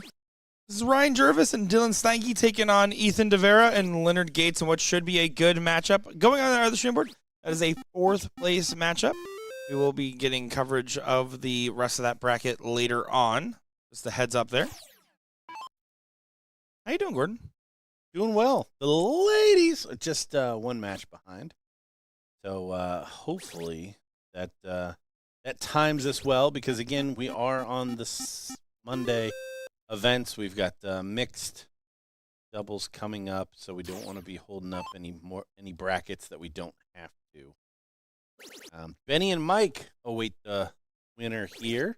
This is Ryan Jervis and Dylan Steinke taking on Ethan DeVera and Leonard Gates in what should be a good matchup. Going on our other stream board, that is a 4th place matchup. We will be getting coverage of the rest of that bracket later on. Just a heads up there. How you doing, Gordon? Doing well. The ladies are just one match behind. So hopefully that times us well, because, again, we are on this Monday events. We've got mixed doubles coming up, so we don't want to be holding up any brackets that we don't have to. Benny and Mike await the winner here.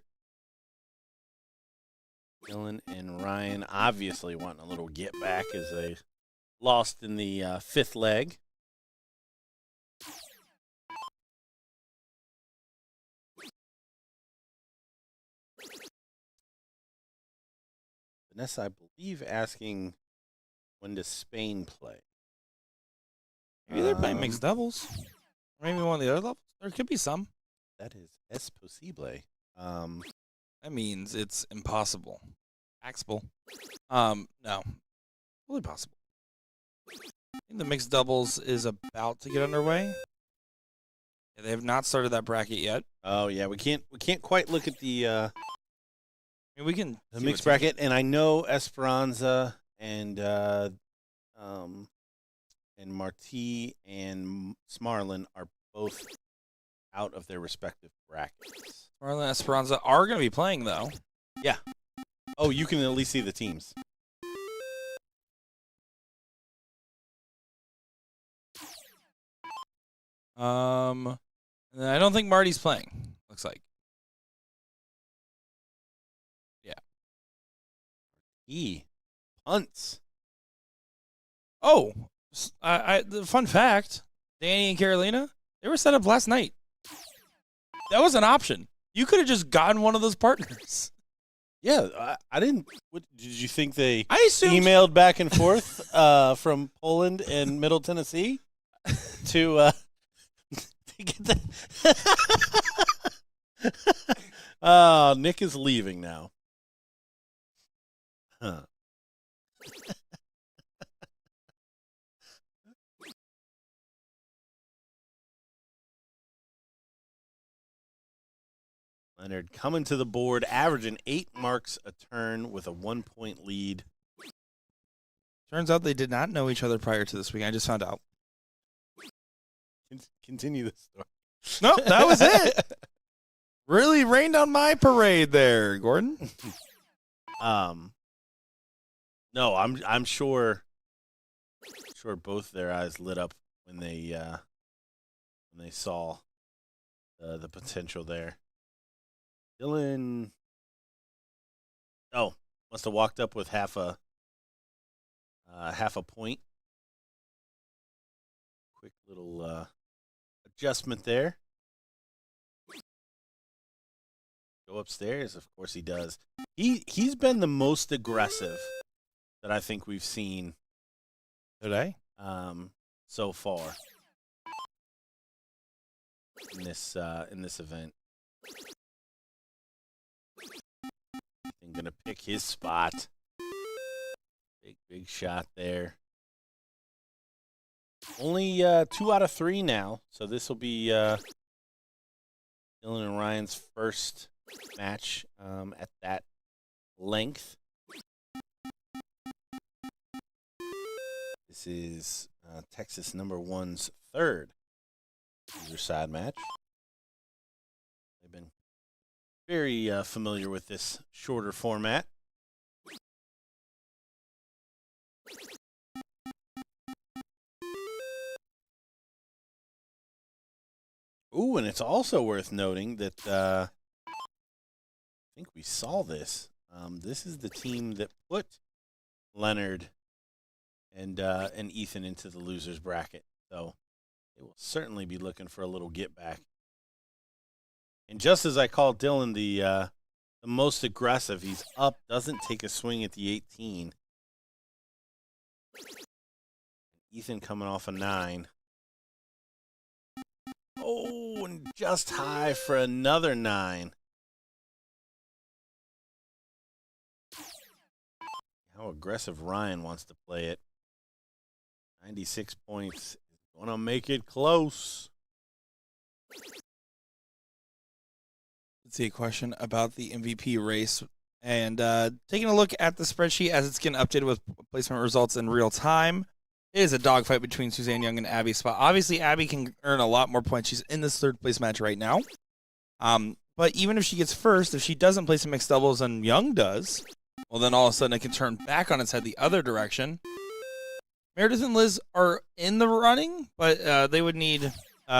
Dylan and Ryan obviously wanting a little get back as they lost in the 5th leg. Vanessa, I believe, asking when does Spain play? Maybe they're playing mixed doubles. Maybe one of the other levels. There could be some. That is es posible. That means it's impossible. Axable. No. Fully possible. I think the mixed doubles is about to get underway. Yeah, they have not started that bracket yet. Oh yeah, we can't quite look at the I mean, we can see mixed what's bracket, and I know Esperanza and Marti and Smarlin are both out of their respective brackets. Marlon and Esperanza are going to be playing, though. Yeah. Oh, you can at least see the teams. And I don't think Marty's playing. Looks like. Yeah. E. Punts. Oh, the fun fact: Danny and Carolina, they were set up last night. That was an option. You could have just gotten one of those partners. Yeah, I didn't. What, did you think they I assumed emailed back and forth from Poland and Middle Tennessee to get that? Oh, Nick is leaving now. Huh. Leonard coming to the board, averaging 8 marks a turn with a 1-point lead. Turns out they did not know each other prior to this week. I just found out. Continue the story. Nope, that was it. Really rained on my parade there, Gordon. No, I'm sure both their eyes lit up when they saw the potential there. Dylan, must have walked up with half a point. Quick little adjustment there. Go upstairs, of course he does. He's been the most aggressive that I think we've seen Today? So far in this event. I'm gonna pick his spot. Big shot there. Only 2 out of 3 now, so this will be Dylan and Ryan's first match at that length. This is Texas #1's 3rd user side match. They've been very familiar with this shorter format. Ooh, and it's also worth noting that I think we saw this. This is the team that put Leonard and Ethan into the losers bracket. So they will certainly be looking for a little get back. And just as I called Dylan the most aggressive, he's up, doesn't take a swing at the 18. Ethan coming off a 9. Oh, and just high for another 9. How aggressive Ryan wants to play it. 96 points. Going to make it close. Let's see a question about the MVP race. And taking a look at the spreadsheet as it's getting updated with placement results in real time. It is a dogfight between Suzanne Young and Abby Spot. Obviously, Abby can earn a lot more points. She's in this third place match right now. But even if she gets first, if she doesn't place in mixed doubles and Young does, well, then all of a sudden it can turn back on its head the other direction. Meredith and Liz are in the running, but they would need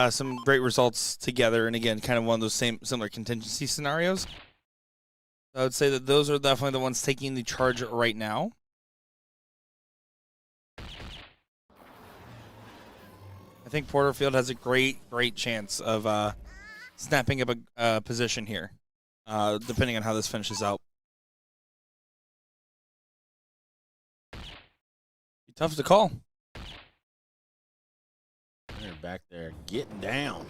some great results together. And again, kind of one of those similar contingency scenarios. I would say that those are definitely the ones taking the charge right now. I think Porterfield has a great chance of snapping up a position here, depending on how this finishes out. Be tough to call. They're back there getting down.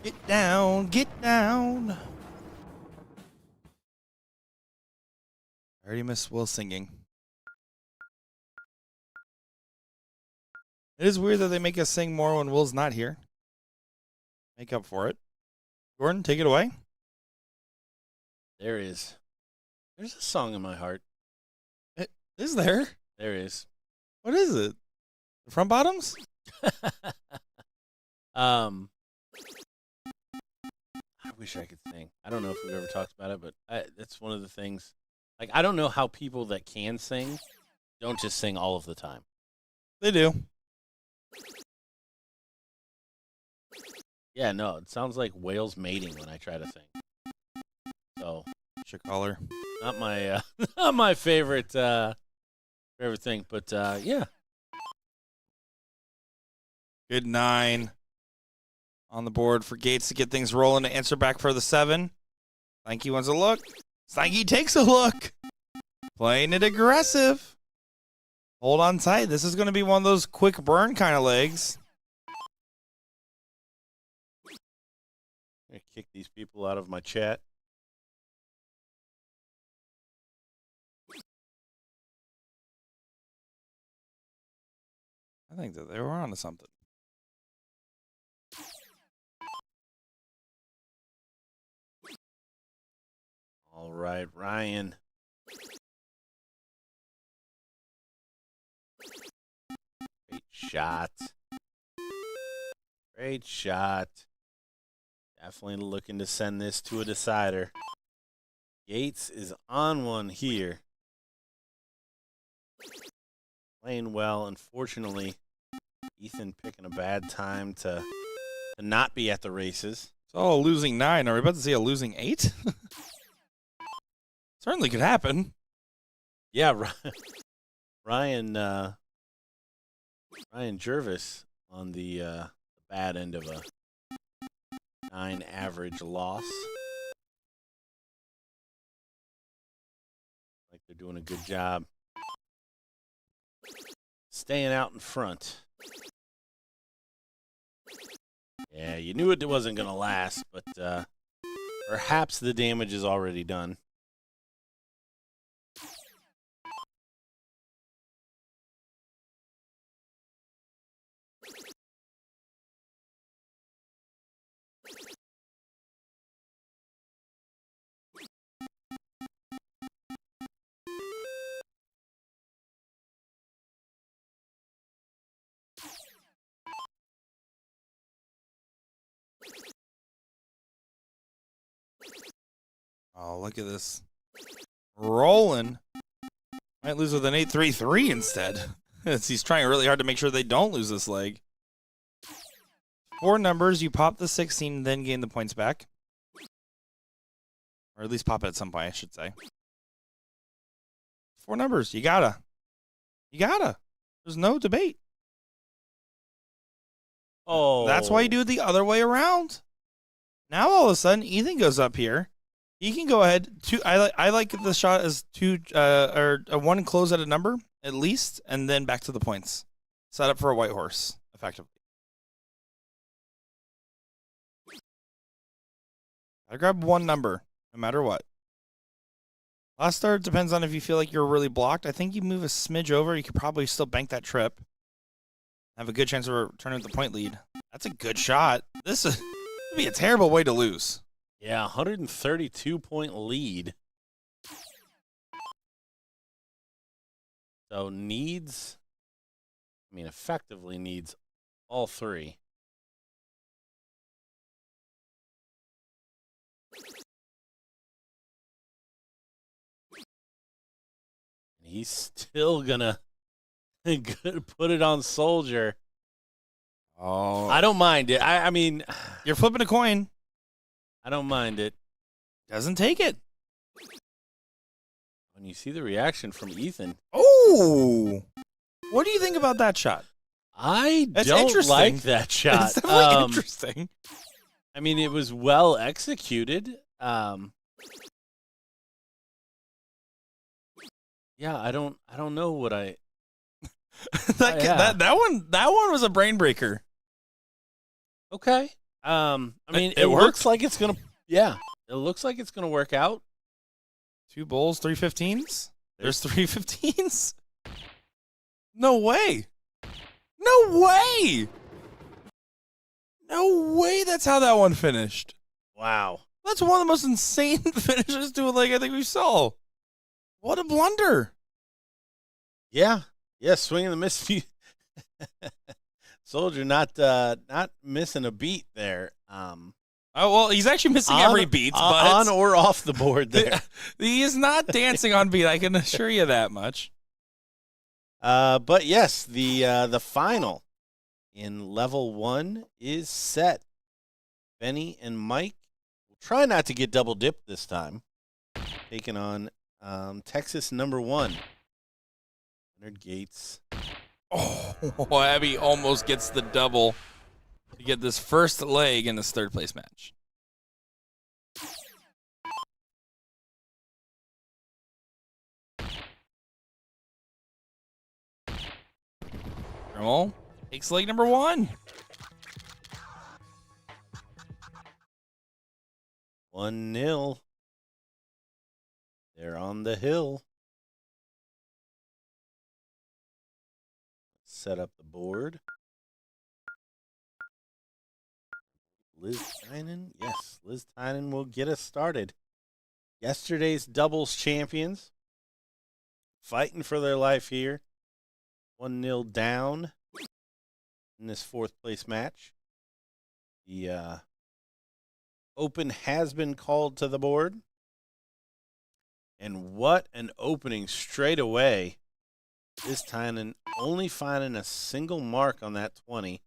Get down, get down. I already missed Will singing. It is weird that they make us sing more when Will's not here. Make up for it. Gordon, take it away. There's a song in my heart. Is there? There is. What is it? The Front Bottoms? I wish I could sing. I don't know if we've ever talked about it, but that's one of the things. Like, I don't know how people that can sing don't just sing all of the time. They do. Yeah, no, it sounds like whales mating when I try to sing. So, Chicaller. not my not my favorite thing, but yeah. Good 9 on the board for Gates to get things rolling to answer back for the 7. Stanky wants a look. Stanky takes a look. Playing it aggressive. Hold on tight. This is going to be one of those quick burn kind of legs. I'm going to kick these people out of my chat. I think that they were onto something. All right, Ryan. Great shot. Great shot. Definitely looking to send this to a decider. Gates is on one here. Playing well. Unfortunately, Ethan picking a bad time to not be at the races. So a losing 9. Are we about to see a losing 8? Certainly could happen. Yeah, Ryan Jervis on the bad end of a 9 average loss. Like they're doing a good job staying out in front. Yeah, you knew it wasn't going to last, but perhaps the damage is already done. Oh, look at this. Rolling. Might lose with an 8-3-3 instead. As he's trying really hard to make sure they don't lose this leg. 4 numbers. You pop the 16, then gain the points back. Or at least pop it at some point, I should say. 4 numbers. You gotta. There's no debate. Oh, That's why you do it the other way around. Now all of a sudden, Ethan goes up here. He can go ahead. I like the shot as 2 or a 1 close at a number at least, and then back to the points. set up for a white horse, effectively. I grab one number, no matter what. Last start depends on if you feel like you're really blocked. I think you move a smidge over, you could probably still bank that trip. Have a good chance of returning with the point lead. That's a good shot. This would be a terrible way to lose. Yeah, 132-point lead. So needs, effectively needs all three. He's still gonna put it on Soldier. Oh, I don't mind it. I mean, you're flipping a coin. I don't mind it. Doesn't take it. When you see the reaction from Ethan. Oh, what do you think about that shot? That's don't interesting. like that shot. It's definitely interesting. I mean, it was well executed. Yeah, I don't know what I. that one was a brain breaker. Okay. I mean, It looks like it's gonna. Yeah, it looks like it's gonna work out. 2 bulls, 3 15s. There's 3 15s. No way. No way. No way. That's how that one finished. Wow. That's one of the most insane finishes to a leg I think we saw. What a blunder. Yeah. Swing and the miss. Soldier not missing a beat there. Oh, well, he's actually missing every beat, but on or off the board there. He is not dancing on beat. I can assure you that much. But yes, the final in level 1 is set. Benny and Mike will try not to get double dipped this time. Taking on Texas number 1. Leonard Gates. Oh, Abby almost gets the double to get this first leg in this third place match. Dremel takes leg number 1. 1-0. They're on the hill. Set up the board. Liz Tynan. Yes, Liz Tynan will get us started. Yesterday's doubles champions. Fighting for their life here. 1-0 down in this 4th place match. The open has been called to the board. And what an opening straight away. This time, and only finding a single mark on that 20.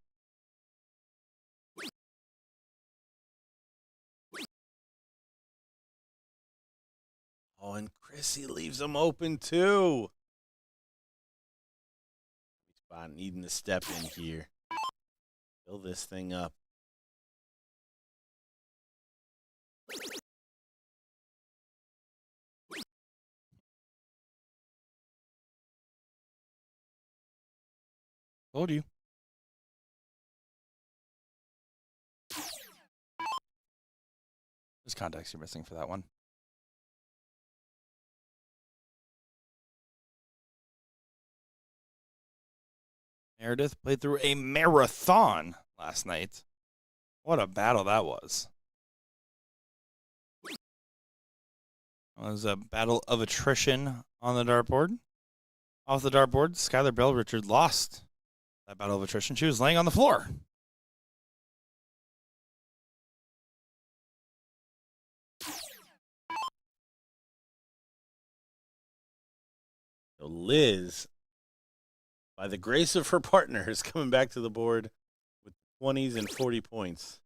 Oh, and Chrissy leaves them open too. Spot needing to step in here. Fill this thing up. Told you. There's context you're missing for that one. Meredith played through a marathon last night. What a battle that was. It was a battle of attrition on the dartboard. Off the dartboard, Skylar Bell Richard lost that battle of attrition. She was laying on the floor. So Liz, by the grace of her partner, is coming back to the board with 20s and 40 points.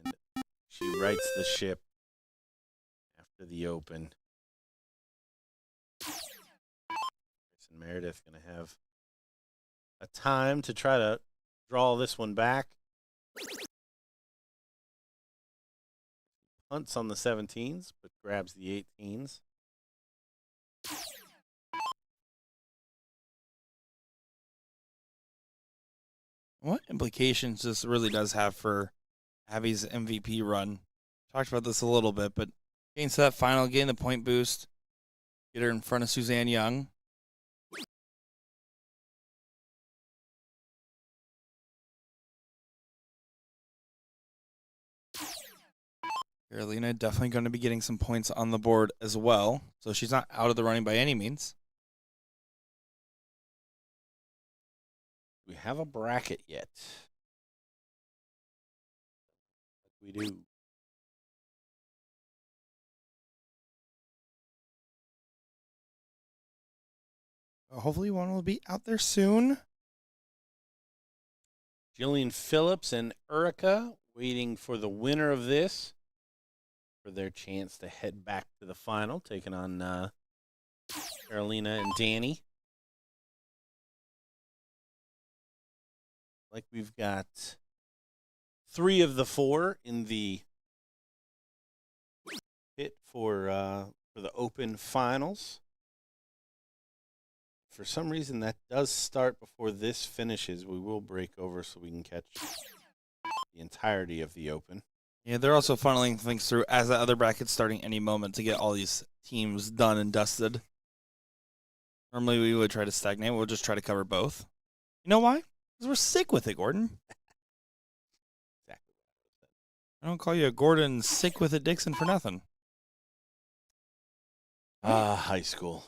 And she rights the ship after the open. And Meredith going to have a time to try to draw this one back. Punts on the 17s, but grabs the 18s. What implications this really does have for Abby's MVP run? Talked about this a little bit, but getting to that final, getting the point boost, get her in front of Suzanne Young. Carolina definitely going to be getting some points on the board as well, so she's not out of the running by any means. We have a bracket yet. We do. Hopefully one will be out there soon. Jillian Phillips and Erica waiting for the winner of this for their chance to head back to the final, taking on Carolina and Danny. Like we've got 3 of the 4 in the hit for the Open Finals. For some reason, that does start before this finishes. We will break over so we can catch the entirety of the Open. Yeah, they're also funneling things through as the other bracket's starting any moment to get all these teams done and dusted. Normally we would try to stagnate. We'll just try to cover both. You know why? Because we're sick with it, Gordon. Exactly. I don't call you a Gordon sick with it Dixon for nothing. High school.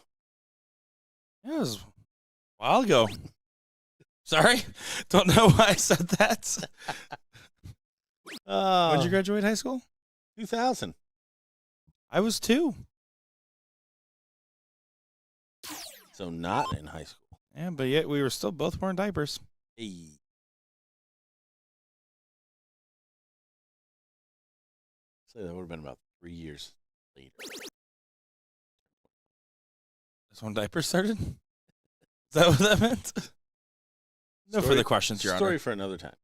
It was a while ago. Sorry. Don't know why I said that. When did you graduate high school? 2000. I was 2. So not in high school. Yeah, but yet we were still both wearing diapers. Hey. So that would have been about 3 years later. That's when diapers started? Is that what that meant? No further questions, Your Honor. Story for another time.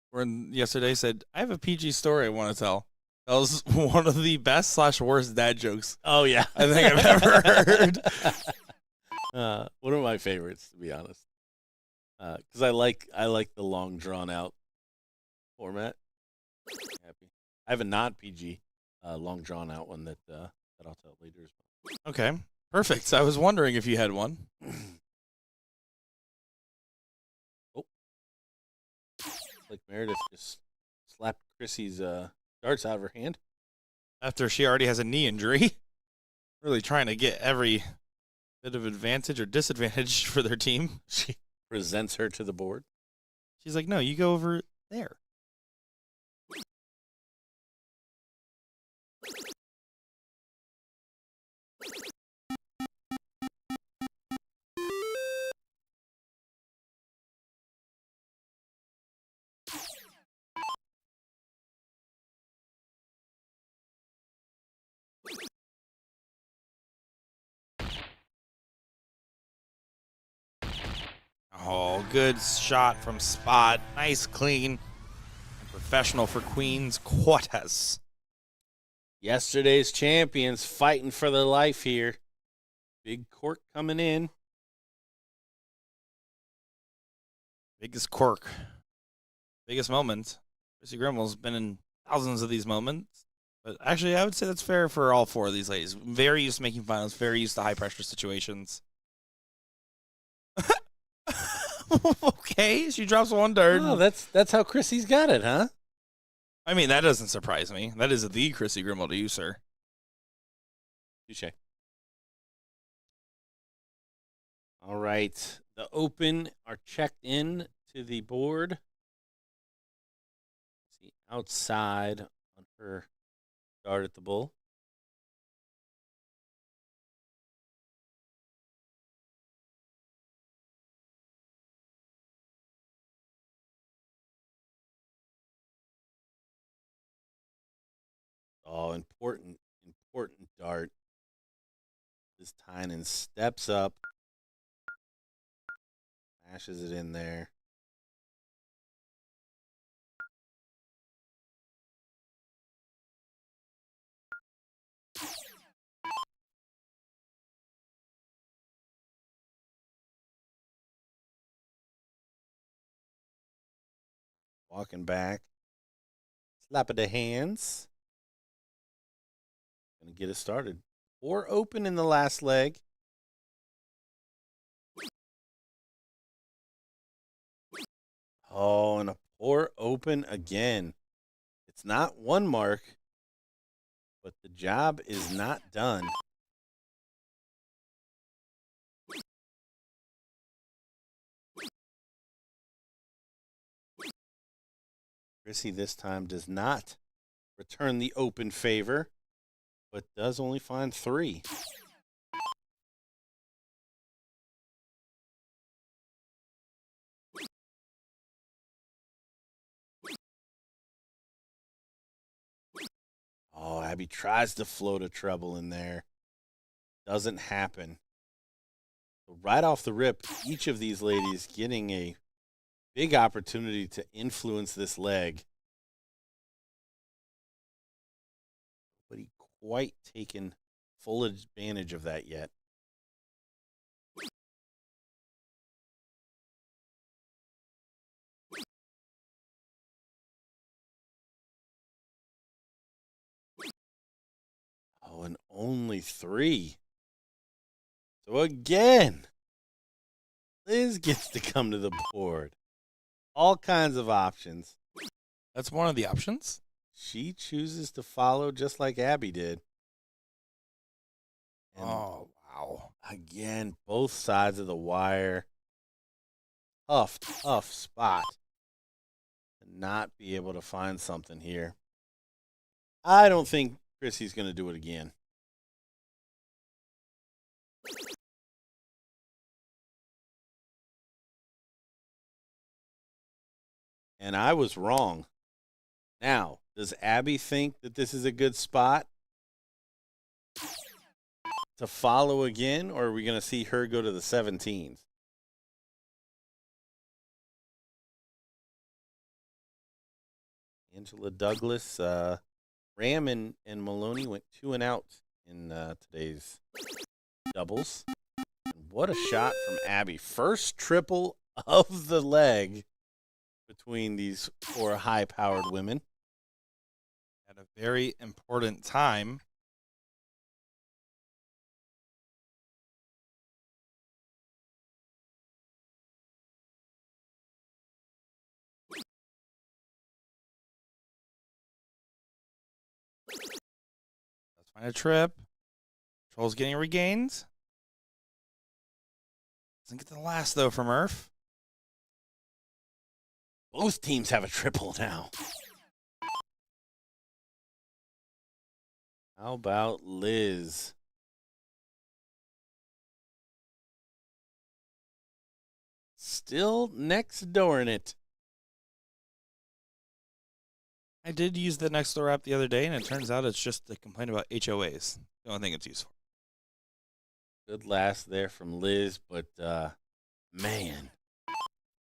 When yesterday said, I have a PG story I want to tell. That was one of the best / worst dad jokes Oh, yeah. I think I've ever heard. One of my favorites, to be honest. Because I like the long, drawn-out format. Happy. I have a non-PG, long, drawn-out one that I'll tell later as well. Okay, perfect. I was wondering if you had one. Oh. Like Meredith just slapped Chrissy's darts out of her hand. After she already has a knee injury. Really trying to get every bit of advantage or disadvantage for their team. She presents her to the board. She's like, no, you go over there. Oh, good shot from Spot. Nice, clean, and professional for Queens Quartas. Yesterday's champions fighting for their life here. Big cork coming in. Biggest quirk. Biggest moment. Chrissy Grimmel's been in thousands of these moments. But actually, I would say that's fair for all 4 of these ladies. Very used to making finals, very used to high-pressure situations. Okay, she drops one dart. Oh, that's how Chrissy's got it, huh? I mean, that doesn't surprise me. That is the Chrissy Grimmel to you, sir. Touche. All right. The Open are checked in to the board. See outside on her dart at the bull. Oh, important dart. This Tynan steps up, smashes it in there. Walking back. Slap of the hands. Gonna get it started. 4 open in the last leg. Oh, and a 4 open again. It's not 1 mark, but the job is not done. Chrissy this time does not return the open favor, but does only find 3. Oh, Abby tries to float a treble in there. Doesn't happen. So right off the rip, each of these ladies getting a big opportunity to influence this leg. Nobody quite taken full advantage of that yet. Oh, and only 3. So again, Liz gets to come to the board. All kinds of options. That's one of the options. She chooses to follow just like Abby did. And Oh, wow. again, both sides of the wire. Tough spot to not be able to find something here. I don't think Chrissy's going to do it again. And I was wrong. Now, does Abby think that this is a good spot to follow again, or are we going to see her go to the 17s? Angela Douglas, Ram and Maloney went 2 and out in today's doubles. And what a shot from Abby. First triple of the leg between these 4 high-powered women. At a very important time. Let's find a trip. Troll's getting regained. Doesn't get the last, though, from Murph. Both teams have a triple now. How about Liz? Still next door in it. I did use the next door app the other day, and it turns out it's just to complain about HOAs. The only thing it's used for. Good last there from Liz, but man,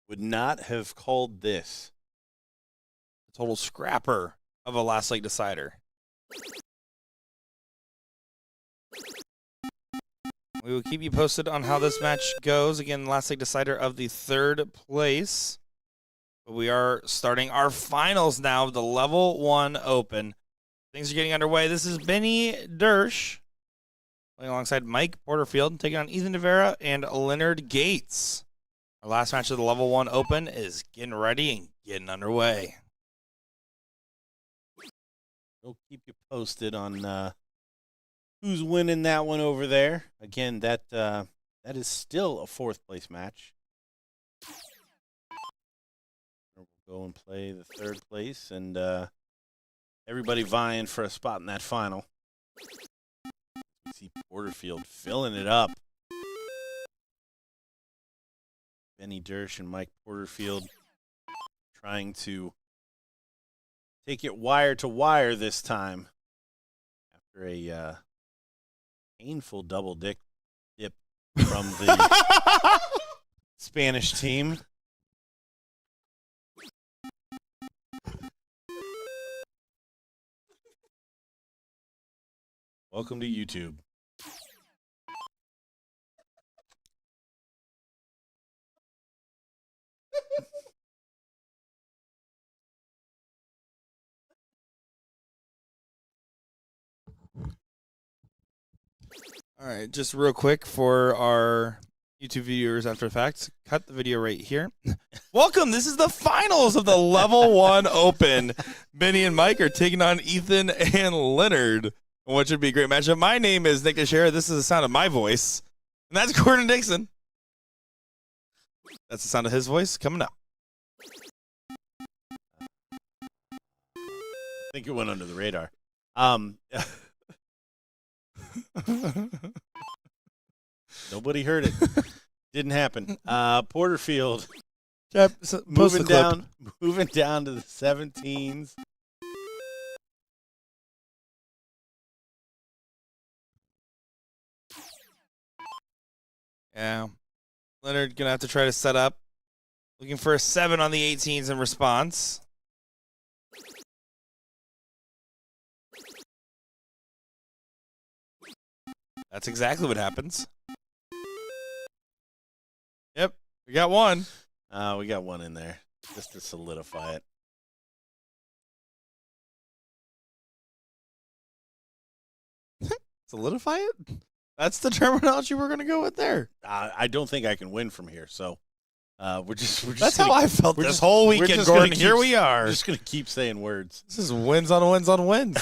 would not have called this. A total scrapper of a last leg decider. We will keep you posted on how this match goes. Again, last leg decider of the 3rd place. But we are starting our finals now of the Level 1 Open. Things are getting underway. This is Benny Dersch playing alongside Mike Porterfield, taking on Ethan DeVera and Leonard Gates. Our last match of the Level 1 Open is getting ready and getting underway. We'll keep you posted on who's winning that one over there. Again, that is still a 4th place match. We'll go and play the 3rd place, and everybody vying for a spot in that final. We see Porterfield filling it up. Benny Dersch and Mike Porterfield trying to take it wire to wire this time after a painful double dip from the Spanish team. Welcome to YouTube. All right, just real quick for our YouTube viewers after the fact, cut the video right here. Welcome. This is the finals of the Level 1 Open. Benny and Mike are taking on Ethan and Leonard. What should be a great matchup. My name is Nick Teixeira. This is the sound of my voice. And that's Gordon Dixon. That's the sound of his voice coming up. I think it went under the radar. Nobody heard it. Didn't happen. Porterfield moving down to the 17s. Yeah. Leonard going to have to try to set up. Looking for a 7 on the 18s in response. That's exactly what happens. Yep, we got one. We got one in there just to solidify it. Solidify it? That's the terminology we're going to go with there. I don't think I can win from here, so we're just. That's how I felt this whole weekend, Gordon. Here we are. We're just going to keep saying words. This is wins on wins on wins.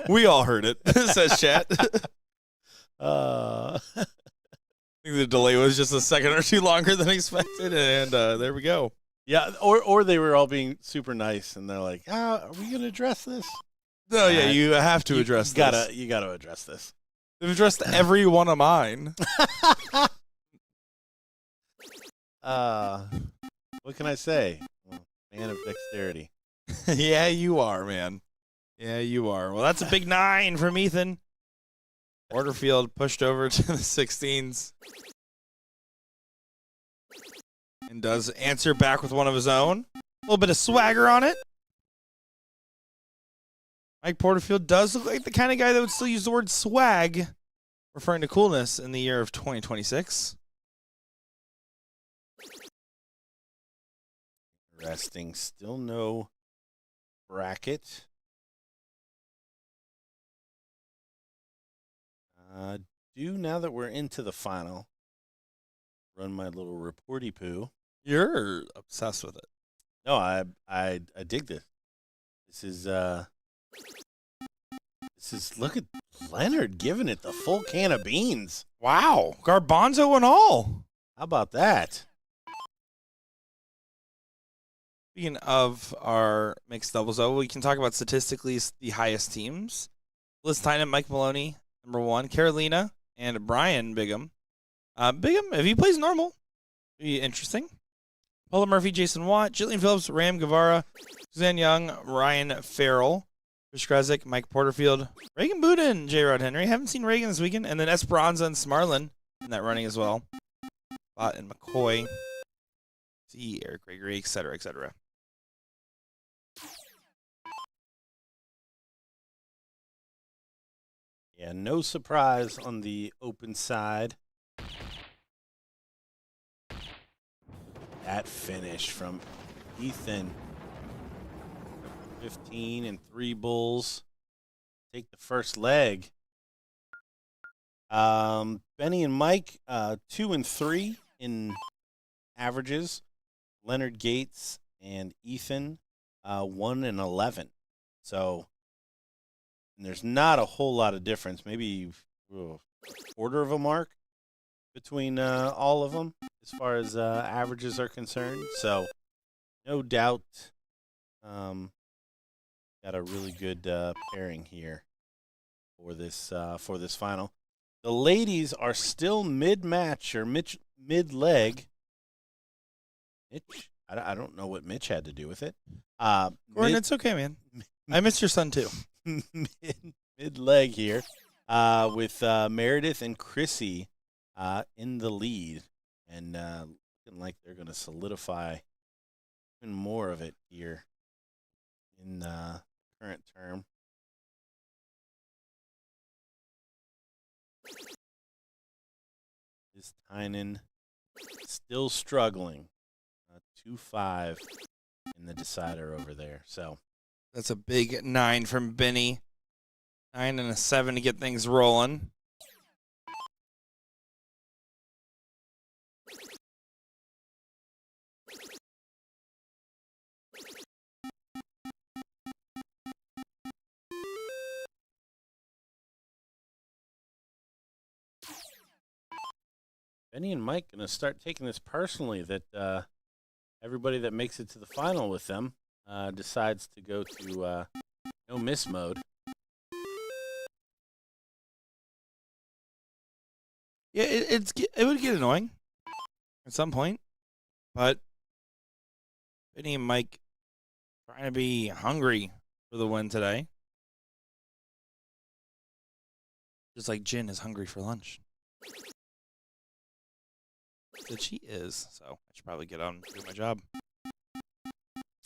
We all heard it, says chat. I think the delay was just a second or two longer than expected, and there we go. Yeah, or they were all being super nice, and they're like, are we going to address this? No, yeah, you have to address this. You gotta address this. They've addressed every one of mine. What can I say? Well, man of dexterity. Yeah, you are, man. Yeah, you are. Well, that's a big 9 from Ethan. Porterfield pushed over to the 16s. And does answer back with one of his own. A little bit of swagger on it. Mike Porterfield does look like the kind of guy that would still use the word swag, referring to coolness in the year of 2026. Resting, still no bracket. Now that we're into the final, run my little reporty poo. You're obsessed with it. No, I dig this. This is look at Leonard giving it the full can of beans. Wow, garbanzo and all. How about that? Speaking of our mixed doubles, though, we can talk about statistically the highest teams. Liz Tynan, Mike Maloney, number 1. Carolina and Brian Bigham. Bigham, if he plays normal, be interesting. Paula Murphy, Jason Watt, Jillian Phillips, Ram Guevara, Suzanne Young, Ryan Farrell, Chris Krezik, Mike Porterfield, Reagan Budin, J. Rod Henry. Haven't seen Reagan this weekend. And then Esperanza and Smarlin in that running as well. Bott and McCoy. See Eric Gregory, et cetera, et cetera. Yeah, no surprise on the open side. That finish from Ethan. 15 and 3 bulls. Take the first leg. Benny and Mike, 2 and 3 in averages. Leonard Gates and Ethan, 1 and 11. So there's not a whole lot of difference. Maybe a quarter of a mark between all of them as far as averages are concerned. So no doubt got a really good pairing here for this final. The ladies are still mid-match or mid-leg. Mitch, I don't know what Mitch had to do with it. Gordon, it's okay, man. I miss your son, too. Mid-leg here with Meredith and Chrissy in the lead. And looking like they're going to solidify even more of it here in the current term. Is Tynan still struggling? 2-5 in the decider over there. So that's a big 9 from Benny. 9 and a 7 to get things rolling. Benny and Mike going to start taking this personally that everybody that makes it to the final with them decides to go to no miss mode. Yeah, it would get annoying at some point, but Benny and Mike trying to be hungry for the win today. Just like Jin is hungry for lunch. That she is, so I should probably get on and do my job.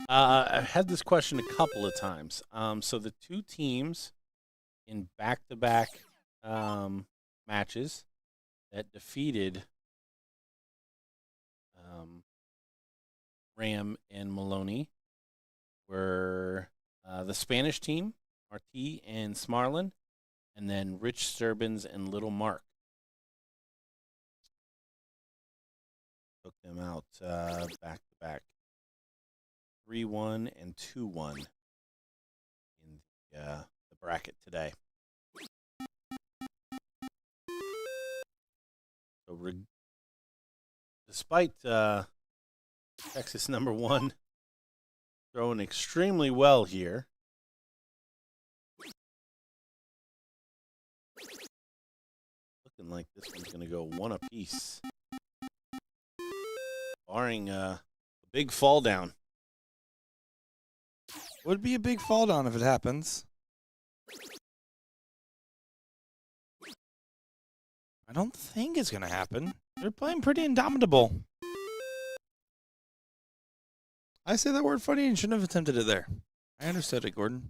I've had this question a couple of times. So the two teams in back-to-back matches that defeated Ram and Maloney were the Spanish team, Marti and Smarlin, and then Rich Sturbins and Little Mark. Took them out back-to-back. 3-1 and 2-1 in the bracket today. So despite Texas number 1 throwing extremely well here, looking like this one's going to go one apiece, barring a big fall down. Would be a big fall down if it happens. I don't think it's going to happen. They're playing pretty indomitable. I say that word funny and shouldn't have attempted it there. I understood it, Gordon.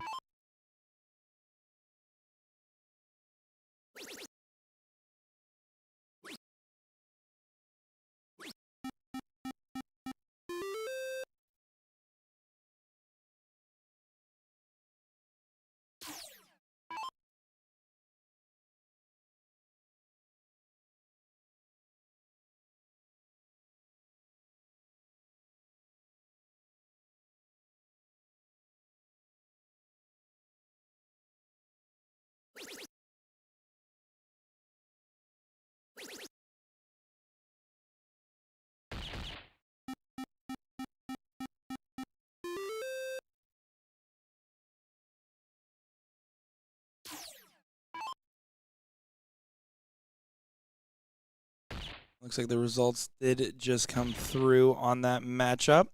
Looks like the results did just come through on that matchup.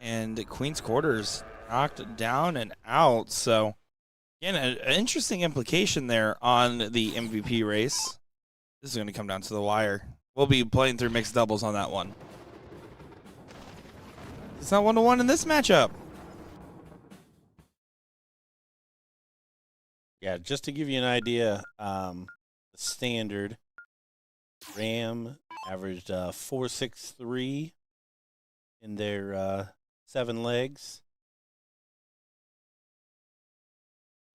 And Queen's Quarters knocked down and out. So, again, an interesting implication there on the MVP race. This is going to come down to the wire. We'll be playing through mixed doubles on that one. It's not 1-1 in this matchup. Yeah, just to give you an idea, the standard Ram averaged 4.63 in their 7 legs.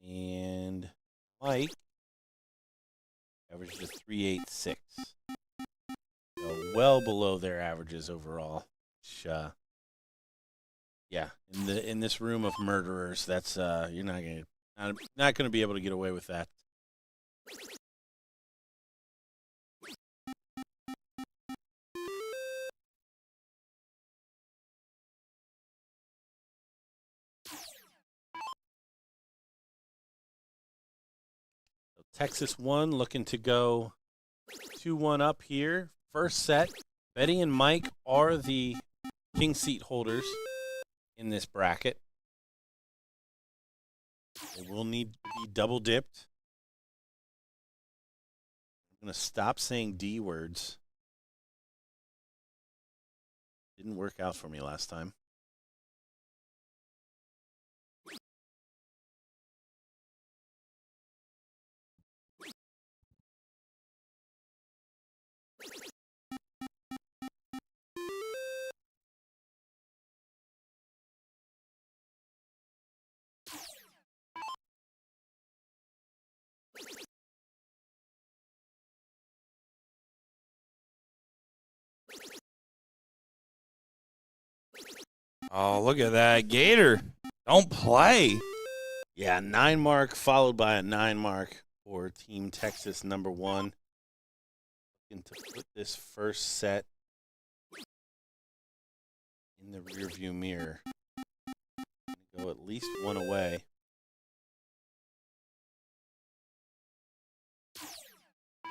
And Mike averaged a 3.86. So well below their averages overall. Which, yeah, in this room of murderers, that's you're not gonna be able to get away with that. Texas 1 looking to go 2-1 up here. First set, Betty and Mike are the king seat holders in this bracket. They will need to be double dipped. I'm going to stop saying D words. Didn't work out for me last time. Oh, look at that. Gator. Don't play. Yeah, 9 mark followed by a 9 mark for Team Texas number 1. looking to put this first set in the rearview mirror. Go at least one away.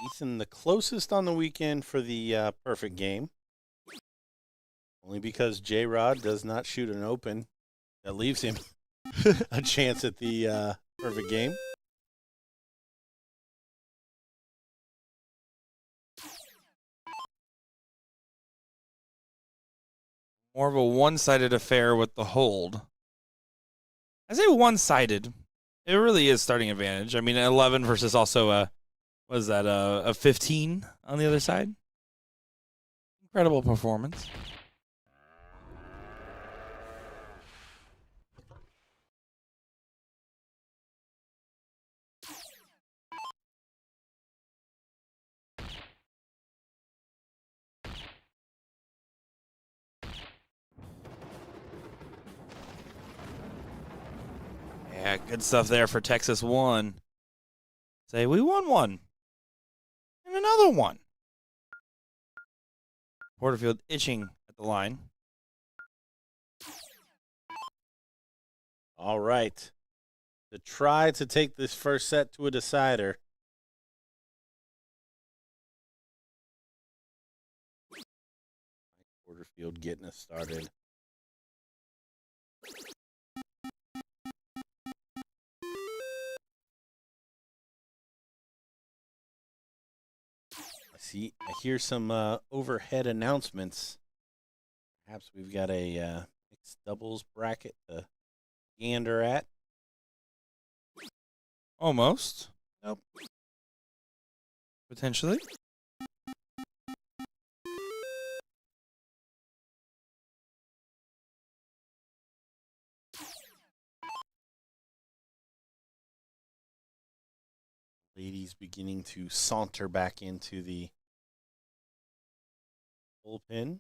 Ethan, the closest on the weekend for the perfect game. Only because J-Rod does not shoot an open. That leaves him a chance at the perfect game. More of a one-sided affair with the hold. I say one-sided. It really is starting advantage. I mean, 11 versus also a 15 on the other side. Incredible performance. Yeah, good stuff there for Texas 1. Say, we won one. And another one. Porterfield itching at the line. All right. To try to take this first set to a decider. Porterfield getting us started. I hear some overhead announcements. Perhaps we've got a mixed doubles bracket to gander at. Almost. Nope. Potentially. Ladies beginning to saunter back into the bullpen.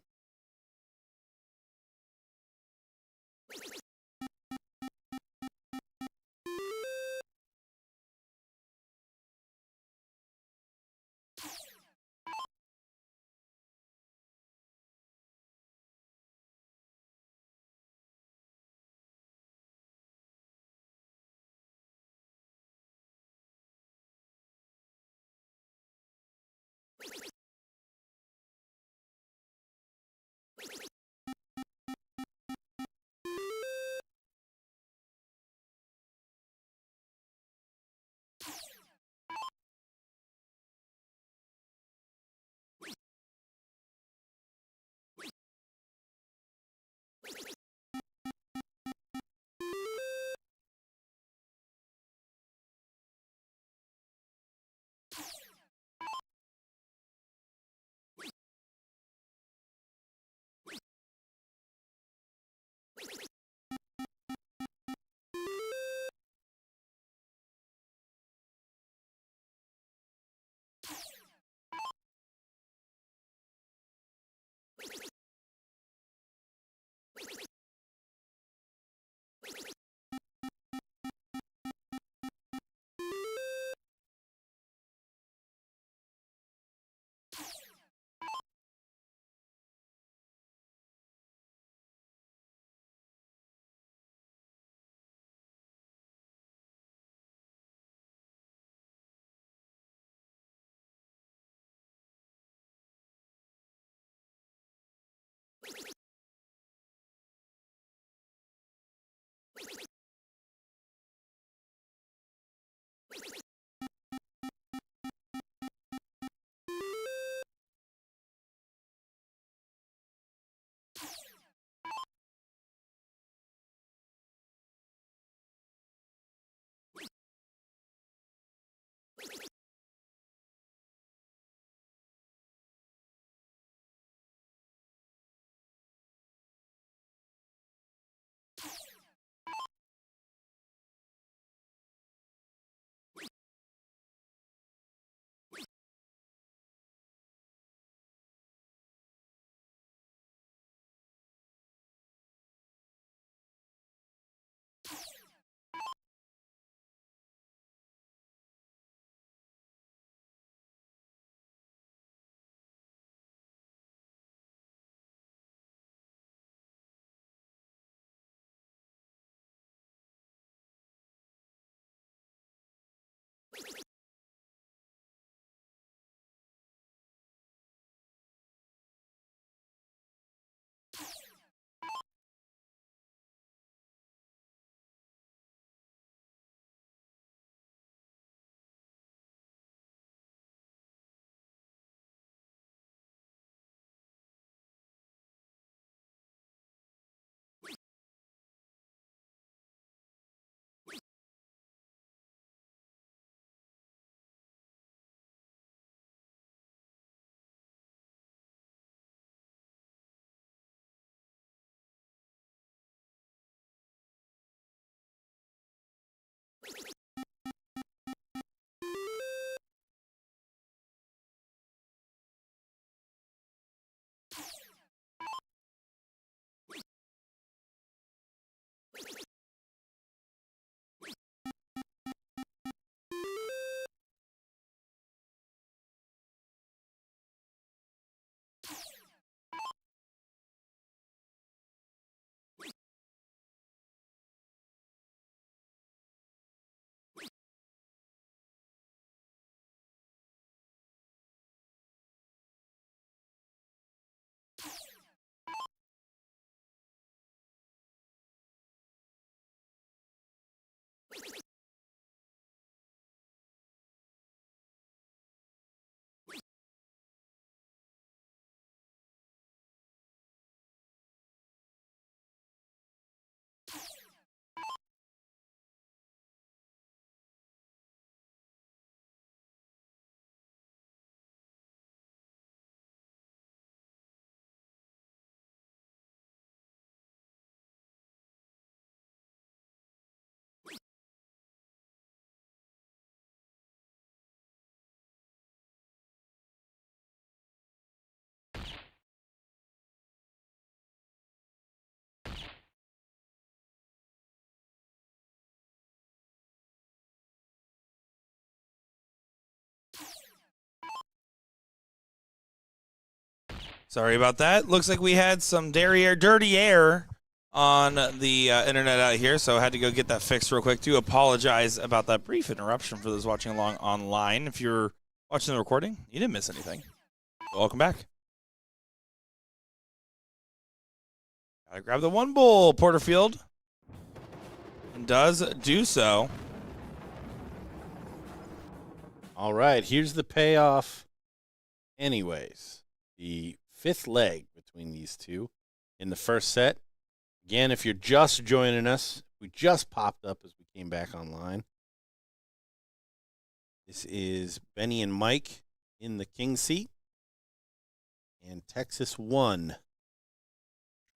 Sorry about that. Looks like we had some dirty air on the internet out here, so I had to go get that fixed real quick. Do apologize about that brief interruption for those watching along online. If you're watching the recording, you didn't miss anything. Welcome back. Gotta grab the one bull, Porterfield. And does do so. All right, here's the payoff. Anyways, the fifth leg between these two in the first set. Again, if you're just joining us, we just popped up as we came back online. This is Benny and Mike in the king seat. And Texas won,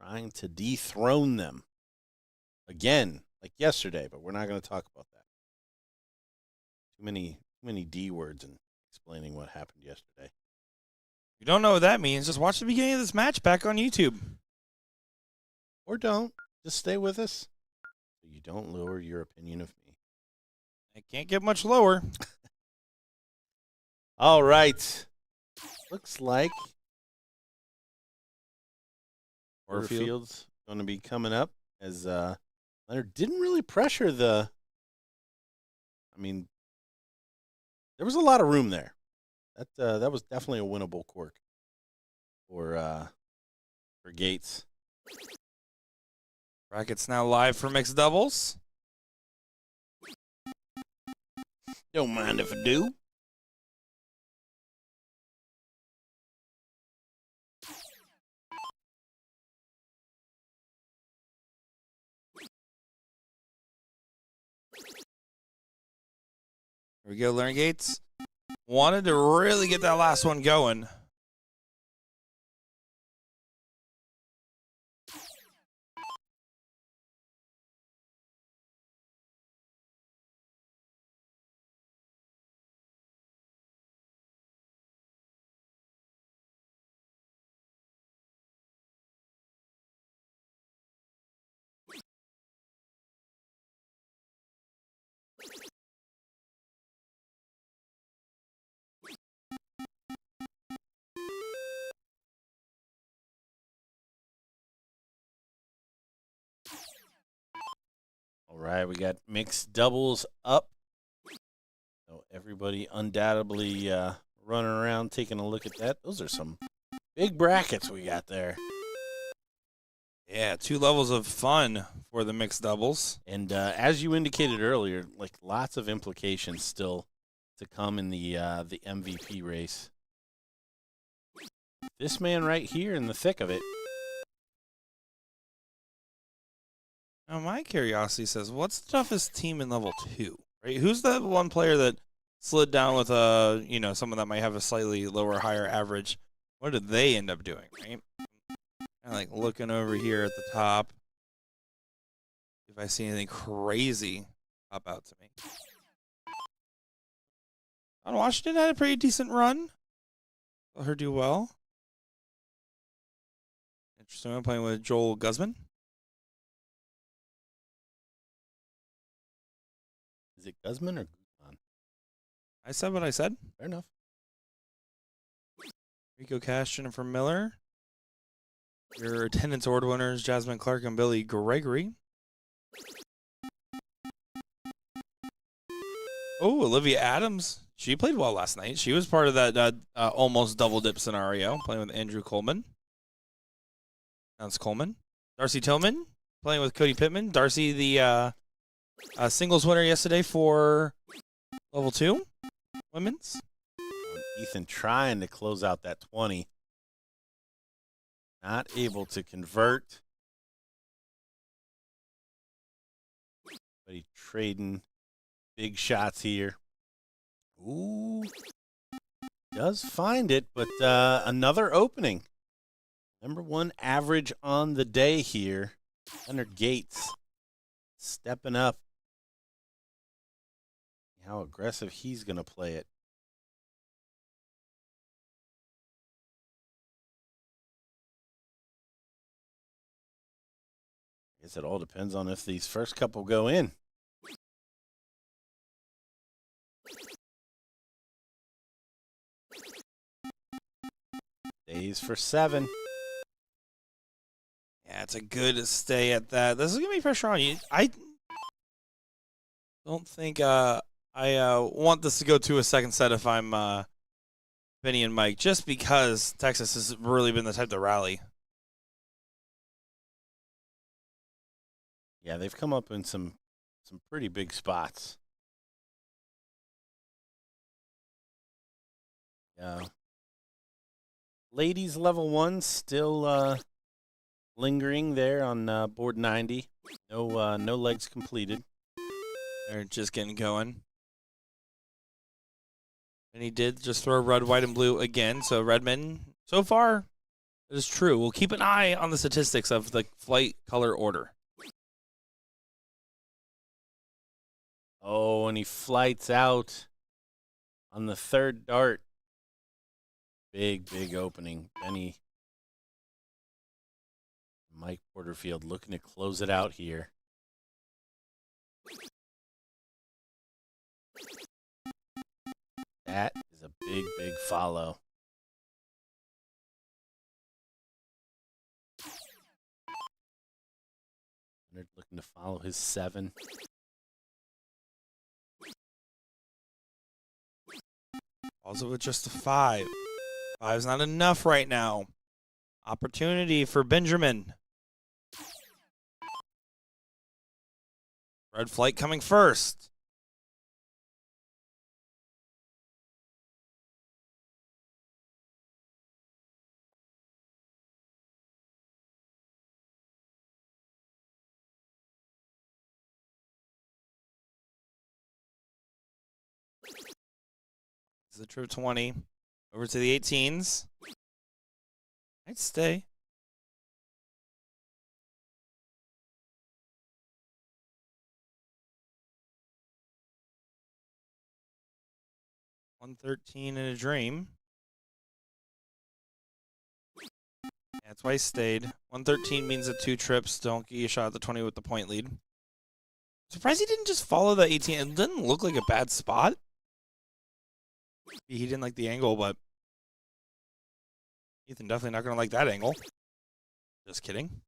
trying to dethrone them. Again, like yesterday, but we're not going to talk about that. Too many D words in explaining what happened yesterday. If you don't know what that means, just watch the beginning of this match back on YouTube. Or don't. Just stay with us so you don't lower your opinion of me. It can't get much lower. All right. Looks like Porterfield's going to be coming up as Leonard didn't really pressure the. I mean, there was a lot of room there. That was definitely a winnable cork for Gates. Brackets now live for mixed doubles. Don't mind if I do. Here we go, Leonard Gates. Wanted to really get that last one going. All right, we got mixed doubles up. So everybody undoubtedly running around taking a look at that. Those are some big brackets we got there. Yeah, 2 levels of fun for the mixed doubles. And as you indicated earlier, like lots of implications still to come in the MVP race. This man right here in the thick of it. Now, my curiosity says, what's the toughest team in level 2? Right? Who's the one player that slid down with someone that might have a slightly lower, higher average? What did they end up doing? Right? Kind of like looking over here at the top. If I see anything crazy pop out to me. On Washington had a pretty decent run. Saw her do well. Interesting. I'm playing with Joel Guzman. Is it Guzman or Guzman? I said what I said. Fair enough. Rico Cash, Jennifer Miller. Your attendance award winners, Jasmine Clark and Billy Gregory. Oh, Olivia Adams. She played well last night. She was part of that almost double dip scenario, playing with Andrew Coleman. That's Coleman. Darcy Tillman, playing with Cody Pittman. Darcy, the singles winner yesterday for level 2 women's. Ethan trying to close out that 20. Not able to convert. But he trading big shots here. Ooh. Does find it, but another opening. Number 1 average on the day here. Leonard Gates stepping up. How aggressive he's going to play it. I guess it all depends on if these first couple go in. They Stays for 7. Yeah, it's a good stay at that. This is going to be pressure on you. I don't think I want this to go to a second set if I'm Benny and Mike, just because Texas has really been the type to rally. Yeah, they've come up in some pretty big spots. Yeah. Ladies level 1 still lingering there on board 90. No legs completed. They're just getting going. And he did just throw red, white, and blue again. So Redmond, so far, it is true. We'll keep an eye on the statistics of the flight color order. Oh, and he flights out on the 3rd dart. Big opening. Benny, Mike Porterfield looking to close it out here. That is a big follow. Leonard looking to follow his 7. Also with just a 5. 5's not enough right now. Opportunity for Benjamin. Red flight coming first. This is a true 20. Over to the 18s. I'd stay. $113 in a dream. That's why he stayed. 113 means that 2 trips don't get you a shot at the 20 with the point lead. Surprised he didn't just follow the 18. It didn't look like a bad spot. He didn't like the angle, but Ethan definitely not going to like that angle. Just kidding.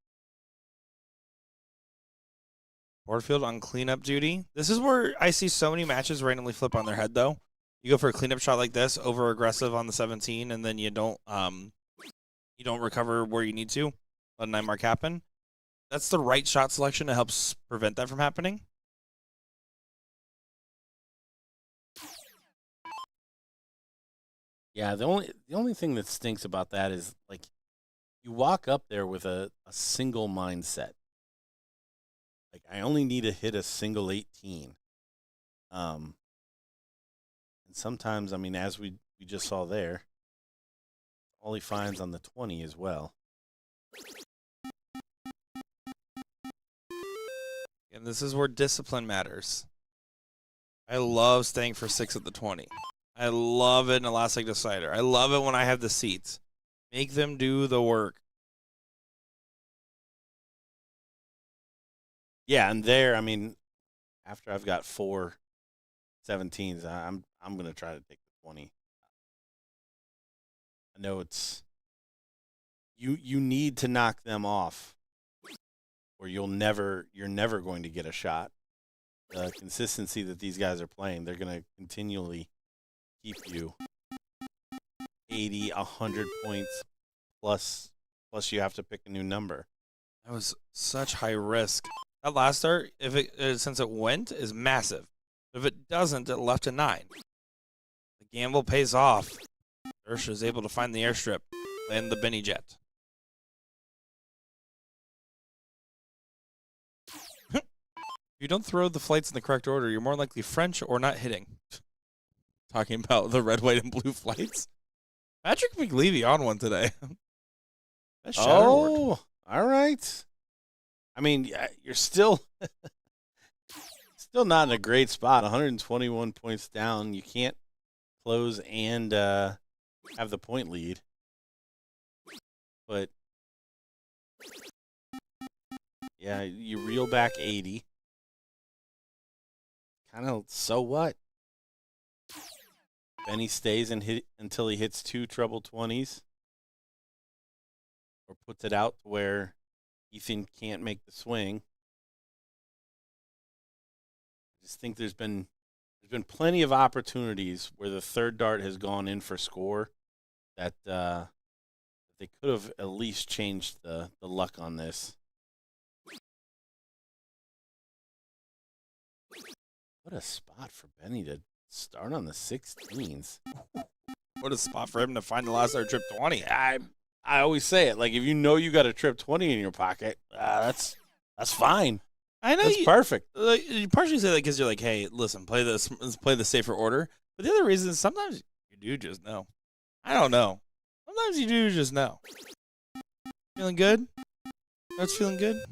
Porterfield on cleanup duty. This is where I see so many matches randomly flip on their head, though. You go for a cleanup shot like this, over aggressive on the 17, and then you don't recover where you need to. Let a 9 mark happen. That's the right shot selection to help prevent that from happening. Yeah, the only thing that stinks about that is, like, you walk up there with a single mindset. Like, I only need to hit a single 18. And sometimes, I mean, as we just saw there, all he finds on the 20 as well. And this is where discipline matters. I love staying for 6 at the 20. I love it in a last leg decider. I love it when I have the seats. Make them do the work. Yeah, and there, I mean, after I've got 4 17s, I'm going to try to take the 20. I know it's you need to knock them off, or you're never going to get a shot. The consistency that these guys are playing, they're going to continually keep you 80, 100 points plus you have to pick a new number. That was such high risk. That last start, if it since it went, is massive. If it doesn't, it left a 9. The gamble pays off. Ursha is able to find the airstrip, land the Benny jet. If you don't throw the flights in the correct order, you're more likely French or not hitting. Talking about the red, white, and blue flights. Patrick McLeavy on one today. That's all right. I mean, you're still not in a great spot. 121 points down. You can't close and have the point lead. But yeah, you reel back 80. Kind of, so what? Benny stays and hit until he hits 2 treble 20s. or puts it out to where Ethan can't make the swing. I just think there's been plenty of opportunities where the third dart has gone in for score that they could have at least changed the luck on this. What a spot for Benny to start on the 16s. What a spot for him to find the last trip 20. I always say it, like, if you know you got a trip 20 in your pocket, that's fine. I know That's perfect. You partially say that because you're like, hey, listen, let's play the safer order. But the other reason is sometimes you do just know. I don't know. Sometimes you do just know. Feeling good? Coach feeling good?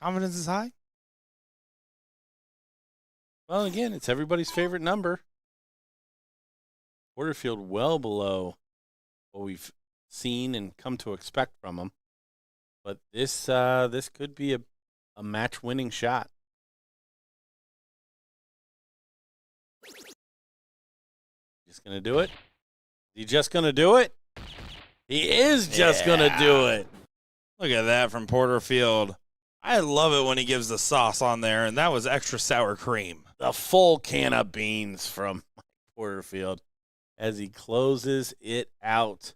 Confidence is high? Well, again, it's everybody's favorite number. Porterfield well below what we've seen and come to expect from him. But this could be a match-winning shot. Just going to do it? Is he just going to do it? He is just going to do it. Look at that from Porterfield. I love it when he gives the sauce on there, and that was extra sour cream. The full can of beans from Porterfield as he closes it out.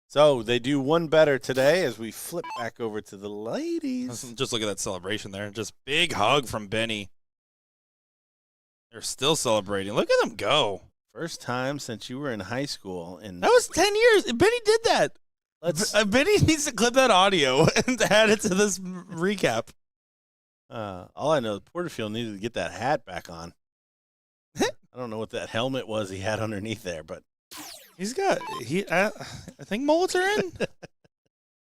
So they do one better today as we flip back over to the ladies. Just look at that celebration there. Just big hug from Benny. They're still celebrating. Look at them go. First time since you were in high school. And that was 10 years. Benny did that. Benny needs to clip that audio and add it to this recap. All I know is Porterfield needed to get that hat back on. I don't know what that helmet was he had underneath there, but he's got I think mullets are in.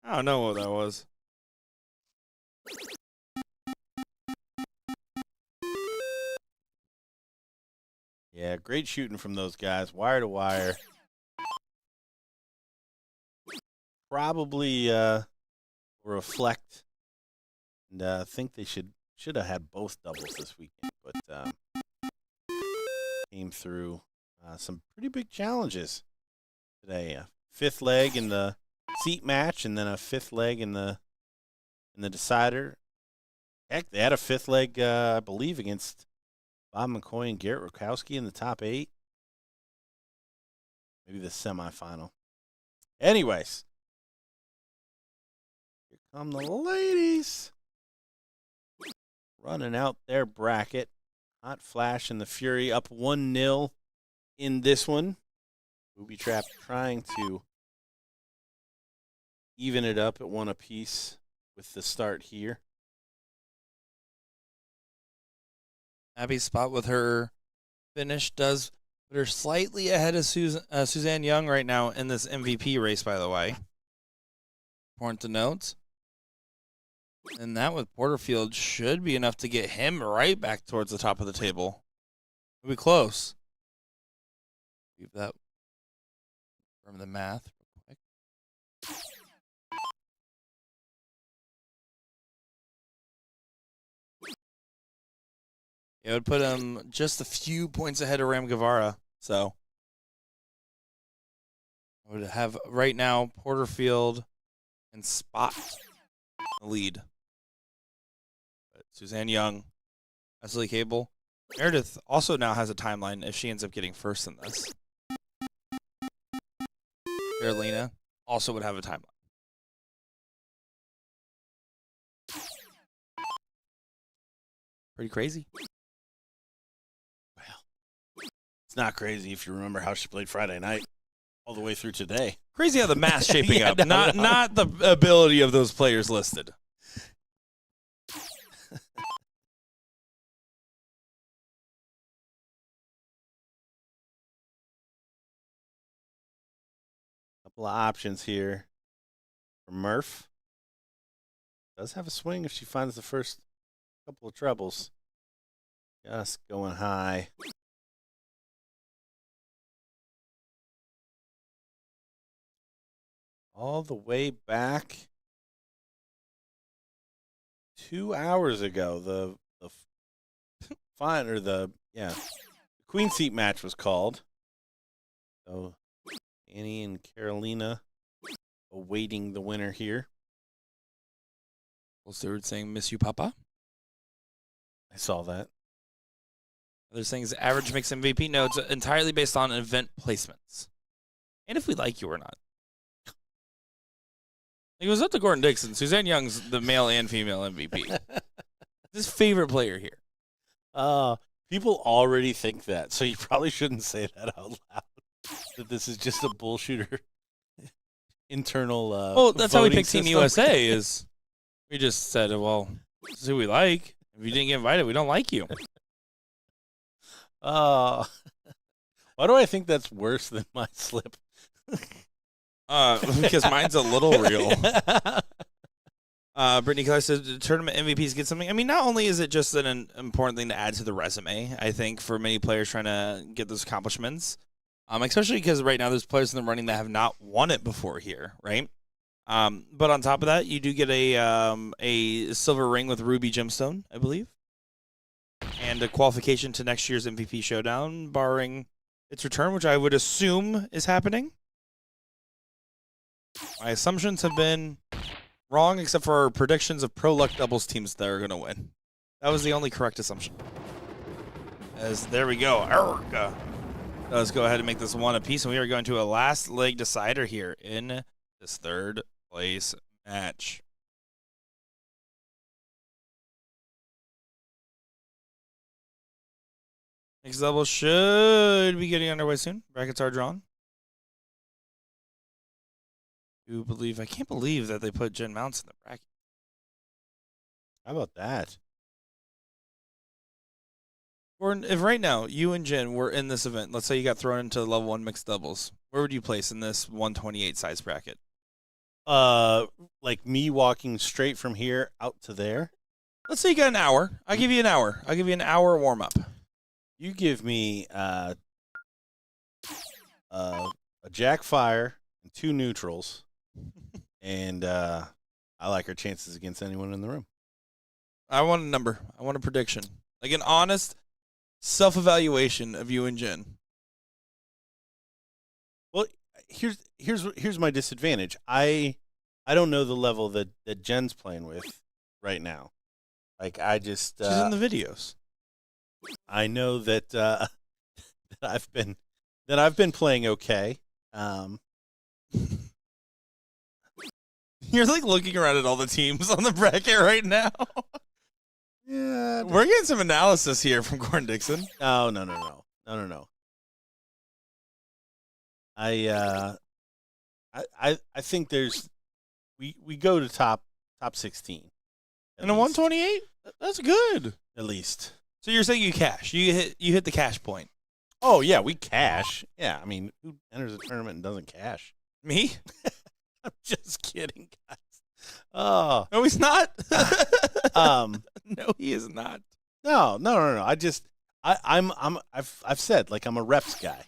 I don't know what that was. Yeah, great shooting from those guys, wire to wire. Probably reflect, and I think they should have had both doubles this weekend, but came through some pretty big challenges today. A fifth leg in the seat match, and then a fifth leg in the decider. Heck, they had a fifth leg, I believe, against Bob McCoy and Garrett Rukowski in the top 8. Maybe the semifinal. Anyways, here come the ladies. Running out their bracket. Hot Flash and the Fury up 1-0 in this one. Booby Trap trying to even it up at 1 apiece with the start here. Abby's spot with her finish does put her slightly ahead of Suzanne Young right now in this MVP race, by the way. Important to note. And that with Porterfield should be enough to get him right back towards the top of the table. We'll be close. Leave that from the math real quick. It would put him just a few points ahead of Ram Guevara. So I would have right now Porterfield and Spot in the lead. But Suzanne Young, Leslie Cable. Meredith also now has a timeline if she ends up getting first in this. Carolina also would have a timeline. Pretty crazy. It's not crazy if you remember how she played Friday night all the way through today. Crazy how the math's shaping Yeah, up, no. not the ability of those players listed. Couple of options here for Murph. Does have a swing if she finds the first couple of trebles. Just going high. All the way back 2 hours ago, the queen seat match was called. So Annie and Carolina awaiting the winner here. BullShooter saying, miss you, Papa. I saw that. Other things, average mix MVP. No, it's entirely based on event placements. And if we like you or not. It was up to Gordon Dixon. Suzanne Young's the male and female MVP. His favorite player here. People already think that, so you probably shouldn't say that out loud. That this is just a BullShooter internal. Well, that's how we picked system. Team USA. Is we just said, well, this is who we like. If you didn't get invited, we don't like you. Why do I think that's worse than my slip? Because mine's a little real. Brittany Keller says tournament MVPs get something. I mean, not only is it just an important thing to add to the resume, I think, for many players trying to get those accomplishments, especially because right now there's players in the running that have not won it before here, right? But on top of that, you do get a silver ring with Ruby Gemstone, I believe, and a qualification to next year's MVP showdown, barring its return, which I would assume is happening. My assumptions have been wrong, except for our predictions of Pro Luck doubles teams that are going to win. That was the only correct assumption. As there we go. Erica. Let's go ahead and make this one apiece, and we are going to a last leg decider here in this third place match. Next double should be getting underway soon. Brackets are drawn. I can't believe that they put Jen Mounts in the bracket. How about that? Gordon, if right now you and Jen were in this event, let's say you got thrown into level 1 mixed doubles, where would you place in this 128 size bracket? Like me walking straight from here out to there. Let's say you got an hour. I'll give you an hour. I'll give you an hour warm up. You give me a Jack Fire and 2 neutrals, and I like our chances against anyone in the room. I want a number. I want a prediction. Like an honest self-evaluation of you and Jen. Well, here's my disadvantage. I don't know the level that Jen's playing with right now. Like I just she's in the videos. I know that that I've been playing okay. You're like looking around at all the teams on the bracket right now. Yeah, we're getting some analysis here from Gordon Dixon. No. I think there's we go to top 16. In a 128? That's good. At least. So you're saying you cash. You hit the cash point. Oh yeah, we cash. Yeah, I mean, who enters a tournament and doesn't cash? Me? I'm just kidding, guys. Oh. No, he's not. No, he is not. No. I've said like I'm a reps guy.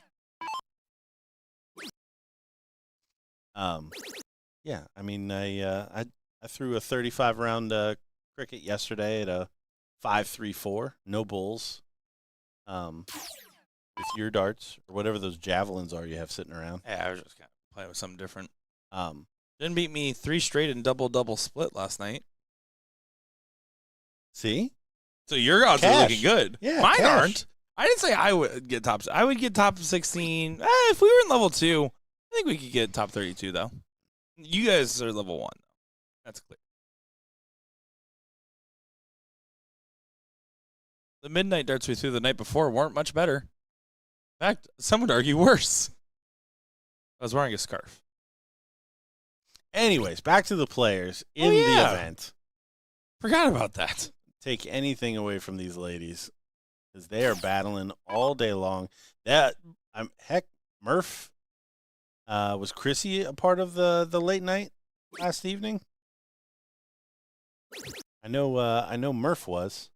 Yeah, I mean I threw a 35 round cricket yesterday at a 5.34, no bulls. With your darts or whatever those javelins are you have sitting around. Yeah, I was just kind of playing with something different. Didn't beat me 3 straight and double split last night. See? So your odds are looking good. Yeah, mine cash. aren't. I didn't say I would get top. I would get top 16. If we were in level 2, I think we could get top 32 though. You guys are level 1 though. That's clear. The midnight darts we threw the night before weren't much better. In fact, some would argue worse. I was wearing a scarf. Anyways, back to the players in the event. Forgot about that. Take anything away from these ladies because they are battling all day long. Heck, Murph, was Chrissy a part of the late night last evening? I know Murph was.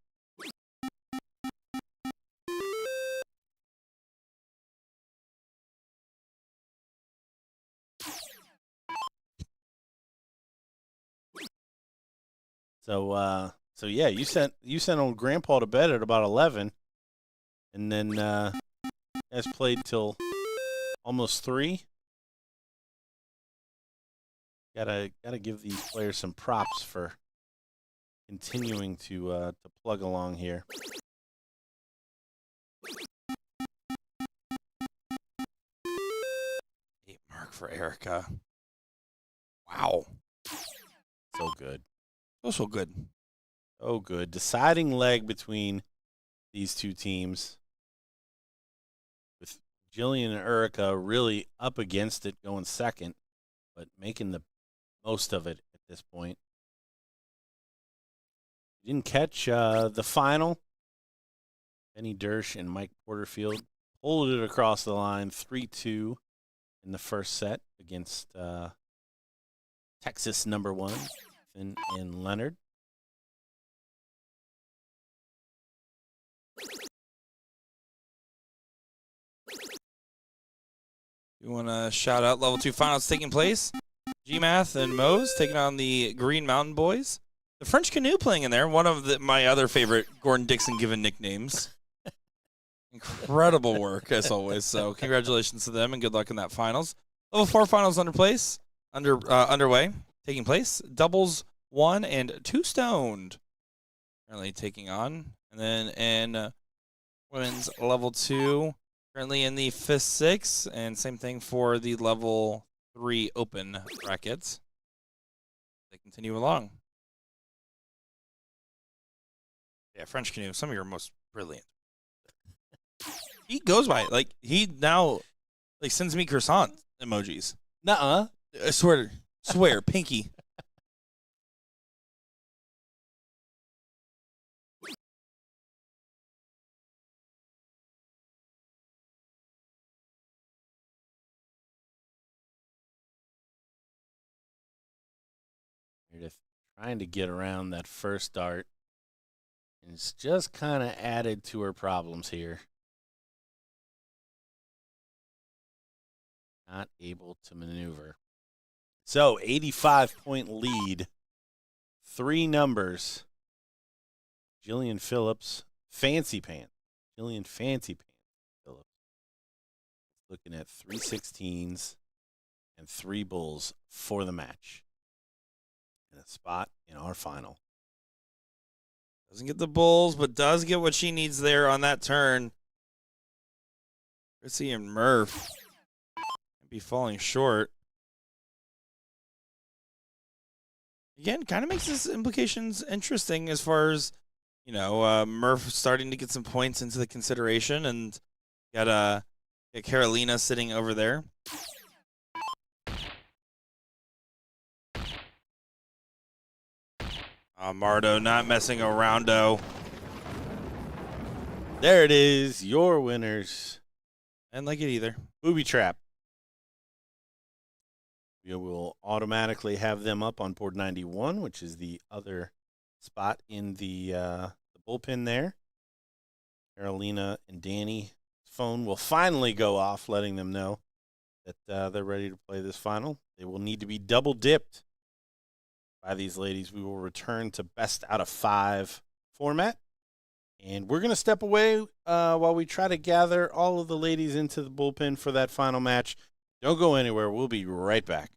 So yeah, you sent old Grandpa to bed at about 11, and then guys played till almost 3. Gotta give these players some props for continuing to plug along here. Mark for Erica. Wow. So good. So good. Oh, good. Deciding leg between these two teams. With Jillian and Erica really up against it going second, but making the most of it at this point. You didn't catch the final. Benny Dersch and Mike Porterfield pulled it across the line 3-2 in the first set against Texas #1 and Leonard. You want to shout out level 2 finals taking place? G-Math and Mose taking on the Green Mountain Boys. The French Canoe playing in there, one of my other favorite Gordon Dixon given nicknames. Incredible work, as always. So congratulations to them and good luck in that finals. Level 4 finals underway, taking place. Doubles 1 and 2 stoned currently taking on. And then in women's level 2, currently in the 5th, 6th, and same thing for the level 3 open brackets. They continue along. Yeah, French Canoe, some of your most brilliant. He goes by it. He now sends me croissant emojis. Nuh-uh. I swear, pinky. Meredith trying to get around that first dart. And it's just kind of added to her problems here. Not able to maneuver. So, 85-point lead. 3 numbers. Jillian Phillips, Fancy Pants. Jillian Fancy Pants Phillips. Looking at 3 16s and 3 bulls for the match. And a spot in our final. Doesn't get the bulls, but does get what she needs there on that turn. Chrissy and Murph be falling short. Again, kind of makes this implications interesting as far as, Murph starting to get some points into the consideration, and got Carolina sitting over there. Mardo not messing around, though. There it is, your winners. I didn't like it either. Booby Trap. We will automatically have them up on board 91, which is the other spot in the bullpen there. Carolina and Danny's phone will finally go off, letting them know that they're ready to play this final. They will need to be double dipped by these ladies. We will return to best out of 5 format. And we're going to step away while we try to gather all of the ladies into the bullpen for that final match. Don't go anywhere. We'll be right back.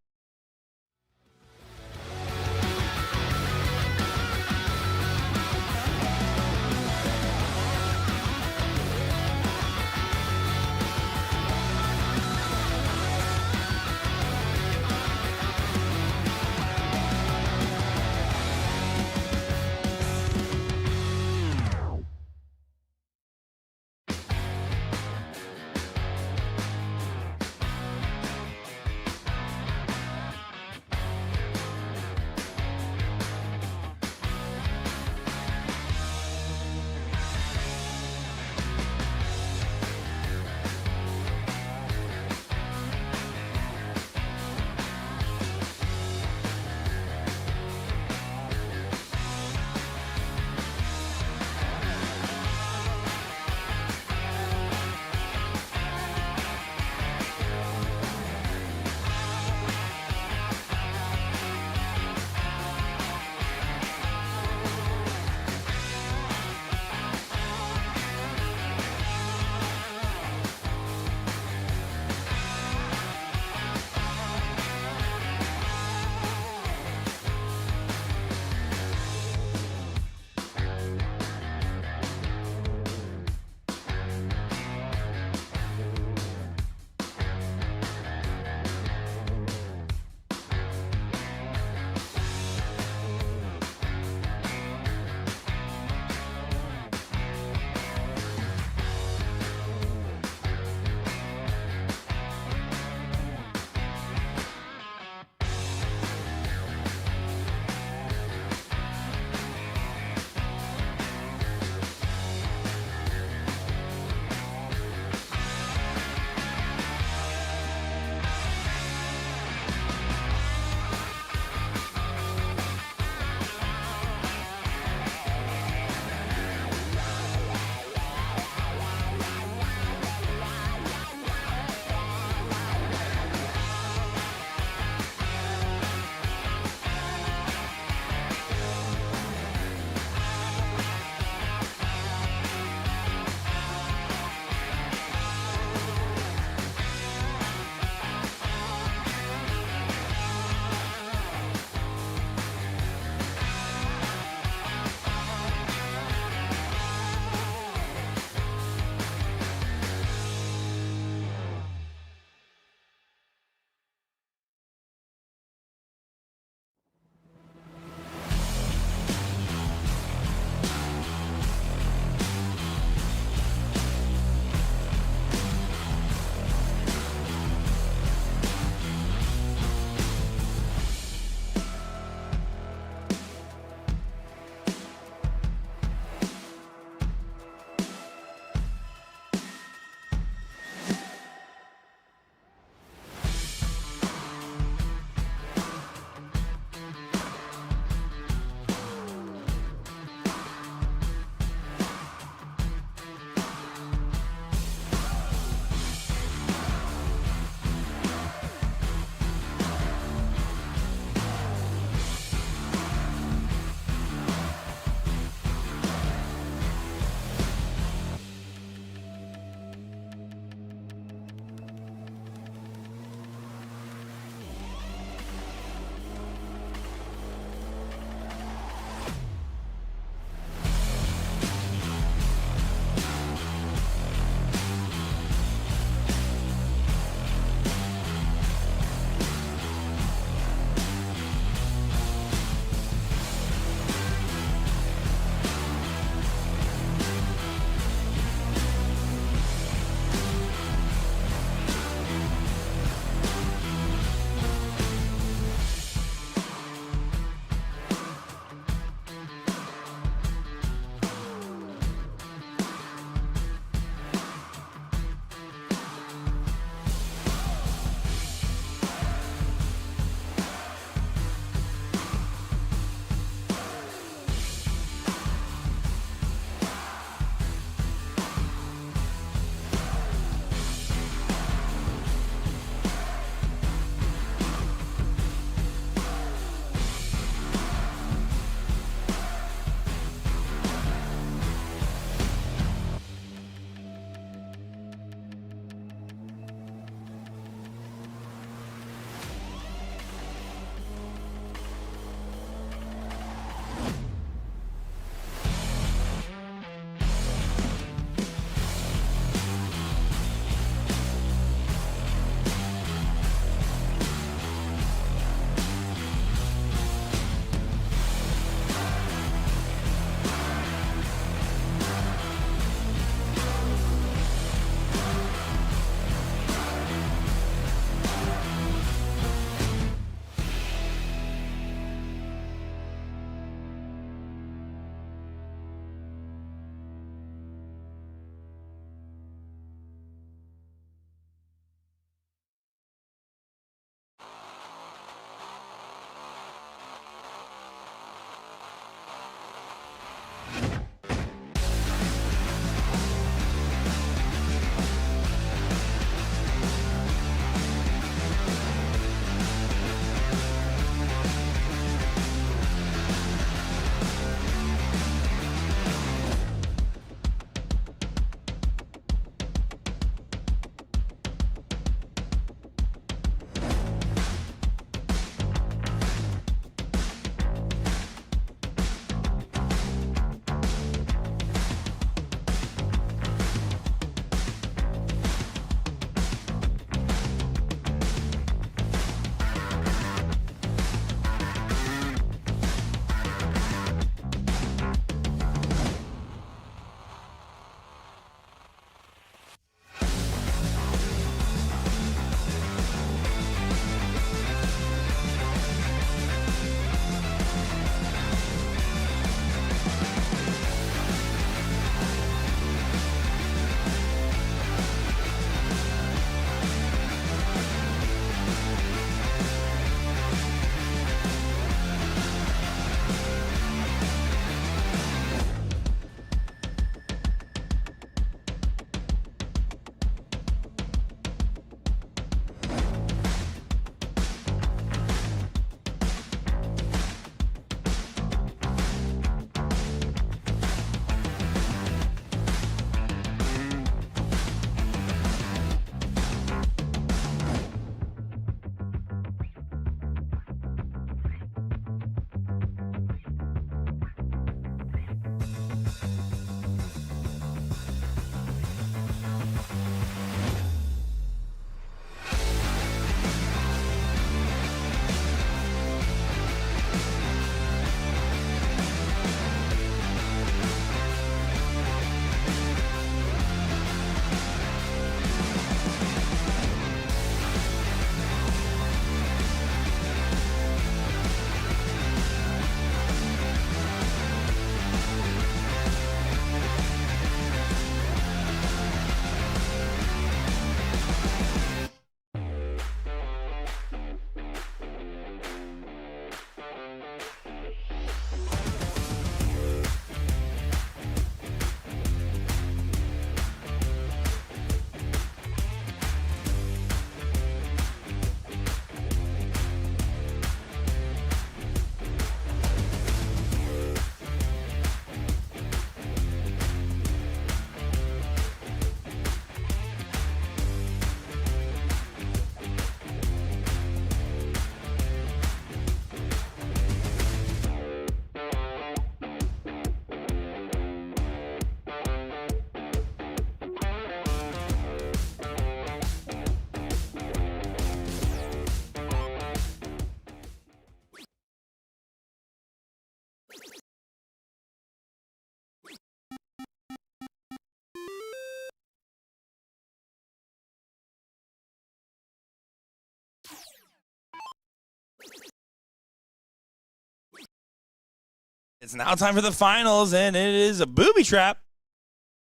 It's now time for the finals, and it is a booby trap.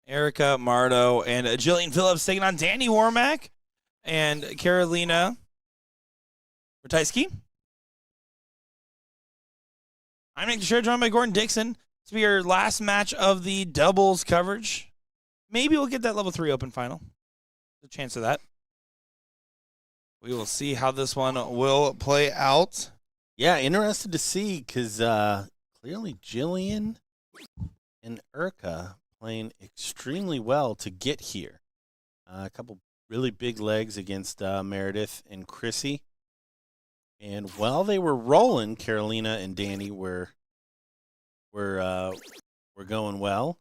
Erica Mardo and Jillian Phillips taking on Danny Warmack and Carolina Ratajski. I'm Nick DeShare, joined by Gordon Dixon. This will be our last match of the doubles coverage. Maybe we'll get that level 3 open final. There's a chance of that. We will see how this one will play out. Yeah, interested to see because clearly Jillian and Erica playing extremely well to get here. A couple really big legs against Meredith and Chrissy. And while they were rolling, Carolina and Danny were going well.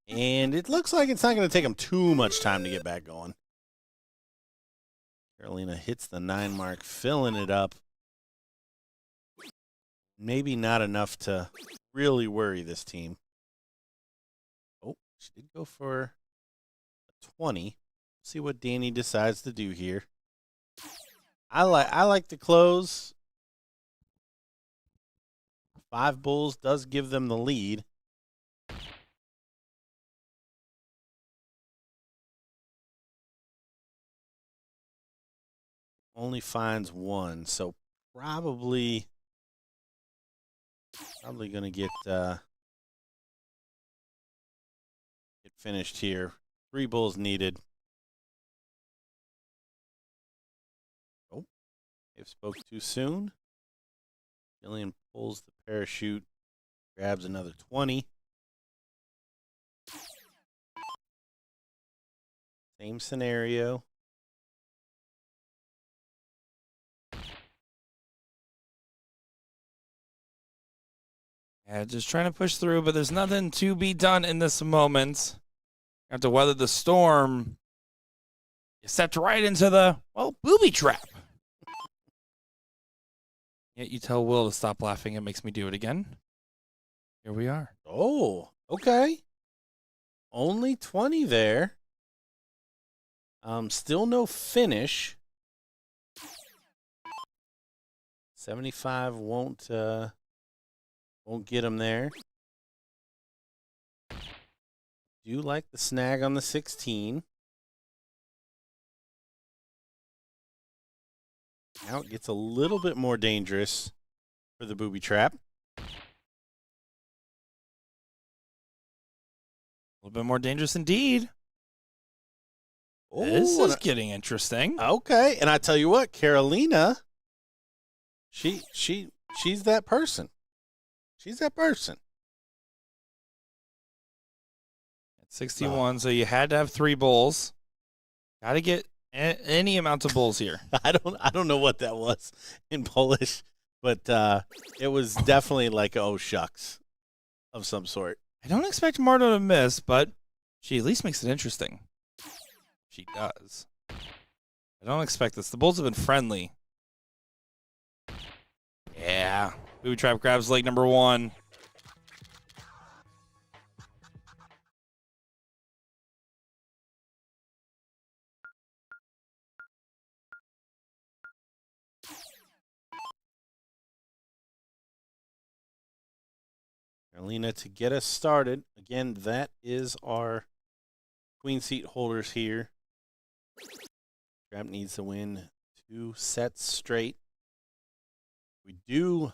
And it looks like it's not going to take them too much time to get back going. Carolina hits the 9 mark, filling it up. Maybe not enough to really worry this team. Oh, she did go for a 20. See what Danny decides to do here. I like the close. 5 bulls does give them the lead. Only finds 1, so probably going to get finished here. 3 bulls needed. Oh, they've spoke too soon. Jillian pulls the parachute, grabs another 20. Same scenario. Yeah, just trying to push through, but there's nothing to be done in this moment. You have to weather the storm. You stepped right into the, booby trap. Yet you tell Will to stop laughing. It makes me do it again. Here we are. Oh, okay. Only 20 there. Still no finish. 75 won't get him there. Do like the snag on the 16. Now it gets a little bit more dangerous for the booby trap. A little bit more dangerous indeed. Oh, this is getting interesting. Okay, and I tell you what, Carolina, she's that person. She's that person. At 61, so you had to have 3 bulls. Got to get any amount of bulls here. I don't know what that was in Polish, but it was definitely like oh shucks of some sort. I don't expect Marta to miss, but she at least makes it interesting. She does. I don't expect this. The bulls have been friendly. Yeah. Booby trap grabs leg number 1. Carolina to get us started. Again, that is our queen seat holders here. Trap needs to win 2 sets straight. We do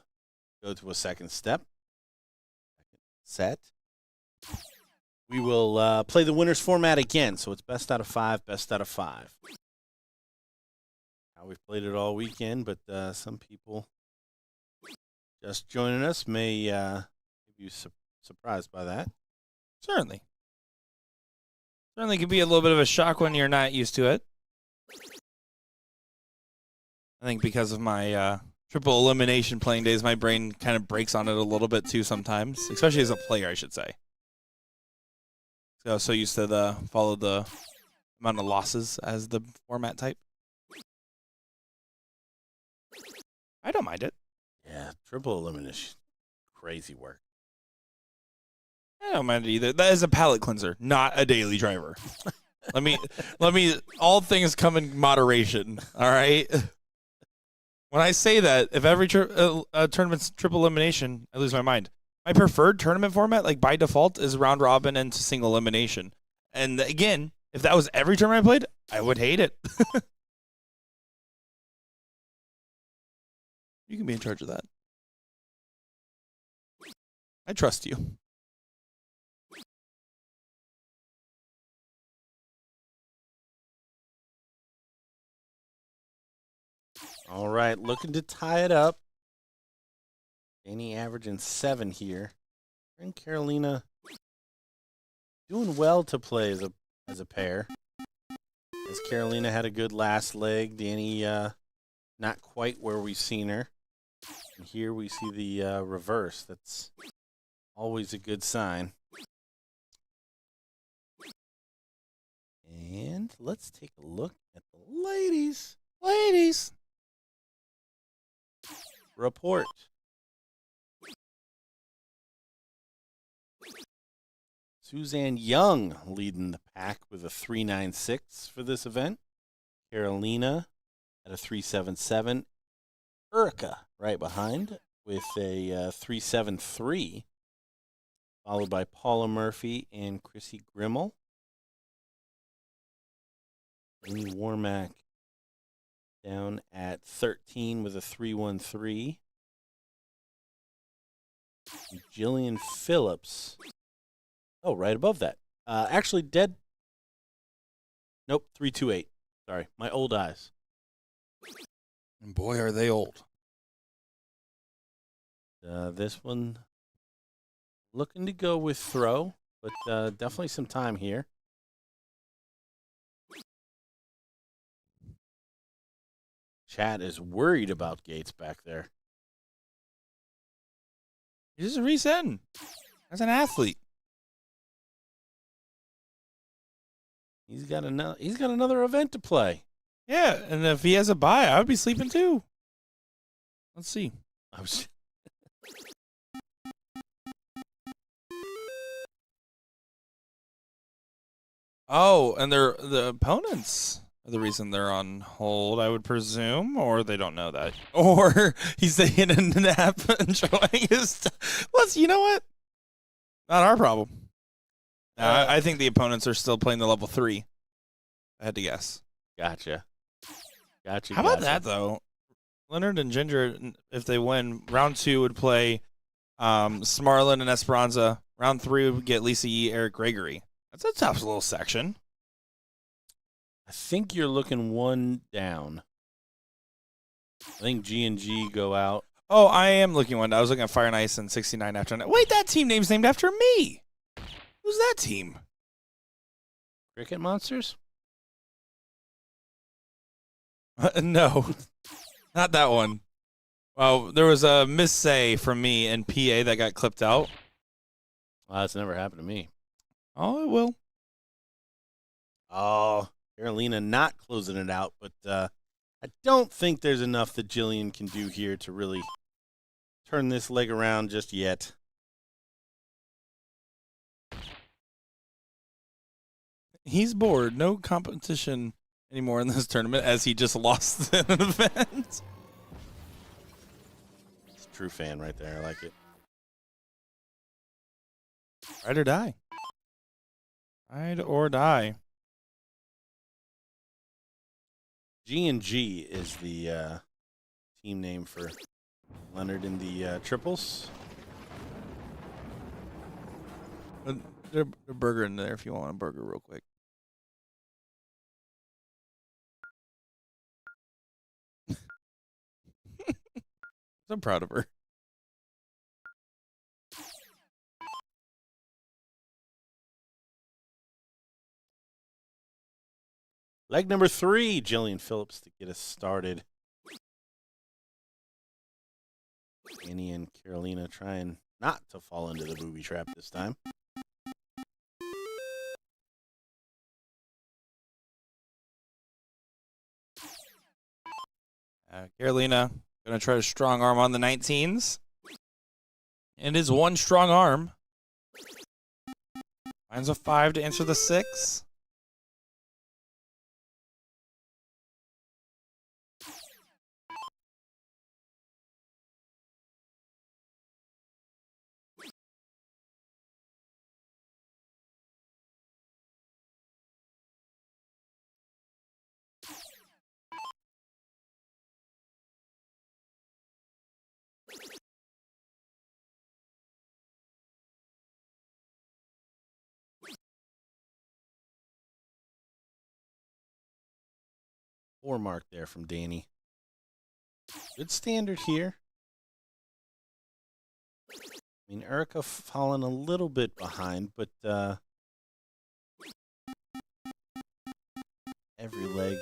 go to a second step. Second set. We will play the winners format again. So it's best out of 5, best out of 5. How we've played it all weekend, but some people just joining us may be surprised by that. Certainly. Certainly could be a little bit of a shock when you're not used to it. I think because of my triple elimination playing days, my brain kind of breaks on it a little bit too sometimes, especially as a player, I should say. So used to follow the amount of losses as the format type. I don't mind it. Yeah, triple elimination. Crazy work. I don't mind it either. That is a palate cleanser, not a daily driver. let me all things come in moderation, all right? When I say that, if every tournament's triple elimination, I lose my mind. My preferred tournament format, like by default, is round robin and single elimination. And again, if that was every tournament I played, I would hate it. You can be in charge of that. I trust you. All right, looking to tie it up. Danny averaging 7 here. And Carolina doing well to play as a pair. As Carolina had a good last leg, Danny not quite where we've seen her. And here we see the reverse. That's always a good sign. And let's take a look at the ladies. Ladies. Report. Suzanne Young leading the pack with a 3.96 for this event. Carolina at a 3.77. Erica right behind with a 3.73, followed by Paula Murphy and Chrissy Grimmel. Amy Warmack down at 13 with a 3.13. Jillian Phillips. Oh, right above that. Actually, dead. Nope, 3.28. Sorry, my old eyes. And boy, are they old. This one looking to go with throw, but definitely some time here. Chat is worried about Gates back there. He's just resetting as an athlete. He's got another event to play. Yeah, and if he has a bye, I would be sleeping too. Let's see. Oh, and the opponents are the reason they're on hold, I would presume, or they don't know that. Or he's taking a nap, enjoying his you know what? Not our problem. No, I think the opponents are still playing the level 3. I had to guess. Gotcha. How about that, though? Leonard and Ginger, if they win, round 2 would play Smarlin and Esperanza. Round 3 would get Lisa Yee, Eric Gregory. That's a tough little section. I think you're looking one down. I think G&G go out. Oh, I am looking one. I was looking at Fire and Ice and 69 after. Wait, that team name's named after me. Who's that team? Cricket Monsters? No, not that one. Well, there was a missay from me in PA that got clipped out. Well, that's never happened to me. Oh, it will. Oh, Carolina not closing it out, but I don't think there's enough that Jillian can do here to really turn this leg around just yet. He's bored. No competition anymore in this tournament as he just lost an event. It's a true fan right there. I like it. Ride or die. Ride or die. G&G is the team name for Leonard in the triples. There's a burger in there if you want a burger real quick. I'm proud of her. Leg number 3, Jillian Phillips to get us started. Annie and Carolina trying not to fall into the booby trap this time. Carolina going to try to strong arm on the 19s. And is one strong arm. Finds a 5 to answer the 6. 4 mark there from Danny. Good standard here. I mean, Erica fallen a little bit behind, but every leg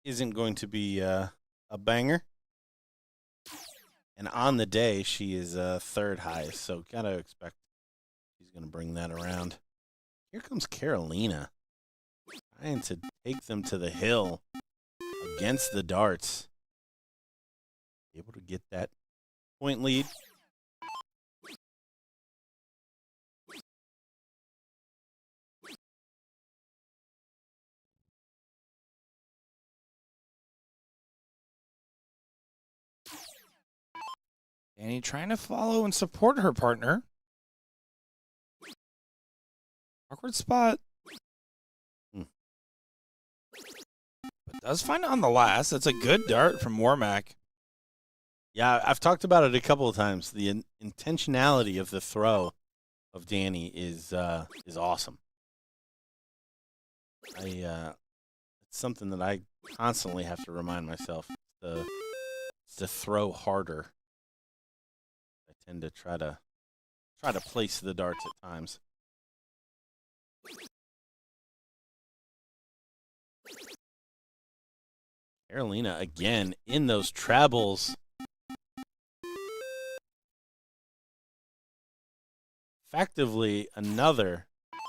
isn't going to be a banger. And on the day, she is third highest, so gotta expect she's gonna bring that around. Here comes Carolina, trying to take them to the hill against the darts. Able to get that point lead. Danny trying to follow and support her partner. Awkward spot. But does find it on the last. That's a good dart from Warmack. Yeah, I've talked about it a couple of times. The intentionality of the throw of Danny is awesome. It's something that I constantly have to remind myself to throw harder. I tend to try to place the darts at times. Carolina again in those trebles. Effectively another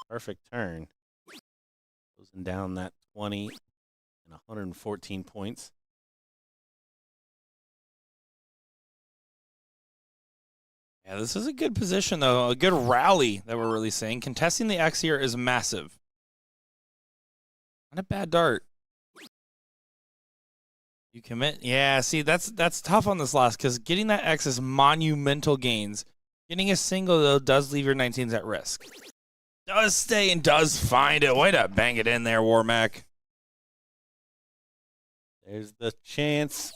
perfect turn. Closing down that 20 and 114 points. Yeah, this is a good position, though. A good rally that we're really seeing. Contesting the X here is massive. Not a bad dart. You commit. Yeah, see, that's tough on this last because getting that X is monumental gains. Getting a single, though, does leave your 19s at risk. Does stay and does find it. Way to bang it in there, Warmack. There's the chance.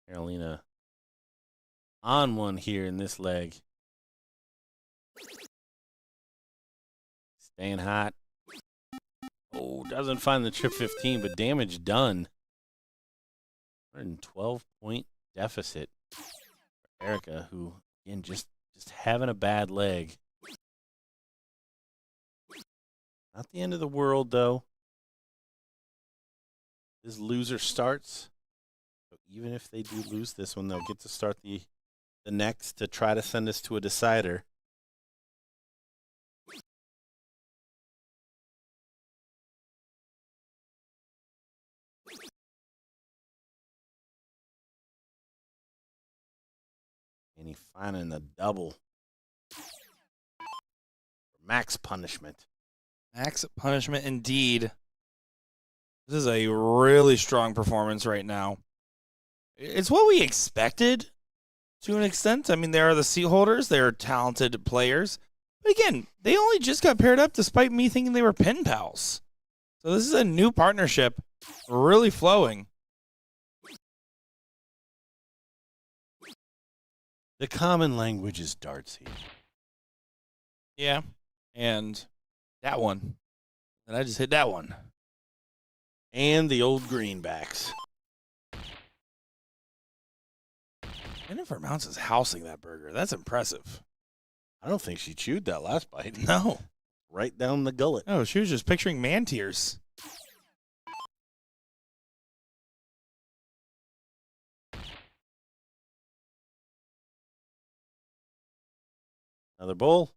Carolina on one here in this leg. Staying hot. Oh, doesn't find the trip 15, but damage done. 112-point deficit for Erica, who, again, just having a bad leg. Not the end of the world, though. This loser starts. So even if they do lose this one, they'll get to start the next to try to send us to a decider. And he finding the double. Max punishment. Max punishment indeed. This is a really strong performance right now. It's what we expected to an extent. I mean, they are the seat holders. They're talented players. But again, they only just got paired up despite me thinking they were pen pals. So this is a new partnership really flowing. The common language is Dartsy. Yeah. And that one. And I just hit that one. And the old greenbacks. Jennifer Mounts is housing that burger. That's impressive. I don't think she chewed that last bite. No. Right down the gullet. No, she was just picturing man tears. Another bowl.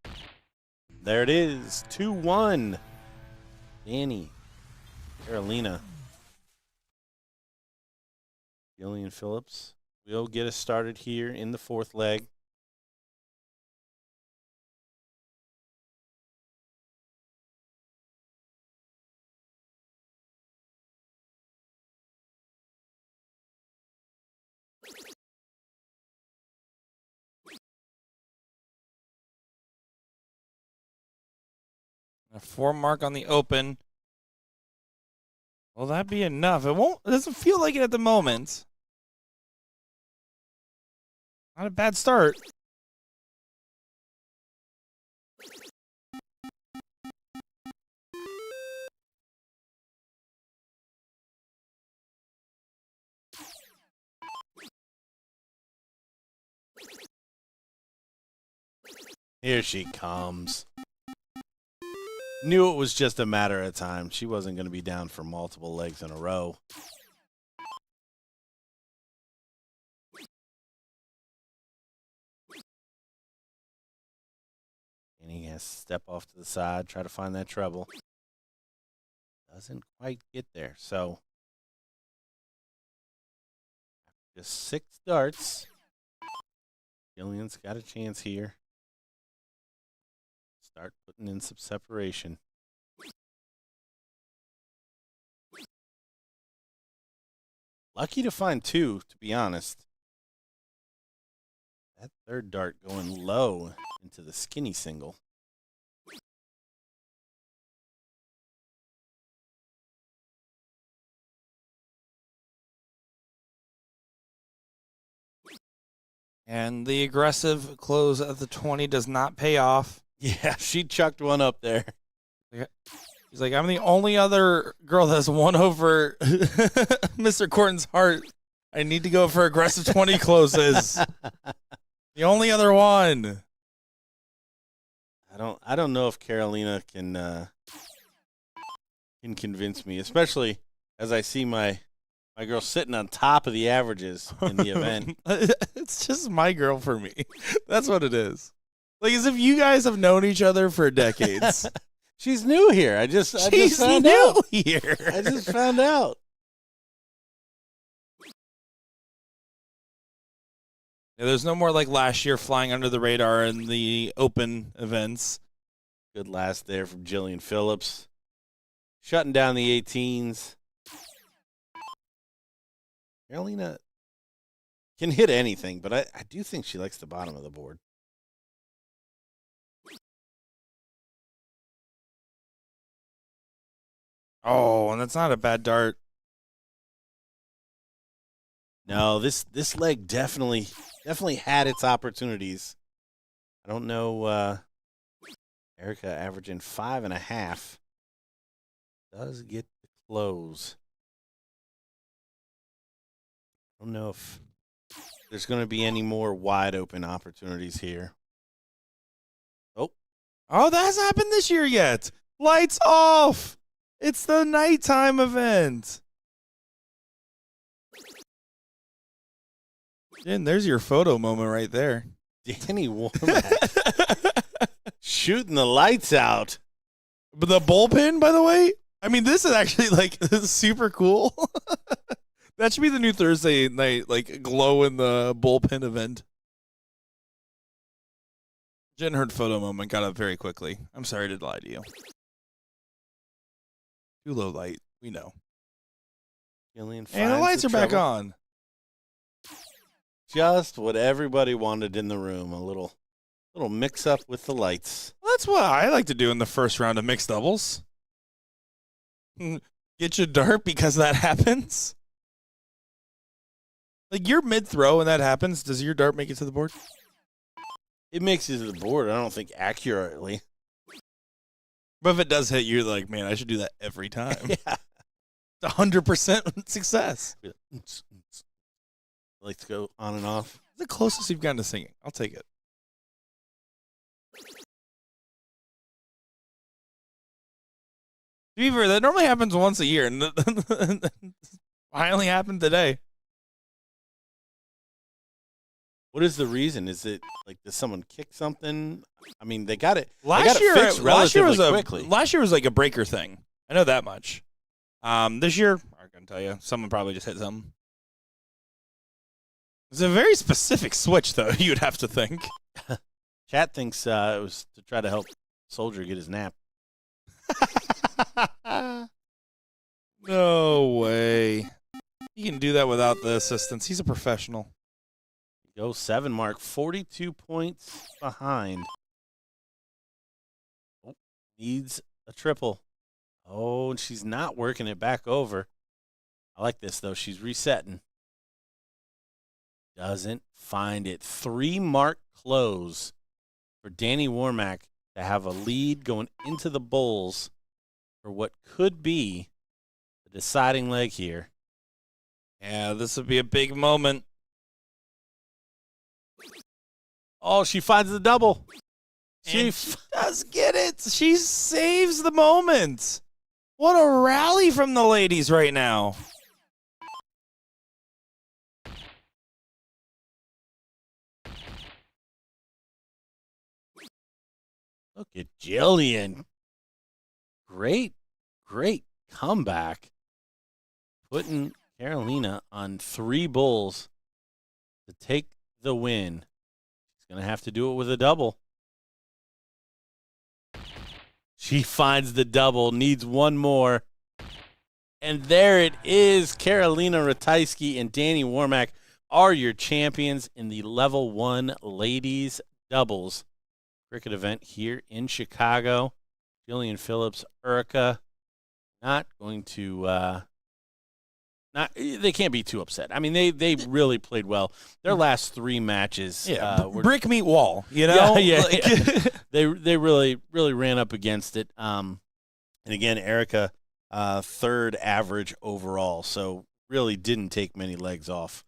There it is. 2-1. Danny. Carolina. Jillian Phillips will get us started here in the fourth leg. A 4 mark on the open. Will that be enough? It doesn't feel like it at the moment. Not a bad start. Here she comes. Knew it was just a matter of time. She wasn't going to be down for multiple legs in a row. And he has to step off to the side, try to find that treble. Doesn't quite get there. So, just 6 darts. Jillian's got a chance here. Start putting in some separation. Lucky to find 2, to be honest. That third dart going low into the skinny single. And the aggressive close at the 20 does not pay off. Yeah, she chucked one up there. He's like, I'm the only other girl that's won over Mr. Corton's heart. I need to go for aggressive 20 closes. The only other one. I don't know if Carolina can convince me, especially as I see my girl sitting on top of the averages in the event. It's just my girl for me. That's what it is. Like, as if you guys have known each other for decades. She's new here. I just found new out. here. I just found out. Yeah, there's no more like last year flying under the radar in the open events. Good last there from Jillian Phillips. Shutting down the 18s. Carolina can hit anything, but I do think she likes the bottom of the board. Oh, and that's not a bad dart. No, this leg definitely had its opportunities. I don't know. Erica averaging 5.5 does get the close. I don't know if there's going to be any more wide open opportunities here. Oh, that hasn't happened this year yet. Lights off. It's the nighttime event. And there's your photo moment right there. Danny Womack shooting the lights out. But the bullpen, by the way, I mean, this is actually like this is super cool. That should be the new Thursday night, like glow in the bullpen event. Jen heard photo moment got up very quickly. I'm sorry to lie to you. Too low light, we know. And the lights are back on. Just what everybody wanted in the room. A little mix up with the lights. Well, that's what I like to do in the first round of mixed doubles. Get your dart because that happens. Like, you're mid-throw and that happens. Does your dart make it to the board? It makes it to the board. I don't think accurately. But if it does hit, you're like, man, I should do that every time. Yeah. It's 100% success. Like to go on and off. The closest you've gotten to singing. I'll take it. To be fair, that normally happens once a year, and finally happened today. What is the reason? Is it like does someone kick something? I mean, they got it. Last year relatively quickly. Last year was like a breaker thing. I know that much. This year, I can tell you, someone probably just hit something. It's a very specific switch, though. You'd have to think. Chat thinks it was to try to help Soldier get his nap. No way. He can do that without the assistance. He's a professional. Go 7 mark, 42 points behind. Oh, needs A triple. Oh, and she's not working it back over. I like this, though. She's resetting. Doesn't find it. 3-mark close for Danny Warmack to have a lead going into the Bulls for what could be the deciding leg here. Yeah, this would be a big moment. Oh, she finds the double. She does get it. She saves the moment. What a rally from the ladies right now. Look at Jillian. Great comeback. Putting Carolina on 3 bulls to take the win. She's going to have to do it with a double. She finds the double, needs one more. And there it is. Carolina Ratajski and Danny Warmack are your champions in the Level 1 Ladies Doubles cricket event here in Chicago. Jillian Phillips, Erica, not going to they can't be too upset. I mean, they really played well. Their last 3 matches, were brick meet wall. You know, yeah. They really ran up against it. And again, Erica, 3rd average overall, so really didn't take many legs off.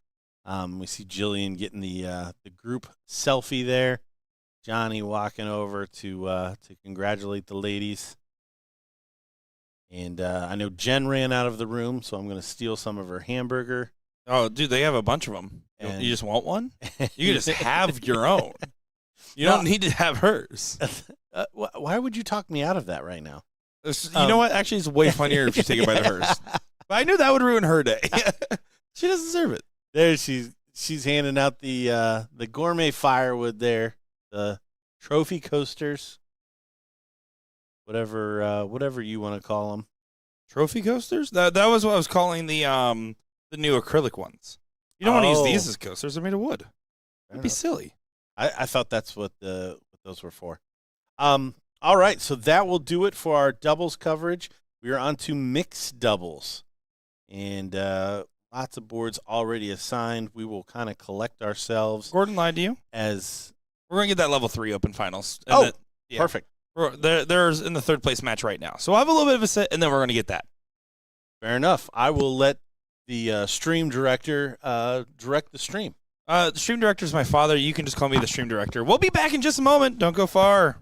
We see Jillian getting the group selfie there. Johnny walking over to congratulate the ladies. And I know Jen ran out of the room, so I'm going to steal some of her hamburger. Oh, dude, they have a bunch of them. You just want one? You can just have your own. You don't need to have hers. Why would you talk me out of that right now? You know what? Actually, it's way funnier if you take a bite of hers. But I knew that would ruin her day. She doesn't deserve it. There she's handing out the gourmet firewood there, the trophy coasters, whatever you want to call them. Trophy coasters? That was what I was calling the new acrylic ones. You don't want to use these as coasters. They're made of wood. That'd be silly. I thought that's what those were for. All right, so that will do it for our doubles coverage. We are on to mixed doubles. And lots of boards already assigned. We will kind of collect ourselves. Gordon lied to you. As we're going to get that level 3 open finals. Perfect. There's in the 3rd place match right now. So I'll have a little bit of a set, and then we're going to get that. Fair enough. I will let the stream director direct the stream. The stream director is my father. You can just call me the stream director. We'll be back in just a moment. Don't go far.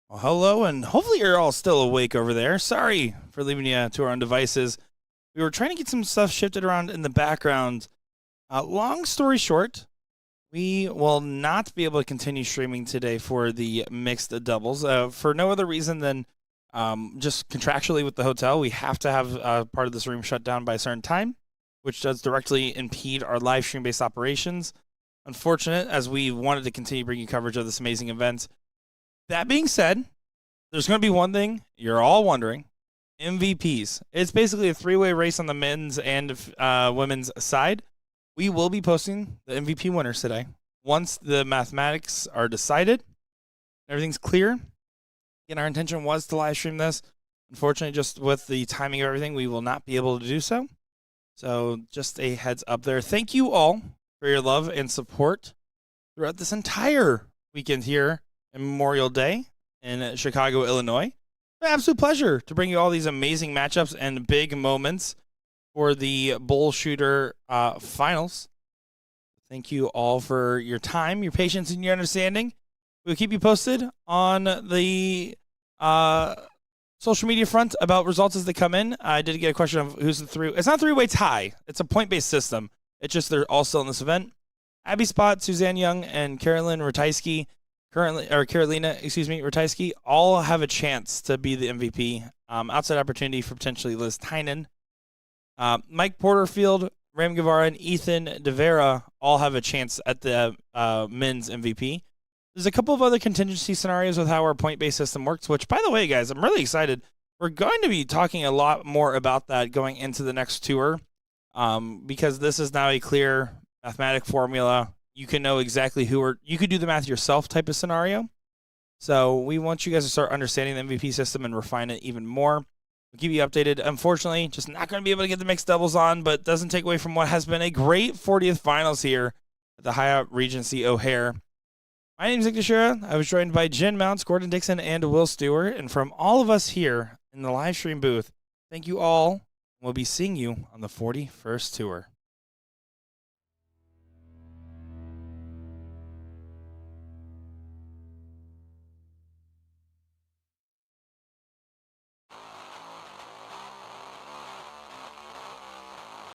Well, hello, and hopefully you're all still awake over there. Sorry for leaving you to our own devices. We were trying to get some stuff shifted around in the background. Long story short, we will not be able to continue streaming today for the mixed doubles for no other reason than just contractually with the hotel. We have to have part of this room shut down by a certain time, which does directly impede our live stream-based operations. Unfortunate, as we wanted to continue bringing coverage of this amazing event. That being said, there's going to be one thing you're all wondering. MVPs. It's basically a three-way race on the men's and women's side. We will be posting the MVP winners today. Once the mathematics are decided, everything's clear. Again, our intention was to live stream this. Unfortunately, just with the timing of everything, we will not be able to do so. So just a heads up there. Thank you all for your love and support throughout this entire weekend here in Memorial Day in Chicago, Illinois. An absolute pleasure to bring you all these amazing matchups and big moments for the BullShooter finals. Thank you all for your time, your patience, and your understanding. We'll keep you posted on the social media front about results as they come in. I did get a question of who's the three. It's not three-way tie. It's a point-based system. It's just they're all still in this event. Abby Spot, Suzanne Young, and Carolina Ratajski all have a chance to be the MVP. Outside opportunity for potentially Liz Tynan. Mike Porterfield, Ram Guevara, and Ethan DeVera all have a chance at the men's MVP. There's a couple of other contingency scenarios with how our point-based system works, which, by the way, guys, I'm really excited. We're going to be talking a lot more about that going into the next tour because this is now a clear mathematic formula. You can know exactly you could do the math yourself type of scenario. So we want you guys to start understanding the MVP system and refine it even more. We'll keep you updated. Unfortunately, just not going to be able to get the mixed doubles on, but doesn't take away from what has been a great 40th finals here at the Hyatt Regency O'Hare. My name is Nick Teixeira. I was joined by Jen Mounts, Gordon Dixon, and Will Stewart. And from all of us here in the live stream booth, thank you all. We'll be seeing you on the 41st tour.